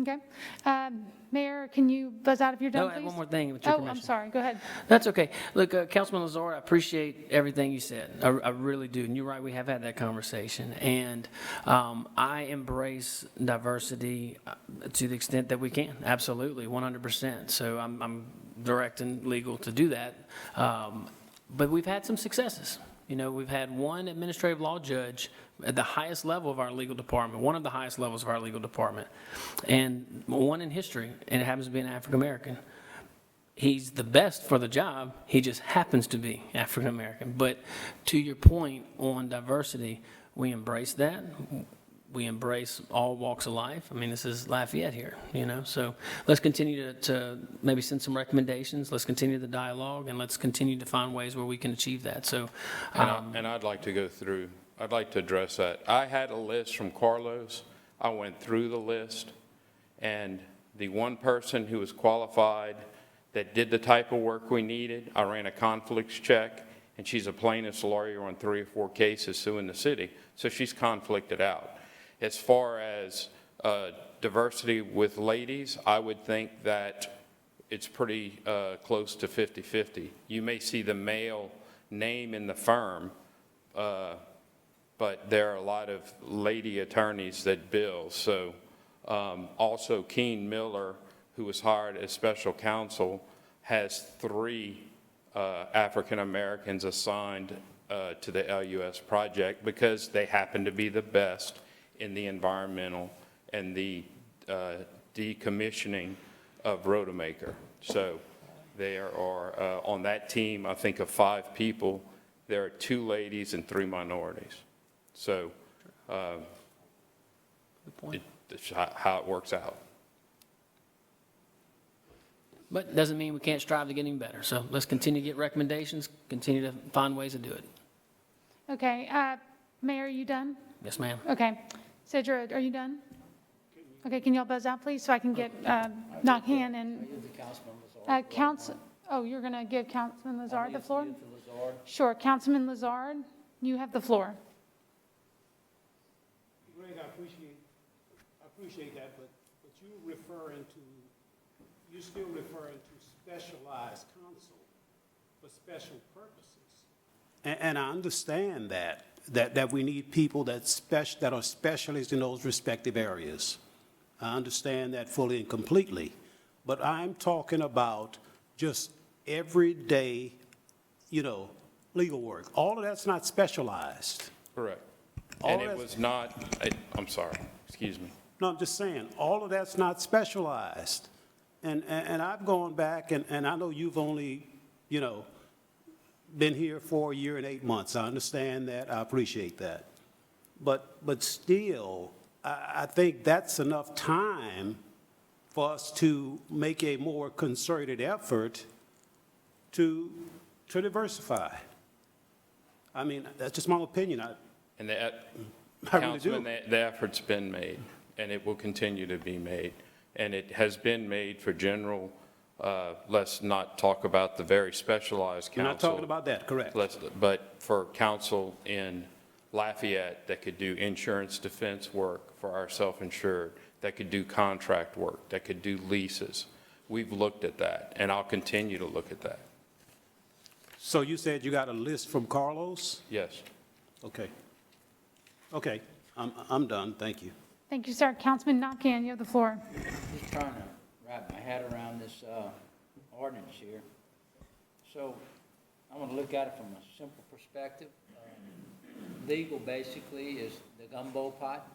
Okay. Mayor, can you buzz out if you're done, No, I please? have one more thing with your permission. I'm sorry. Go ahead. That's okay. Look, Councilman Lazar, I appreciate everything you said. I really do. And you're right, we have had that conversation. And I embrace diversity to the extent that we can. Absolutely, 100%. So I'm directing legal to do that. But we've had some successes. We've had one administrative law judge at the highest level of our legal department, one of the highest levels of our legal department, and one in history, and it happens to be an African-American. He's the best for the job. He just happens to be African-American. But to your point on diversity, we embrace that. We embrace all walks of life. This is Lafayette here, So let's continue to maybe send some recommendations. Let's continue the dialogue, and let's continue to find ways where we can achieve that. So, And I'd like to go through, I'd like to address that. I had a list from Carlos. I went through the list, and the one person who was qualified that did the type of work we needed, I ran a conflicts check, and she's a plaintiff's lawyer on 3 or 4 cases suing the city. So she's conflicted out. As far as diversity with ladies, I would think that it's pretty close to 50-50. You may see the male name in the firm, but there are a lot of lady attorneys that bill. So also Keen Miller, who was hired as special counsel, has 3 African Americans assigned to the LUS project because they happen to be the best in the environmental and the decommissioning of Rotamaker. So there are, on that team, I think of 5 people, there are 2 ladies and 3 minorities. So it's how it works out. But doesn't mean we can't strive to get even better. So let's continue to get recommendations, continue to find ways to do it. Okay, Mayor, are you done? Yes, ma'am. Okay. Cedra, are you done? Okay, can y'all buzz out, please, so I can get Nakhan and Council. Oh, you're going to give Councilman Lazard the floor? Sure, Councilman Lazard, you have the floor. Greg, I appreciate that, but you're still referring to specialized counsel for special purposes. And I understand that we need people that are specialists in those respective areas. I understand that fully and completely. But I'm talking about just everyday, legal work. All of that's not specialized. Correct. And it was not, I'm sorry, excuse me. No, I'm just saying, all of that's not specialized. And I've gone back, and I know you've only, been here for a year and 8 months. I understand that. I appreciate that. But still, I think that's enough time for us to make a more concerted effort to diversify. I mean, that's just my opinion. And the, I really Councilman, do. the effort's been made, and it will continue to be made. And it has been made for general, let's not talk about the very specialized counsel. We're not talking about that, correct. But for counsel in Lafayette that could do insurance defense work for our self-insured, that could do contract work, that could do leases. We've looked at that, and I'll continue to look at that. So you said you got a list from Carlos? Yes. Okay. Okay, I'm done, thank you. Thank you, sir. Councilman Nakhan, you have the floor. Just trying to wrap my head around this ordinance here. So I want to look at it from a simple perspective. Legal basically is the gumbo pot,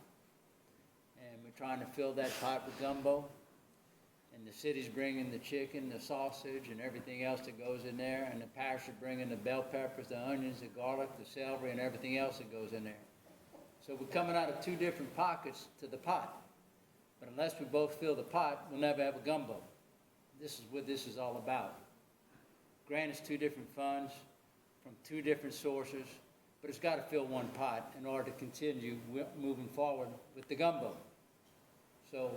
and we're trying to fill that pot with gumbo. And the city's bringing the chicken, the sausage, and everything else that goes in there, and the parish is bringing the bell peppers, the onions, the garlic, the celery, and everything else that goes in there. So we're coming out of 2 different pockets to the pot. But unless we both fill the pot, we'll never have a gumbo. This is what this is all about. Granted, it's 2 different funds from 2 different sources, but it's got to fill one pot in order to continue moving forward with the gumbo. So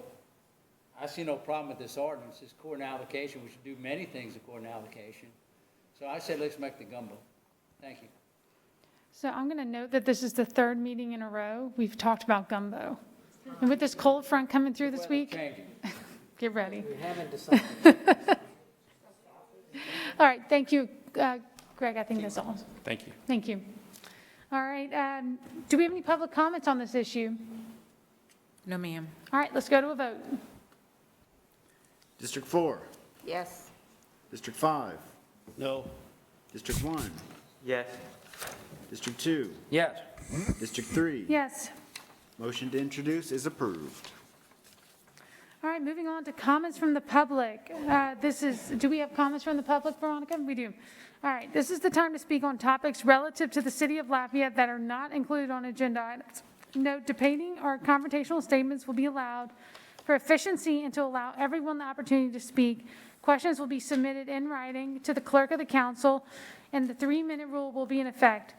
I see no problem with this ordinance. It's according to allocation. We should do many things according to allocation. So I say let's make the gumbo. Thank you. So I'm going to note that this is the 3rd meeting in a row we've talked about gumbo. And with this cold front coming through this week, get ready. We haven't decided. All right, thank you, Greg. I think that's all. Thank you. Thank you. All right, do we have any public comments on this issue? No, ma'am. All right, let's go to a vote. District 4, Yes. District 5, No. District 1, Yes. District 2, Yes. District 3. Yes. Motion to introduce is approved. All right, moving on to comments from the public. Do we have comments from the public, Veronica? We do. All right, this is the time to speak on topics relative to the city of Lafayette that are not included on agenda items. Note, debating or confrontational statements will be allowed for efficiency and to allow everyone the opportunity to speak. Questions will be submitted in writing to the clerk of the council, and the 3-minute rule will be in effect.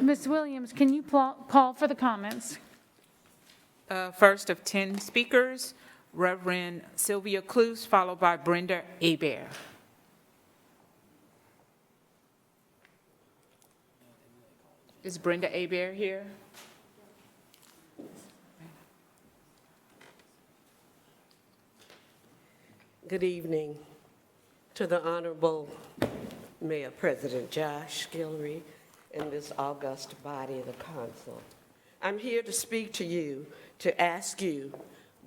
Ms. Williams, can you call for the comments? First of 10 speakers, Reverend Sylvia Cluse, followed by Brenda Hebert. Is Brenda Hebert here? Good evening to the Honorable Mayor President Josh Guillory and this august body of the council. I'm here to speak to you, to ask you,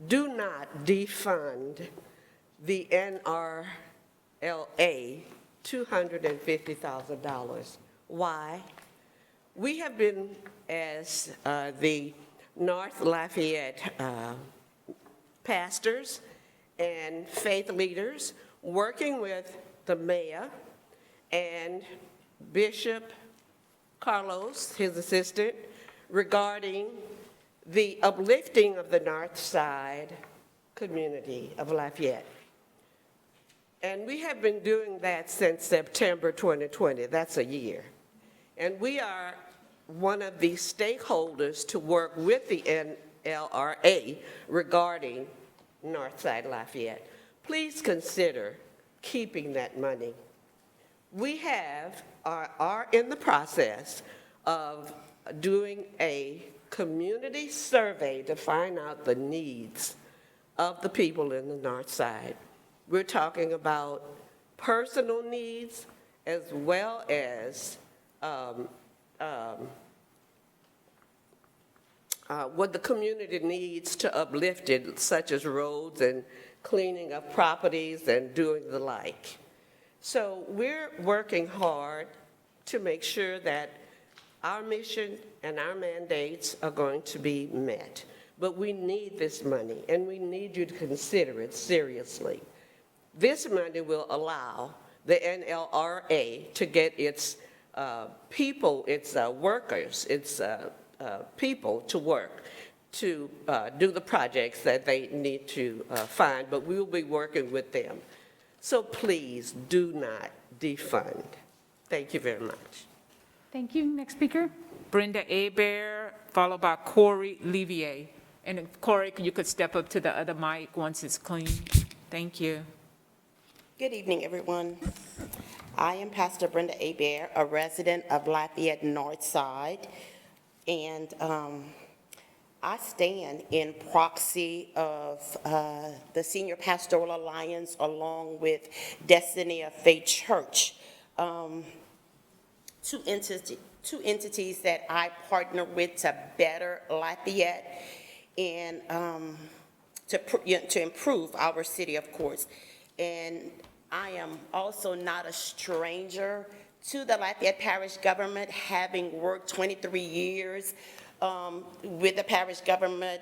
do not defund the NRLA $250,000. Why? We have been, as the North Lafayette pastors and faith leaders, working with the mayor and Bishop Carlos, his assistant, regarding the uplifting of the North Side community of Lafayette. And we have been doing that since September 2020. That's a year. And we are one of the stakeholders to work with the NLRA regarding Northside Lafayette. Please consider keeping that money. We are in the process of doing a community survey to find out the needs of the people in the North Side. We're talking about personal needs as well as what the community needs to uplift it, such as roads and cleaning of properties and doing the like. So we're working hard to make sure that our mission and our mandates are going to be met. But we need this money, and we need you to consider it seriously. This money will allow the NLRA to get its people, its workers, its people to work, to do the projects that they need to find, but we will be working with them. So please do not defund. Thank you very much. Thank you. Next speaker. Brenda Abear, followed by Corey Levier. And if Corey, you could step up to the other mic once it's clean. Thank you. Good evening, everyone. I am Pastor Brenda Abear, a resident of Lafayette North Side, and I stand in proxy of the Senior Pastoral Alliance along with Destiny of Faith Church, two entities that I partner with to better Lafayette and to improve our city, of course. And I am also not a stranger to the Lafayette Parish government, having worked 23 years with the parish government,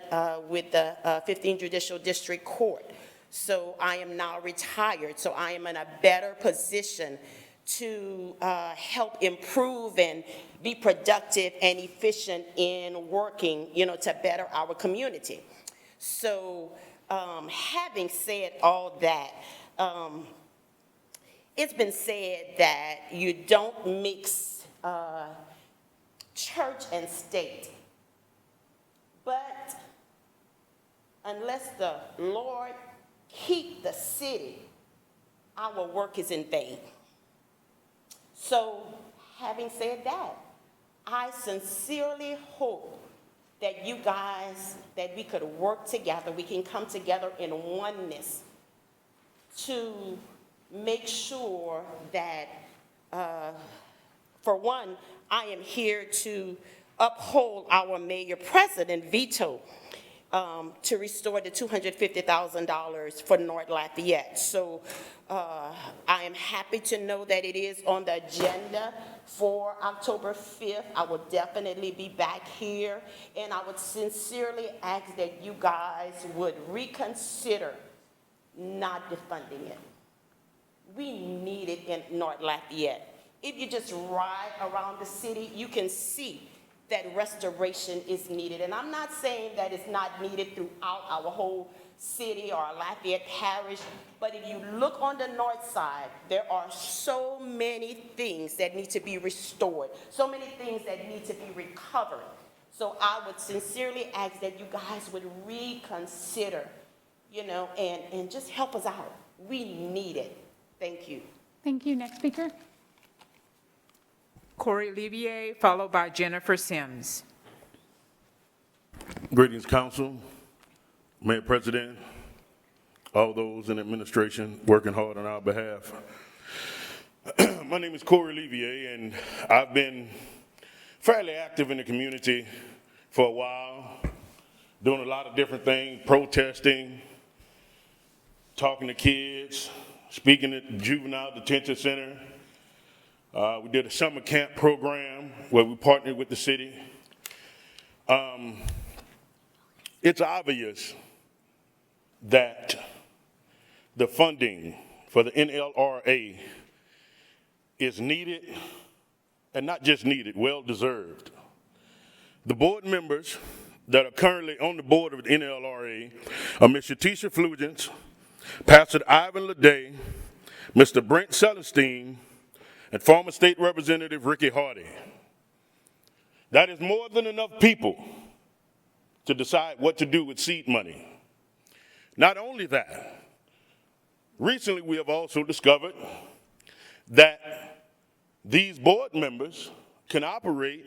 with the 15th Judicial District Court. So I am now retired, so I am in a better position to help improve and be productive and efficient in working, to better our community. So having said all that, it's been said that you don't mix church and state. But unless the Lord keep the city, our work is in vain. So having said that, I sincerely hope that you guys, that we could work together, we can come together in oneness to make sure that, for one, I am here to uphold our mayor president veto to restore the $250,000 for North Lafayette. So I am happy to know that it is on the agenda for October 5th. I will definitely be back here, and I would sincerely ask that you guys would reconsider not defunding it. We need it in North Lafayette. If you just ride around the city, you can see that restoration is needed. And I'm not saying that it's not needed throughout our whole city or Lafayette Parish, but if you look on the north side, there are so many things that need to be restored, so many things that need to be recovered. So I would sincerely ask that you guys would reconsider, and just help us out. We need it. Thank you. Thank you. Next speaker. Corey Levier, followed by Jennifer Sims. Greetings, Council, Mayor President, all those in administration working hard on our behalf. My name is Corey Levier, and I've been fairly active in the community for a while, doing a lot of different things, protesting, talking to kids, speaking at the Juvenile Detention Center. We did a summer camp program where we partnered with the city. It's obvious that the funding for the NLRA is needed, and not just needed, well-deserved. The board members that are currently on the board of the NLRA are Ms. Shatisha Flugents, Pastor Ivan Leday, Mr. Brent Celestine, and former State Representative Ricky Hardy. That is more than enough people to decide what to do with seed money. Not only that, recently we have also discovered that these board members can operate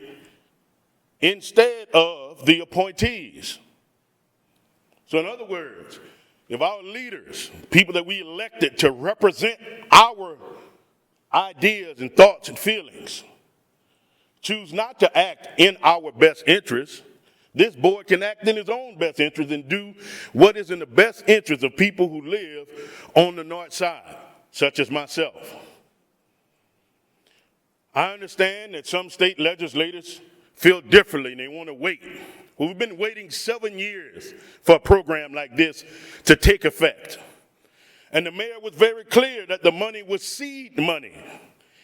instead of the appointees. So in other words, if our leaders, people that we elected to represent our ideas and thoughts and feelings, choose not to act in our best interest, this board can act in its own best interest and do what is in the best interest of people who live on the north side, such as myself. I understand that some state legislators feel differently and they want to wait. Well, we've been waiting 7 years for a program like this to take effect. And the mayor was very clear that the money was seed money.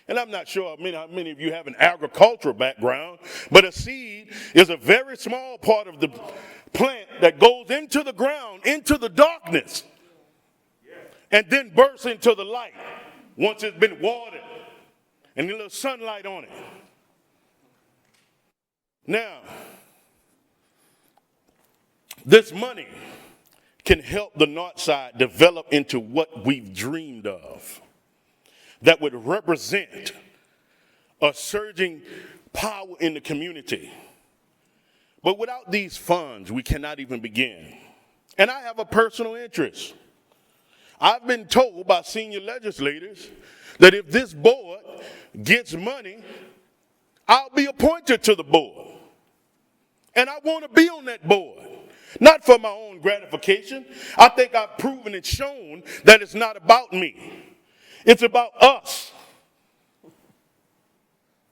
And I'm not sure how many of you have an agricultural background, but a seed is a very small part of the plant that goes into the ground, into the darkness, and then bursts into the light once it's been watered and a little sunlight on it. Now, this money can help the north side develop into what we've dreamed of, that would represent a surging power in the community. But without these funds, we cannot even begin. And I have a personal interest. I've been told by senior legislators that if this board gets money, I'll be appointed to the board. And I want to be on that board, not for my own gratification. I think I've proven and shown that it's not about me. It's about us.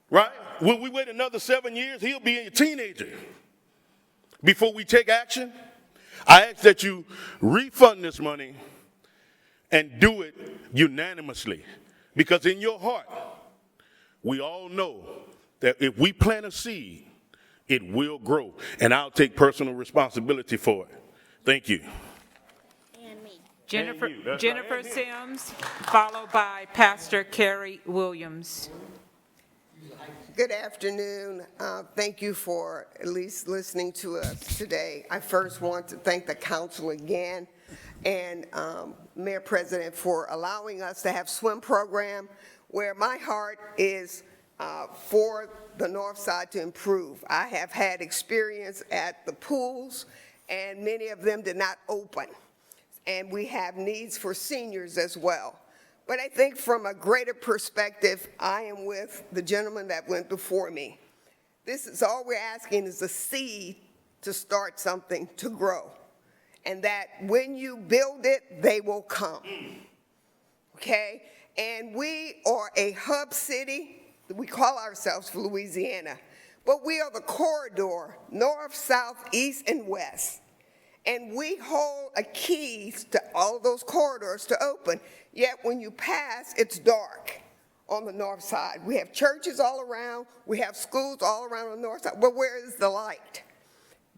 Right? When we wait another 7 years, he'll be a teenager. Before we take action, I ask that you refund this money and do it unanimously. Because in your heart, we all know that if we plant a seed, it will grow. And I'll take personal responsibility for it. Thank you. Jennifer Sims, followed by Pastor Kerry Williams. Good afternoon. Thank you for at least listening to us today. I first want to thank the council again and Mayor President for allowing us to have swim program where my heart is for the north side to improve. I have had experience at the pools and many of them did not open. And we have needs for seniors as well. But I think from a greater perspective, I am with the gentleman that went before me. This is all we're asking is a seed to start something to grow. And that when you build it, they will come. Okay? And we are a hub city. We call ourselves Louisiana. But we are the corridor, north, south, east, and west. And we hold a key to all of those corridors to open. Yet when you pass, it's dark on the north side. We have churches all around. We have schools all around on the north side. But where is the light?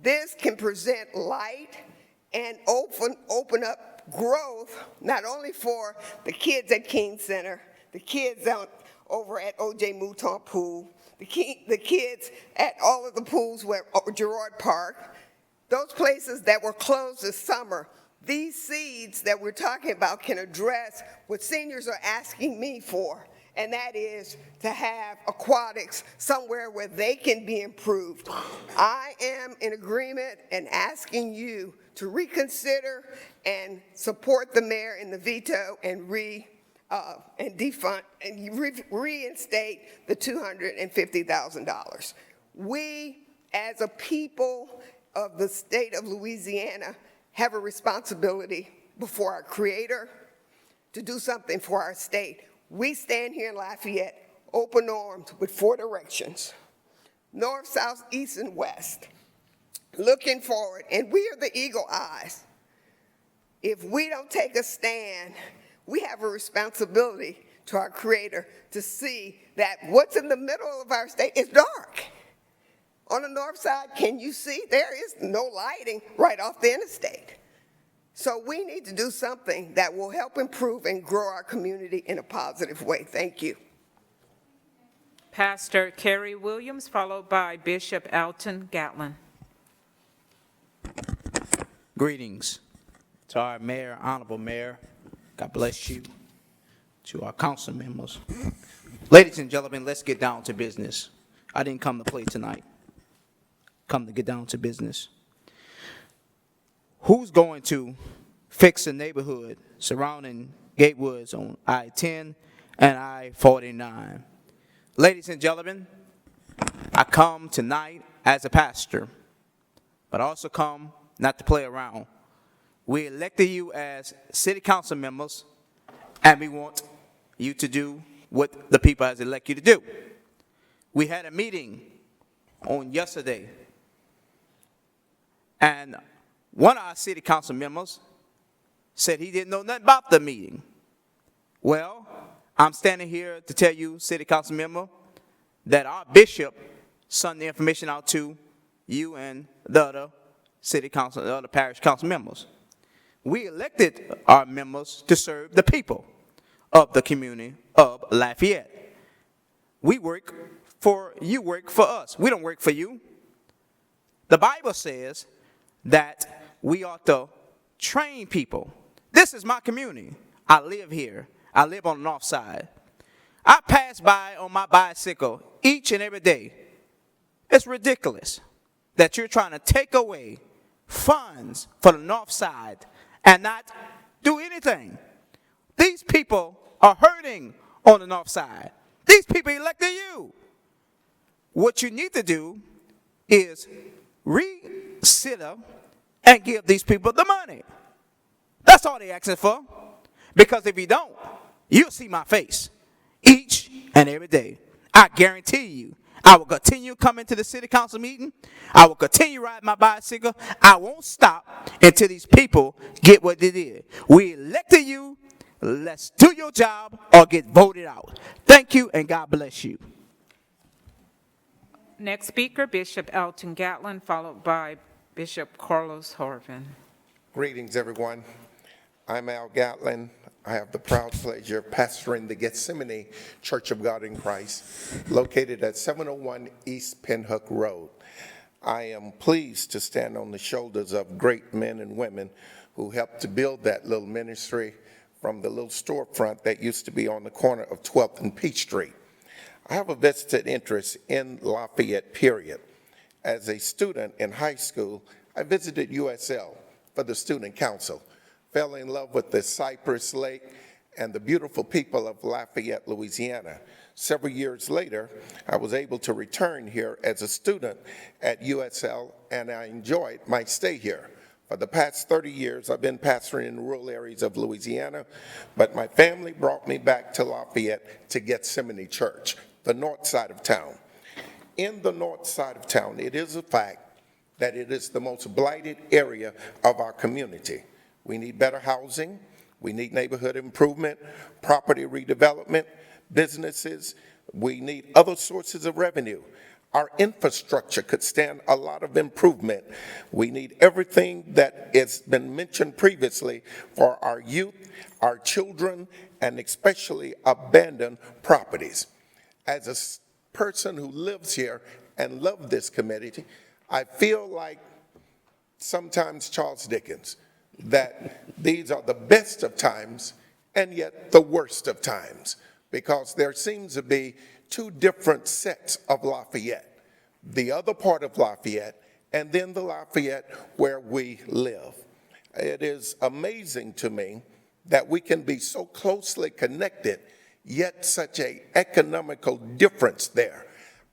This can present light and open up growth, not only for the kids at King Center, the kids over at O.J. Mouton Pool, the kids at all of the pools where Girard Park, those places that were closed this summer. These seeds that we're talking about can address what seniors are asking me for, and that is to have aquatics somewhere where they can be improved. I am in agreement and asking you to reconsider and support the mayor in the veto and reinstate the $250,000. We, as a people of the state of Louisiana, have a responsibility before our Creator to do something for our state. We stand here in Lafayette, open armed with 4 directions, north, south, east, and west, looking forward, and we are the eagle eyes. If we don't take a stand, we have a responsibility to our Creator to see that what's in the middle of our state is dark. On the north side, can you see? There is no lighting right off the interstate. So we need to do something that will help improve and grow our community in a positive way. Thank you. Pastor Kerry Williams, followed by Bishop Elton Gatlin. Greetings to our mayor, honorable mayor. God bless you. To our council members. Ladies and gentlemen, let's get down to business. I didn't come to play tonight. Come to get down to business. Who's going to fix the neighborhood surrounding Gatewoods on I-10 and I-49? Ladies and gentlemen, I come tonight as a pastor, but I also come not to play around. We elected you as city council members, and we want you to do what the people has elected you to do. We had a meeting on yesterday, and one of our city council members said he didn't know nothing about the meeting. Well, I'm standing here to tell you, city council member, that our bishop sent the information out to you and the other city council, the other parish council members. We elected our members to serve the people of the community of Lafayette. We work for you, work for us. We don't work for you. The Bible says that we ought to train people. This is my community. I live here. I live on the north side. I pass by on my bicycle each and every day. It's ridiculous that you're trying to take away funds for the north side and not do anything. These people are hurting on the north side. These people elected you. What you need to do is reconsider and give these people the money. That's all they're asking for. Because if you don't, you'll see my face each and every day. I guarantee you, I will continue coming to the city council meeting. I will continue riding my bicycle. I won't stop until these people get what they did. We elected you. Let's do your job or get voted out. Thank you, and God bless you. Next speaker, Bishop Elton Gatlin, followed by Bishop Carlos Harvin. Greetings, everyone. I'm Al Gatlin. I have the proud pleasure of pastoring the Gethsemane Church of God in Christ, located at 701 East Pinhook Road. I am pleased to stand on the shoulders of great men and women who helped to build that little ministry from the little storefront that used to be on the corner of 12th and Peachtree. I have a vested interest in Lafayette, period. As a student in high school, I visited USL for the student council, fell in love with the Cypress Lake and the beautiful people of Lafayette, Louisiana. Several years later, I was able to return here as a student at USL, and I enjoyed my stay here. For the past 30 years, I've been pastoring in rural areas of Louisiana, but my family brought me back to Lafayette to Gethsemane Church, the north side of town. In the north side of town, it is a fact that it is the most blighted area of our community. We need better housing, we need neighborhood improvement, property redevelopment, businesses, we need other sources of revenue. Our infrastructure could stand a lot of improvement. We need everything that has been mentioned previously for our youth, our children, and especially abandoned properties. As a person who lives here and loves this community, I feel like sometimes Charles Dickens, that these are the best of times and yet the worst of times, because there seems to be two different sets of Lafayette, the other part of Lafayette and then the Lafayette where we live. It is amazing to me that we can be so closely connected, yet such an economical difference there.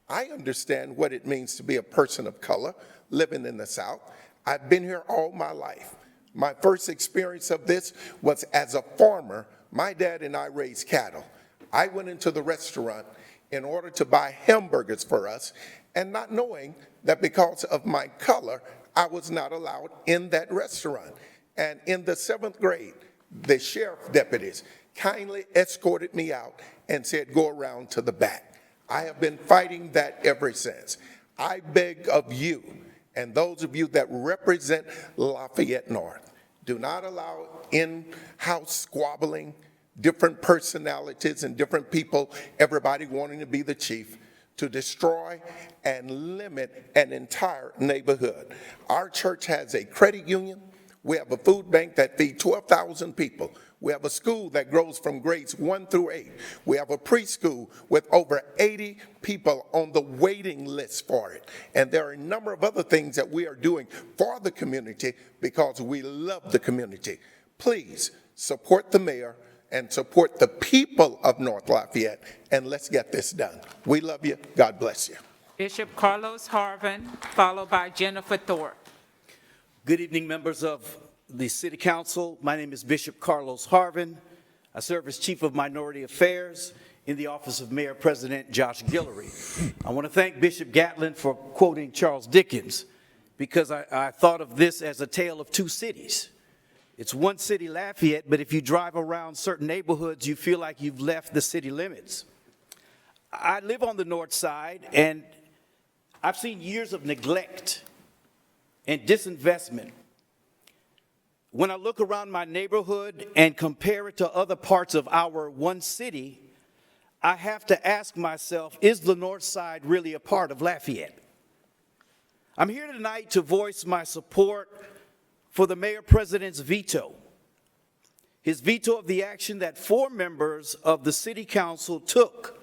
I understand what it means to be a person of color living in the South. I've been here all my life. My first experience of this was as a farmer. My dad and I raised cattle. I went into the restaurant in order to buy hamburgers for us, and not knowing that because of my color, I was not allowed in that restaurant. And in the 7th grade, the sheriff deputies kindly escorted me out and said, go around to the back. I have been fighting that ever since. I beg of you, and those of you that represent Lafayette North, do not allow in-house squabbling, different personalities and different people, everybody wanting to be the chief, to destroy and limit an entire neighborhood. Our church has a credit union. We have a food bank that feeds 12,000 people. We have a school that grows from grades 1 through 8. We have a preschool with over 80 people on the waiting list for it. And there are a number of other things that we are doing for the community because we love the community. Please support the mayor and support the people of North Lafayette, and let's get this done. We love you. God bless you. Bishop Carlos Harvin, followed by Jennifer Thorpe. Good evening, members of the City Council. My name is Bishop Carlos Harvin. I serve as Chief of Minority Affairs in the office of Mayor President Josh Guillory. I want to thank Bishop Gatlin for quoting Charles Dickens, because I thought of this as a tale of two cities. It's one city, Lafayette, but if you drive around certain neighborhoods, you feel like you've left the city limits. I live on the north side, and I've seen years of neglect and disinvestment. When I look around my neighborhood and compare it to other parts of our one city, I have to ask myself, is the north side really a part of Lafayette? I'm here tonight to voice my support for the Mayor President's veto. His veto of the action that 4 members of the City Council took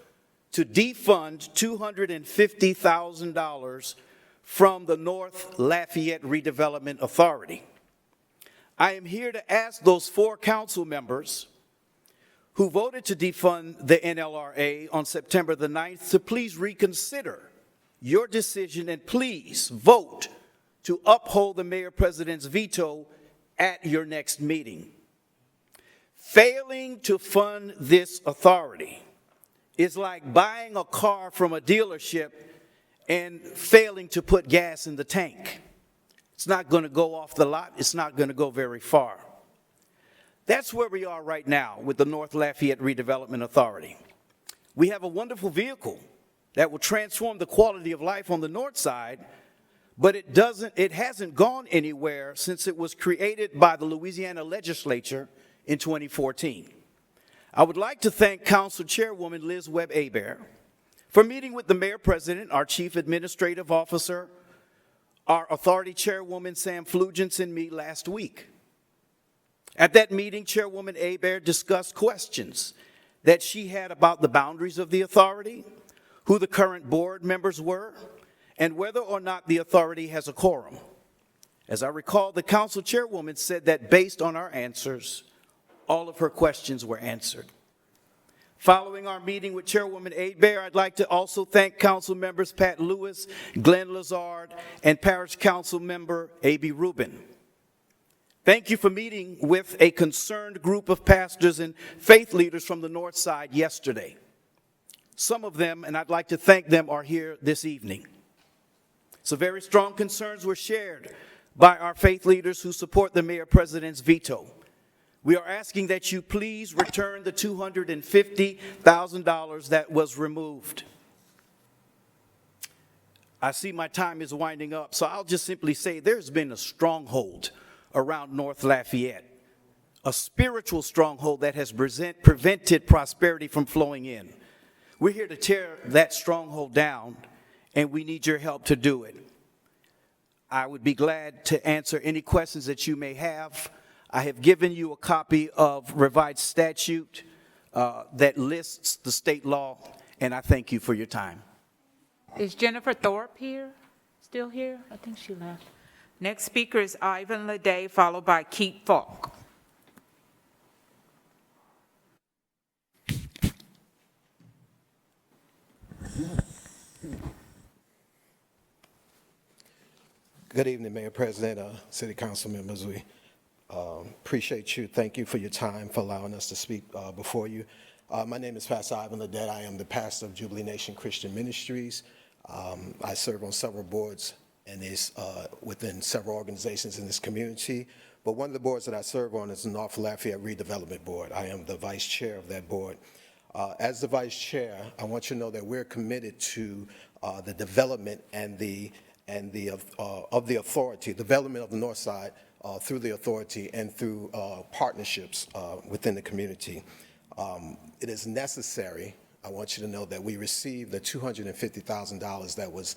to defund $250,000 from the North Lafayette Redevelopment Authority. I am here to ask those 4 council members who voted to defund the NLRA on September the 9th to please reconsider your decision and please vote to uphold the Mayor President's veto at your next meeting. Failing to fund this authority is like buying a car from a dealership and failing to put gas in the tank. It's not going to go off the lot. It's not going to go very far. That's where we are right now with the North Lafayette Redevelopment Authority. We have a wonderful vehicle that will transform the quality of life on the north side, but it hasn't gone anywhere since it was created by the Louisiana legislature in 2014. I would like to thank Council Chairwoman Liz Webb-Hebert for meeting with the Mayor President, our Chief Administrative Officer, our Authority Chairwoman Sam Flugents, and me last week. At that meeting, Chairwoman Hebert discussed questions that she had about the boundaries of the authority, who the current board members were, and whether or not the authority has a quorum. As I recall, the council chairwoman said that based on our answers, all of her questions were answered. Following our meeting with Chairwoman Hebert, I'd like to also thank council members Pat Lewis, Glenn Lazard, and Parish Council member A.B. Rubin. Thank you for meeting with a concerned group of pastors and faith leaders from the north side yesterday. Some of them, and I'd like to thank them, are here this evening. So very strong concerns were shared by our faith leaders who support the Mayor President's veto. We are asking that you please return the $250,000 that was removed. I see my time is winding up, so I'll just simply say there's been a stronghold around North Lafayette, a spiritual stronghold that has prevented prosperity from flowing in. We're here to tear that stronghold down, and we need your help to do it. I would be glad to answer any questions that you may have. I have given you a copy of revised statute that lists the state law, and I thank you for your time. Is Jennifer Thorpe here? Still here? I think she left. Next speaker is Ivan Leday, followed by Keith Falk. Good evening, Mayor President, City Council members. We appreciate you. Thank you for your time, for allowing us to speak before you. My name is Pastor Ivan Ledet. I am the pastor of Jubilee Nation Christian Ministries. I serve on several boards and is within several organizations in this community. but one of the boards that I serve on is the North Lafayette Redevelopment Board. I am the vice chair of that board. As the vice chair, I want you to know that we're committed to the development of the authority, development of the North Side through the authority and through partnerships within the community. It is necessary, I want you to know, that we receive the $250,000 that was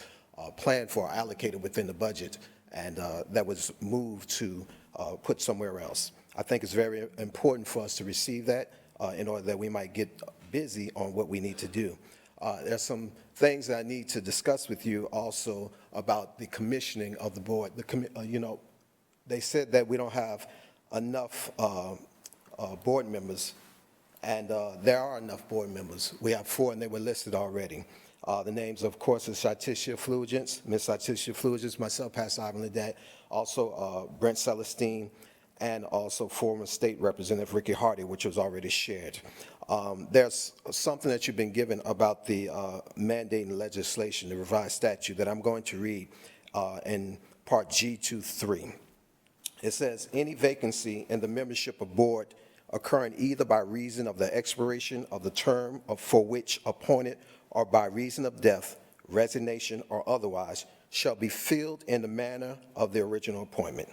planned for, allocated within the budget, and that was moved to put somewhere else. I think it's very important for us to receive that in order that we might get busy on what we need to do. There's some things that I need to discuss with you also about the commissioning of the board. They said that we don't have enough board members, and there are enough board members. We have 4, and they were listed already. The names, of course, is Shaticia Flugents, Ms. Shaticia Flugents, myself, Pastor Ivan Ledet, also Brent Celestine, and also former State Representative Ricky Hardy, which was already shared. There's something that you've been given about the mandating legislation, the revised statute, that I'm going to read in Part G23. It says, any vacancy in the membership of board occurring either by reason of the expiration of the term for which appointed or by reason of death, resignation, or otherwise, shall be filled in the manner of the original appointment.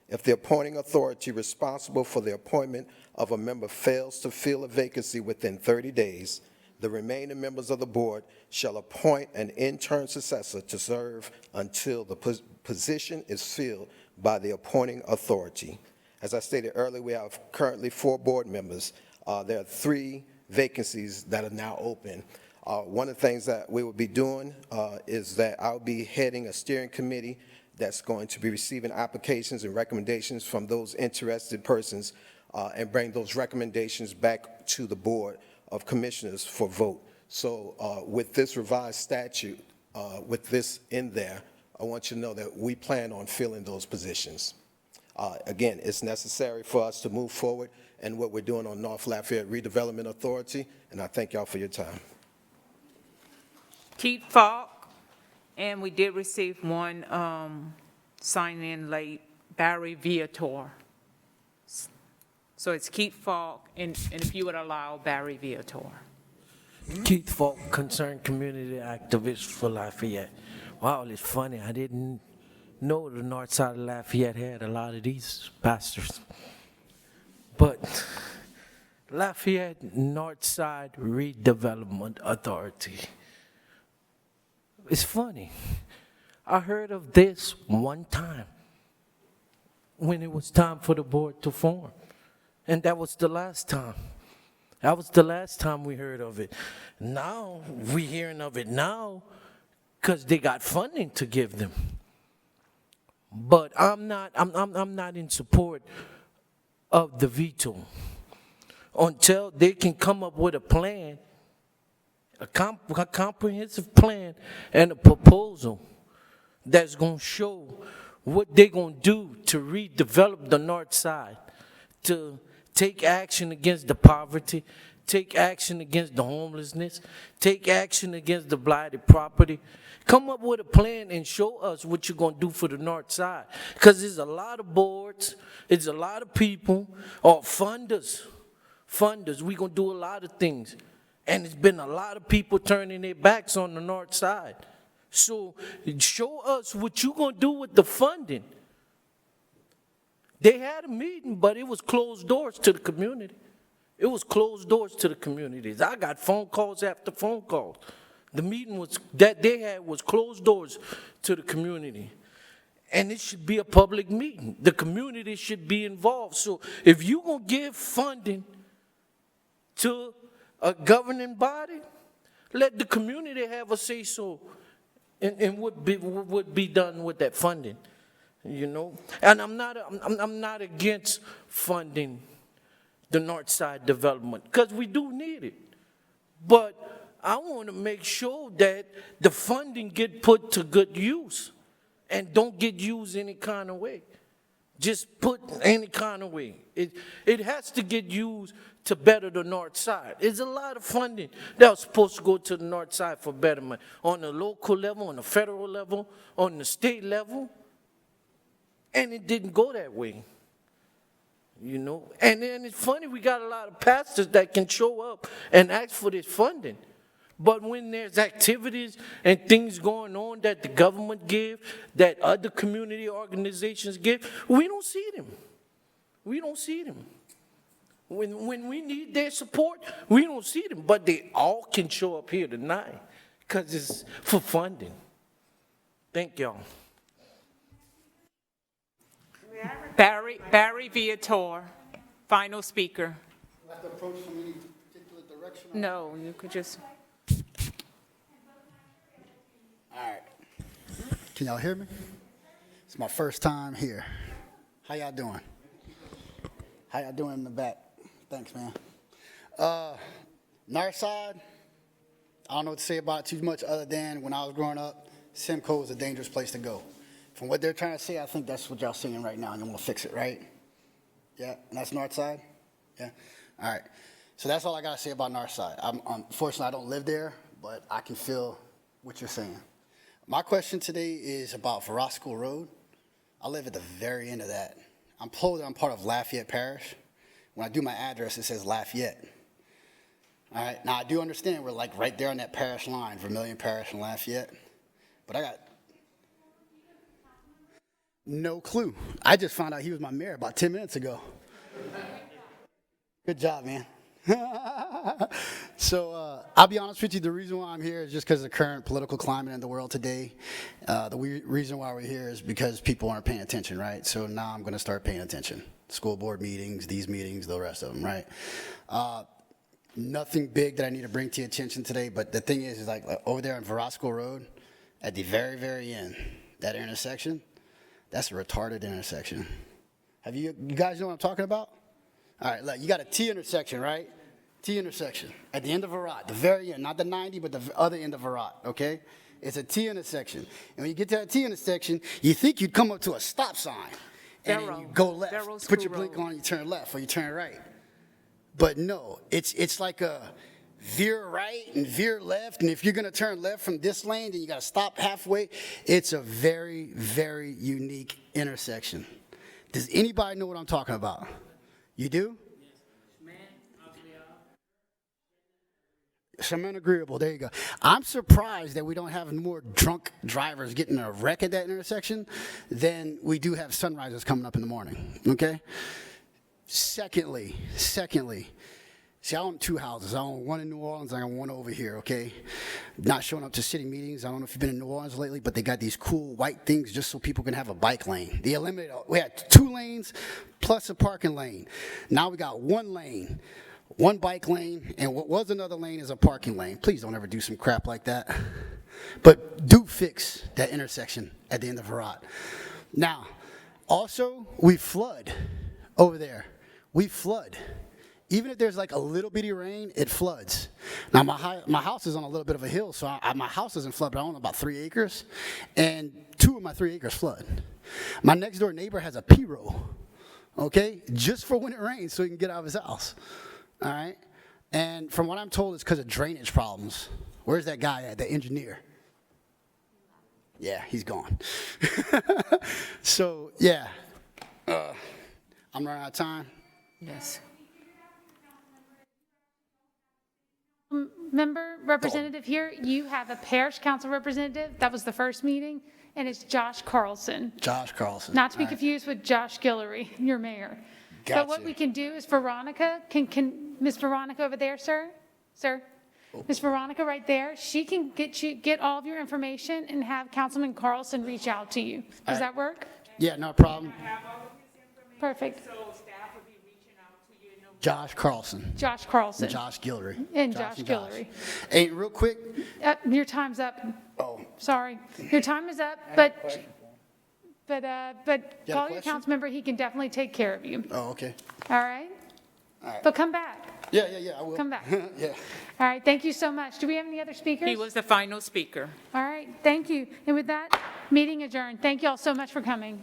If the appointing authority responsible for the appointment of a member fails to fill a vacancy within 30 days, the remaining members of the board shall appoint an interim successor to serve until the position is filled by the appointing authority. As I stated earlier, we have currently 4 board members. There are 3 vacancies that are now open. One of the things that we will be doing is that I'll be heading a steering committee that's going to be receiving applications and recommendations from those interested persons and bring those recommendations back to the Board of Commissioners for vote. So with this revised statute, with this in there, I want you to know that we plan on filling those positions. Again, it's necessary for us to move forward in what we're doing on North Lafayette Redevelopment Authority, and I thank y'all for your time. Keith Falk, and we did receive one sign-in late, Barry Viator. So it's Keith Falk, and if you would allow Barry Viator. Keith Falk, concerned community activist for Lafayette. Wow, it's funny. I didn't know the north side of Lafayette had a lot of these pastors. But Lafayette North Side Redevelopment Authority. It's funny. I heard of this one time when it was time for the board to form. And that was the last time. That was the last time we heard of it. Now, we're hearing of it now because they got funding to give them. But I'm not in support of the veto until they can come up with a plan, a comprehensive plan and a proposal that's going to show what they're going to do to redevelop the north side, to take action against the poverty, take action against the homelessness, take action against the blighted property. Come up with a plan and show us what you're going to do for the north side. Because there's a lot of boards, there's a lot of people, or funders. We're going to do a lot of things. And it's been a lot of people turning their backs on the north side. So show us what you're going to do with the funding. They had a meeting, but it was closed doors to the community. It was closed doors to the communities. I got phone calls after phone calls. The meeting that they had was closed doors to the community. And it should be a public meeting. The community should be involved. So if you're going to give funding to a governing body, let the community have a say-so in what would be done with that funding. You know, and I'm not against funding the north side development because we do need it. But I want to make sure that the funding get put to good use and don't get used any kind of way. Just put any kind of way. It has to get used to better the north side. There's a lot of funding that was supposed to go to the north side for betterment on the local level, on the federal level, on the state level. And it didn't go that way. you know? And then it's funny, we got a lot of pastors that can show up and ask for this funding. But when there's activities and things going on that the government give, that other community organizations give, we don't see them. We don't see them. When we need their support, we don't see them. But they all can show up here tonight because it's for funding. Thank y'all. Barry Viator, final speaker. Do I have to approach from any particular direction? No, you could just. All right. Can y'all hear me? It's my first time here. How y'all doing? How y'all doing in the back? Thanks, man. Northside, I don't know what to say about it too much other than when I was growing up, Simcoe was a dangerous place to go. From what they're trying to say, I think that's what y'all seeing right now, and you want to fix it, right? Yeah, and that's Northside? Yeah? All right. So that's all I got to say about Northside. Unfortunately, I don't live there, but I can feel what you're saying. My question today is about Verosco Road. I live at the very end of that. I'm told that I'm part of Lafayette Parish. When I do my address, it says Lafayette. All right, now I do understand we're like right there on that parish line, Vermilion Parish and Lafayette, but I got no clue. I just found out he was my mayor about 10 minutes ago. Good job, man. So I'll be honest with you, the reason why I'm here is just because of the current political climate in the world today. The reason why we're here is because people aren't paying attention, right? So now I'm going to start paying attention. School board meetings, these meetings, the rest of them, right? Nothing big that I need to bring to your attention today, but the thing is like over there on Verosco Road, at the very, very end, that intersection, that's a retarded intersection. Have you guys know what I'm talking about? All right, look, you got a T intersection, right? T intersection at the end of Verot, the very end, not the 90, but the other end of Verot, okay? It's a T intersection. And when you get to that T intersection, you think you'd come up to a stop sign and then you go left, put your blink on, you turn left or you turn right. But no, it's like a veer right and veer left, and if you're gonna turn left from this lane, then you gotta stop halfway. It's a very, very unique intersection. Does anybody know what I'm talking about? You do? Cement agreeable, there you go. I'm surprised that we don't have more drunk drivers getting a wreck at that intersection than we do have sunrises coming up in the morning, okay? Secondly, see, I own two houses. I own one in New Orleans, and I own one over here, okay? Not showing up to city meetings. I don't know if you've been in New Orleans lately, but they got these cool white things just so people can have a bike lane. We had 2 lanes plus a parking lane. Now we got 1 lane, 1 bike lane, and what was another lane is a parking lane. Please don't ever do some crap like that. But do fix that intersection at the end of Verot. Now, also, we flood over there. We flood. Even if there's like a little bitty rain, it floods. Now, my house is on a little bit of a hill, so my house doesn't flood, but I own about 3 acres, and 2 of my 3 acres flood. My next door neighbor has a P-row, okay, just for when it rains so he can get out of his house, all right? And from what I'm told, it's because of drainage problems. Where's that guy at, the engineer? Yeah, he's gone. So, yeah, I'm running out of time. Yes. Member representative here, you have a parish council representative. That was the first meeting, and it's Josh Carlson. Josh Carlson. Not to be confused with Josh Guillory, your mayor. Gotcha. But what we can do is Veronica, can Miss Veronica over there, sir? Miss Veronica right there, she can get all of your information and have Councilman Carlson reach out to you. Does that work? Yeah, no problem. Perfect. Josh Carlson. Josh Carlson. And Josh Guillory. And Josh Guillory. Hey, real quick. Your time's up. Oh. Sorry. Your time is up, but call your question? council member. He can definitely take care of you. Oh, okay. All right? All right. But come back. Yeah, I will. Come back. Yeah. All right, thank you so much. Do we have any other speakers? He was the final speaker. All right, thank you. And with that, meeting adjourned. Thank you all so much for coming.